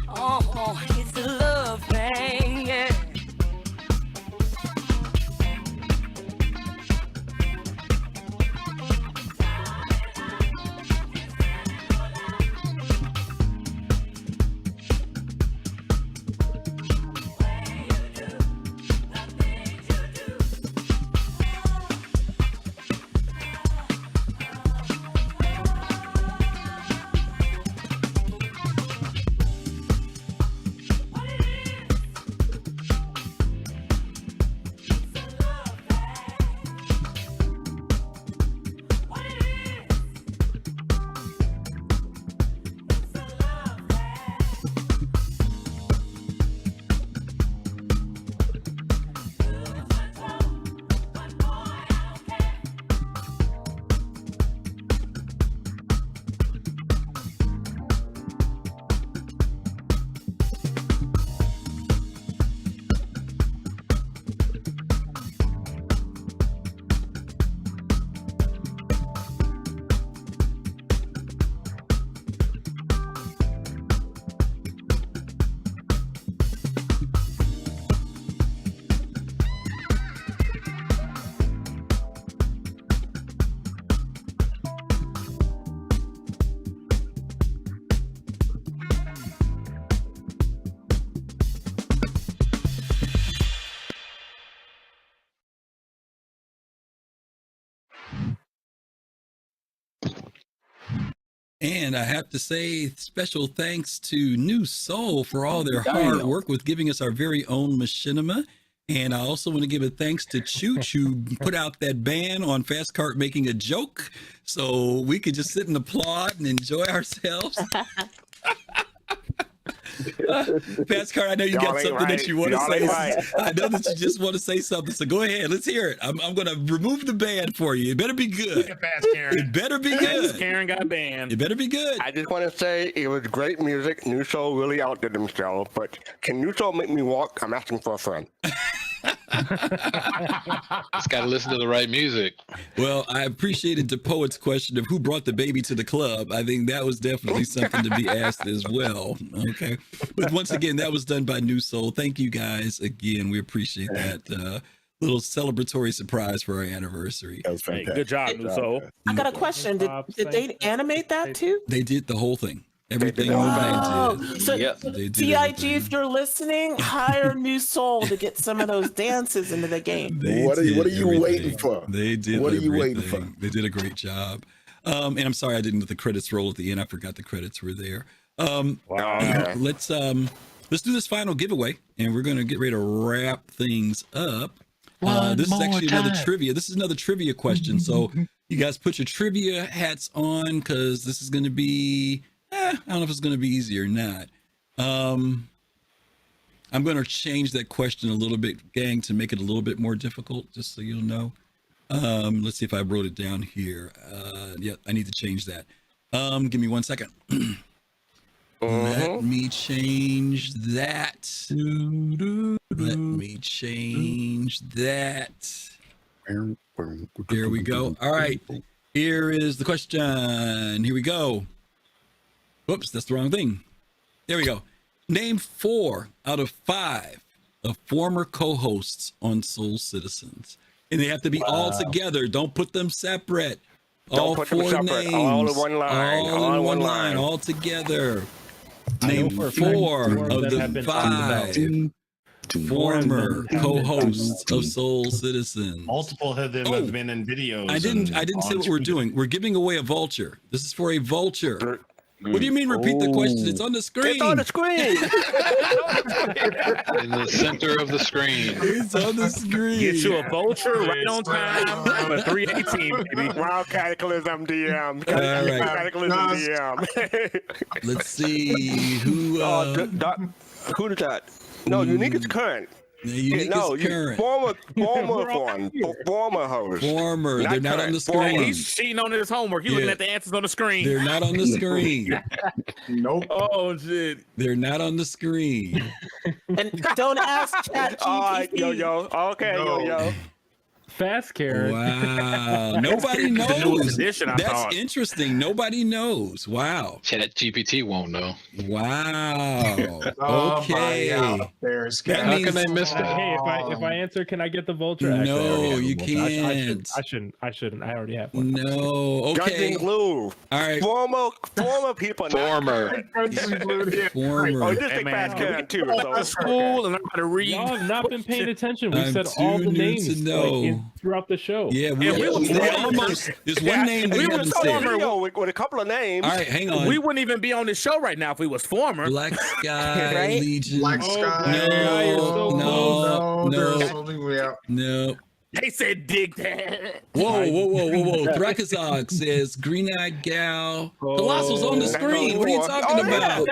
Oh, it's a love thing, yeah. And I have to say special thanks to New Soul for all their hard work with giving us our very own machinima. And I also want to give a thanks to Chooch, who put out that ban on fastcart making a joke so we could just sit and applaud and enjoy ourselves. Fastcart, I know you got something that you want to say. I know that you just want to say something. So go ahead. Let's hear it. I'm going to remove the ban for you. It better be good. It better be good. Karen got banned. It better be good. I just want to say it was great music. New Soul really outdid himself. But can New Soul make me walk? I'm asking for a friend. Just got to listen to the right music. Well, I appreciated the poet's question of who brought the baby to the club. I think that was definitely something to be asked as well. Okay. But once again, that was done by New Soul. Thank you guys again. We appreciate that little celebratory surprise for our anniversary. That was fantastic. Good job, New Soul. I got a question. Did they animate that too? They did the whole thing. Everything wow. they did. So they did TIG, everything. if you're listening, hire New Soul to get some of those dances into the game. What are you waiting for? They did. What are you waiting for? They did a great job. And I'm sorry I didn't let the credits roll at the end. I forgot the credits were there. Let's do this final giveaway, and we're gonna get ready to wrap things up. This is actually another trivia. This is another trivia question. So you guys put your trivia hats on because this is gonna be. I don't know if it's going to be easy or not. I'm going to change that question a little bit, gang, to make it a little bit more difficult, just so you'll know. Let's see if I wrote it down here. Yeah, I need to change that. Give me 1 second. Let me change that. Let me change that. There we go. All right. Here is the question. Here we go. Whoops, that's the wrong thing. There we go. Name 4 out of 5 of former co-hosts on Soul Citizens. And they have to be all together. Don't put them separate. All 4 names. All in one line. All in one line. All together. Name 4 of the 5 former co-hosts of Soul Citizens. Multiple of them have been in videos. I didn't say what we're doing. We're giving away a vulture. This is for a vulture. What do you mean repeat the question? It's on the screen. It's on the screen. In the center of the screen. It's on the screen. Get you a vulture right on time. A 318, baby. Wow, Cataclysm DM. All right. Cataclysm DM. Let's see who. Who did that? No, Younique is current. Younique is current. Former host. Former. They're not on the screen. He's cheating on his homework. He's looking at the answers on the screen. They're not on the screen. Nope. Oh shit. They're not on the screen. And don't ask ChatGPT. All right, yo. Okay, yo. Fast Karen. Wow. Nobody knows. Edition, That's interesting. Nobody knows. Wow. Chat GPT won't know. Wow. Oh, Okay. That How can they miss that? Hey, if I answer, can I get the vulture? Actually, No, you I can't. shouldn't. I already have one. No. Okay. Gunting Glue. All right. Former people. Former. Former. Oh, just take Fast Karen too. To school and learn how to read. Y'all have not been paying attention. We I'm said all too the new names to know. throughout the show. Yeah, we almost. There's one name we haven't said. With a couple of names. All right, hang on. We wouldn't even be on this show right now if we was former. Black Sky Right? Legion. Black Sky. No. They said dig that. Whoa. Thrakazog says Green-Eyed Gal. Colossal's on the screen. What are you talking about?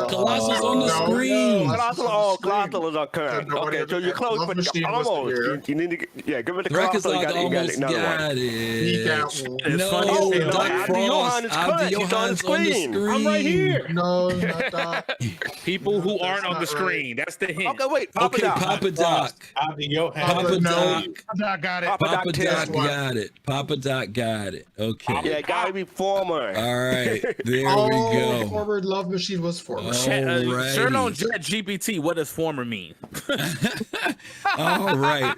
Colossal's on the screen. Colossal is on current. Okay, so you're close, but almost. You need to get, give it to Colossal. Thrakazog almost got it. No, Doc Frost. AbdiYohan's on the screen. I'm right here. No, not that. People who aren't on the screen. That's the hint. Okay, wait. Papa Doc. AbdiYohan. Papa Doc. I got it. Papa Doc got it. Papa Doc got it. Okay. Yeah, gotta be former. All right. There we go. Forward Love Machine was former. Sure on ChatGPT, what does former mean? All right.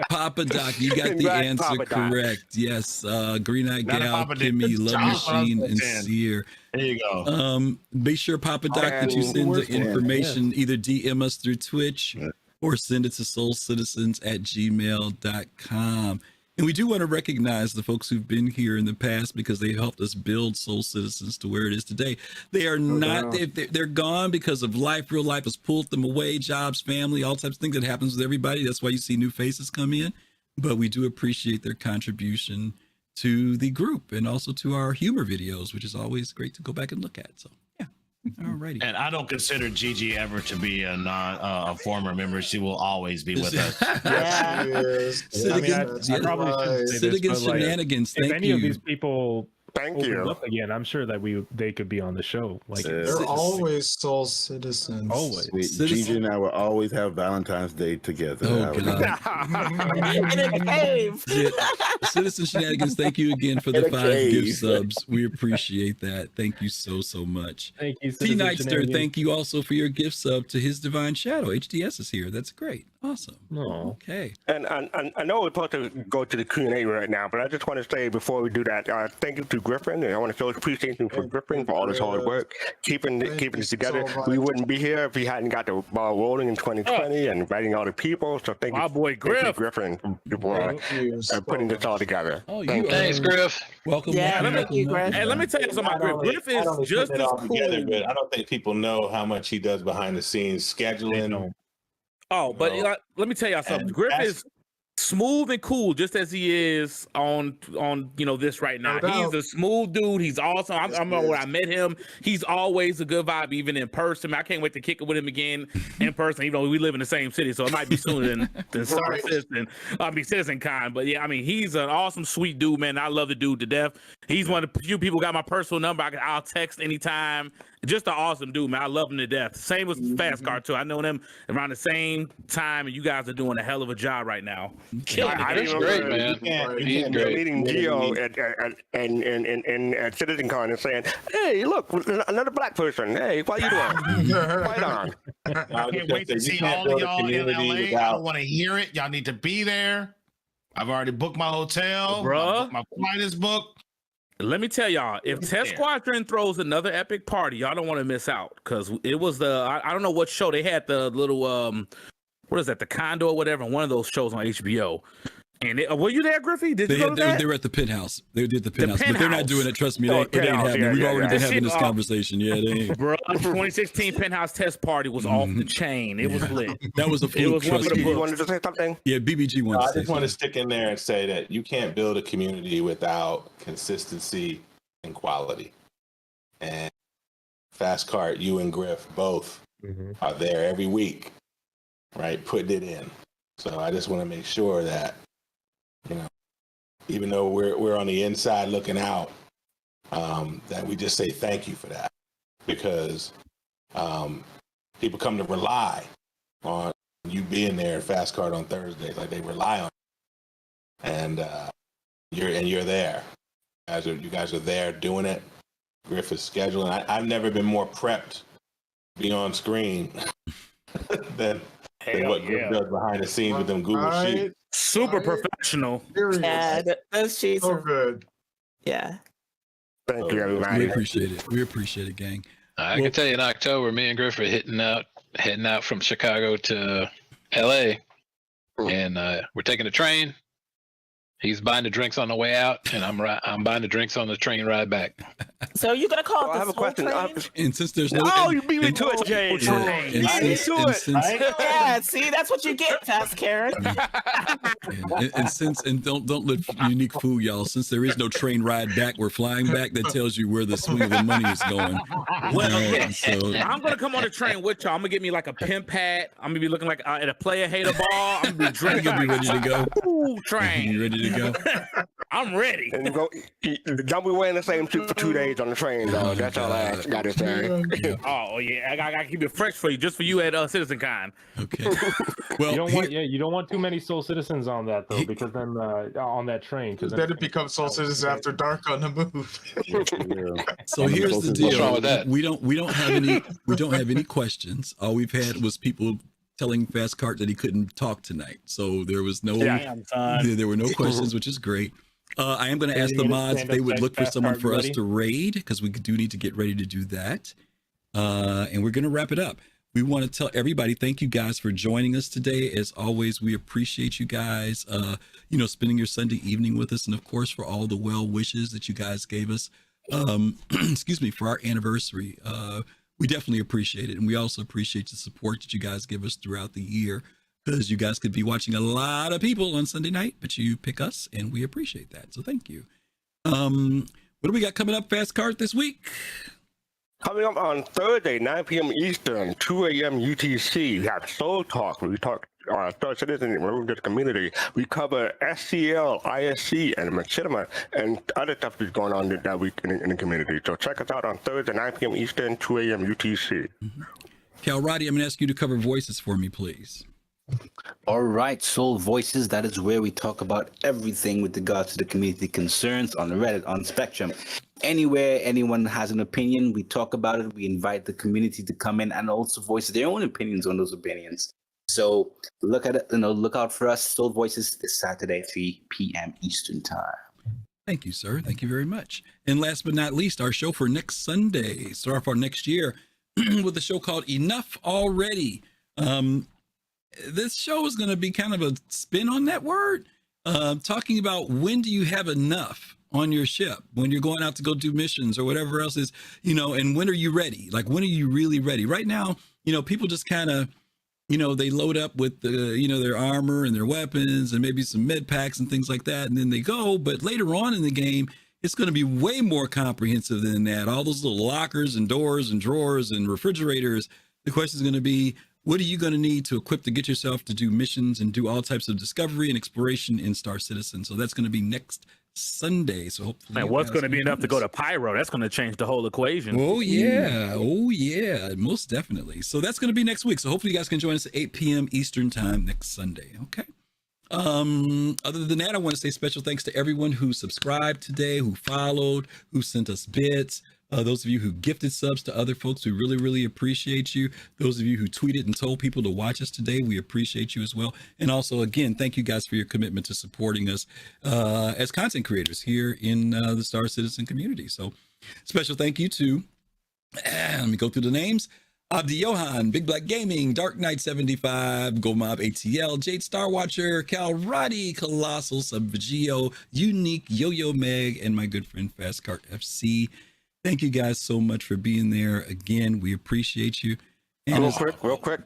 Papa Doc, you got the answer Papa Doc. correct. Yes. Green-Eyed Not a Gal, Papa did. Kimmy, Love John Machine, and 10. Seer. There you go. Be sure, Papa Doc, that you send the information, either DM us through Twitch or send it to soulcitizens@gmail.com. And we do want to recognize the folks who've been here in the past because they helped us build Soul Citizens to where it is today. They are not, they're gone because of life. Real life has pulled them away, jobs, family, all types of things that happens with everybody. That's why you see new faces come in. But we do appreciate their contribution to the group and also to our humor videos, which is always great to go back and look at. So, yeah. All righty. And I don't consider Gigi ever to be a former member. She will always be with us. Yes, she is. I probably shouldn't say Sit this, against but, like, shenanigans. if Thank any you. of these people Thank you. up again, I'm sure that they could be on the show. Like They're always Soul Citizens. Always. Gigi and I will always have Valentine's Day together. Oh, And in the cave. Citizen Shenanigans, thank you again for the In a 5 cave. gift subs. We appreciate that. Thank you so much. Thank you, T Citizen Nightster, Shenanigans. thank you also for your gift sub to His Divine Shadow. HDS is here. That's great. Awesome. Oh. Okay. And I know we're supposed to go to the Q&A right now, but I just want to say before we do that, thank you to Griffin. And I want to show appreciation for Griffin for all his hard work, keeping it together. so We much. wouldn't be here if he hadn't got the ball rolling in 2020 and inviting all the people. So thank My you, boy thank you, Griff. Griffin, for putting this all together. Oh, Thank you you. Thanks, Griff. Welcome. Yeah, welcome, thank you, welcome, Griff. Hey, let me tell you something about Griff. Griff is just as cool. Together, but I don't think people know how much he does behind the scenes scheduling. Oh, but No. let me tell y'all something. And Griff that's- is smooth and cool, just as he is on this right now. No doubt. He's a smooth dude. He's awesome. I remember when I met him. He's always a good vibe, even in person. I can't wait to kick it with him again in person. Even though we live in the same city, so it might be sooner than Star Right. Citizen. Citizen Con. But yeah, I mean, he's an awesome, sweet dude, man. I love the dude to death. He's one of the few people got my personal number. I'll text anytime. Just an awesome dude, man. I love him to death. Same with Fastcart too. I know them around the same time, and you guys are doing a hell of a job right now. Killing I it. didn't Great, remember man. He's great. meeting Gio at CitizenCon and saying, "Hey, look, another black person. Hey, how you doing? Right on." I can't wait to see all of y'all in LA. I don't want to hear it. Y'all need to be there. I've already booked my hotel. Bruh. My flight is booked. Let me tell y'all, if Test Squadron throws another epic party, y'all don't want to miss out, because it was I don't know what show they had, the little what is that, the Condo or whatever, one of those shows on HBO. And were you there, Griffey? Did you go to that? They were at the penthouse. They did the penthouse, but they're not penthouse. doing it. Trust me, Oh, it ain't penthouse, happening. yeah, We've yeah, already yeah. been That having shit, this conversation. Yeah, they ain't. Bro, 2016 Penthouse Test Party was off the chain. It was lit. That was a It fluke. was one Trust for the me. You books. wanted to say something? Yeah, BBG I wants to just say want to something. stick in there and say that you can't build a community without consistency and quality. And Fastcart, you and Griff both are there every week, right? Putting it in. So I just want to make sure that, even though we're on the inside looking out, that we just say thank you for that, because people come to rely on you being there at Fastcart on Thursdays, like they rely on you. And you're there. You guys are there doing it. Griff is scheduling. I've never been more prepped to be on screen than what Griff does behind the scenes with them Google Sheets. Super professional. Yeah, those sheets are good. Yeah. Thank you, everybody. We appreciate it. We appreciate it, gang. I can tell you in October, me and Griff are heading out from Chicago to LA, and we're taking a train. He's buying the drinks on the way out, and I'm buying the drinks on the train ride back. So you're gonna call it I the have a Soul question. Train? And since there's no, Oh, you beat me to it, Jade. Yeah, You beat me to it. Yeah, see, that's what you get, Fast Karen. and don't let Younique fool y'all. Since there is no train ride back, we're flying back. That tells you where the swing of the money is going. Well, So I'm gonna come on the train with y'all. I'm gonna get me like a pimp hat. I'm gonna be looking like at a player hater ball. I'm gonna be drinking. you'll be ready to go. Ooh, train. You ready to go? I'm ready. And don't be wearing the same suit for 2 days on the train, though. That's all I got to say. Oh yeah, I gotta keep it fresh for you, just for you at CitizenCon. Okay. Well, you don't want too many Soul Citizens on that though, because then on that train, because Then it becomes Soul Citizens After Dark on the move. So here's the deal. What's wrong with that? We don't have any questions. All we've had was people telling Fastcart that he couldn't talk tonight. So there was no there were no questions, which is great. I am going to ask the mods if they would look for someone for us to raid, because we do need to get ready to do that. And we're going to wrap it up. we want to tell everybody, thank you guys for joining us today. As always, we appreciate you guys, spending your Sunday evening with us. And of course, for all the well wishes that you guys gave us, excuse me, for our anniversary. We definitely appreciate it. And we also appreciate the support that you guys give us throughout the year, because you guys could be watching a lot of people on Sunday night, but you pick us and we appreciate that. So thank you. What do we got coming up, fastcart, this week? Coming up on Thursday, 9 p.m. Eastern, 2 a.m. UTC, we have Soul Talk. We talk Star Citizen and the community. We cover SCL, ISC, and Machinima, and other stuff that's going on that week in the community. So check us out on Thursday, 9 p.m. Eastern, 2 a.m. UTC. Kalrati, I'm going to ask you to cover voices for me, please. All right, Soul Voices, that is where we talk about everything with regards to the community concerns on Reddit, on Spectrum. Anywhere anyone has an opinion, we talk about it. We invite the community to come in and also voice their own opinions on those opinions. So look at it, look out for us, Soul Voices, this Saturday, 3 p.m. Eastern Time. Thank you, sir. Thank you very much. And last but not least, our show for next Sunday, start off our next year with a show called Enough Already. This show is going to be kind of a spin on that word, talking about when do you have enough on your ship, when you're going out to go do missions or whatever else is, and when are you ready? Like, when are you really ready? Right now, people just kind of, they load up with their armor and their weapons and maybe some med packs and things like that, and then they go. But later on in the game, it's going to be way more comprehensive than that. All those little lockers and doors and drawers and refrigerators. The question is going to be, what are you going to need to equip to get yourself to do missions and do all types of discovery and exploration in Star Citizen? So that's going to be next Sunday. So hopefully, man, what's going to be enough to go to Pyro? That's going to change the whole equation. Oh yeah, most definitely. So that's going to be next week. So hopefully you guys can join us at 8 p.m. Eastern Time next Sunday. Okay. Other than that, I want to say special thanks to everyone who subscribed today, who followed, who sent us bits. Those of you who gifted subs to other folks, we really, really appreciate you. Those of you who tweeted and told people to watch us today, we appreciate you as well. And also, again, thank you guys for your commitment to supporting us as content creators here in the Star Citizen community. So special thank you to, let me go through the names. AbdiYohan, BigBlakGaming, Dark Knight 75, GomabATL, JadeStarwatcher, Kalrati, Kelosal, Subvegio, Younique, yoyoMeg, and my good friend fastcart FC. Thank you guys so much for being there. Again, we appreciate you. And real quick.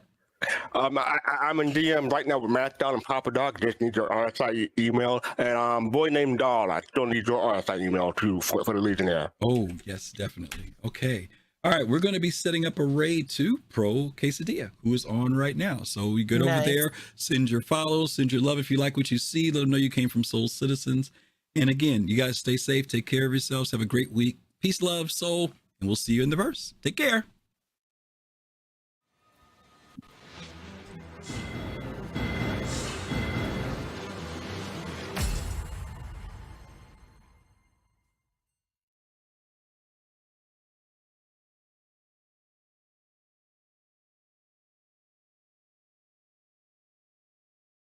I'm in DM right now with Matt Doll and Papa Dog. Just need your RSI email. And boy named Doll, I still need your RSI email too for the Legionnaire. Oh, yes, definitely. Okay. All right, we're going to be setting up a raid to Pro Quesadilla, who is on right now. So you get over there, send your follows, send your love if you like what you see. Let them know you came from Soul Citizens. And again, you guys stay safe, take care of yourselves, have a great week. Peace, love, soul, and we'll see you in the verse. Take care.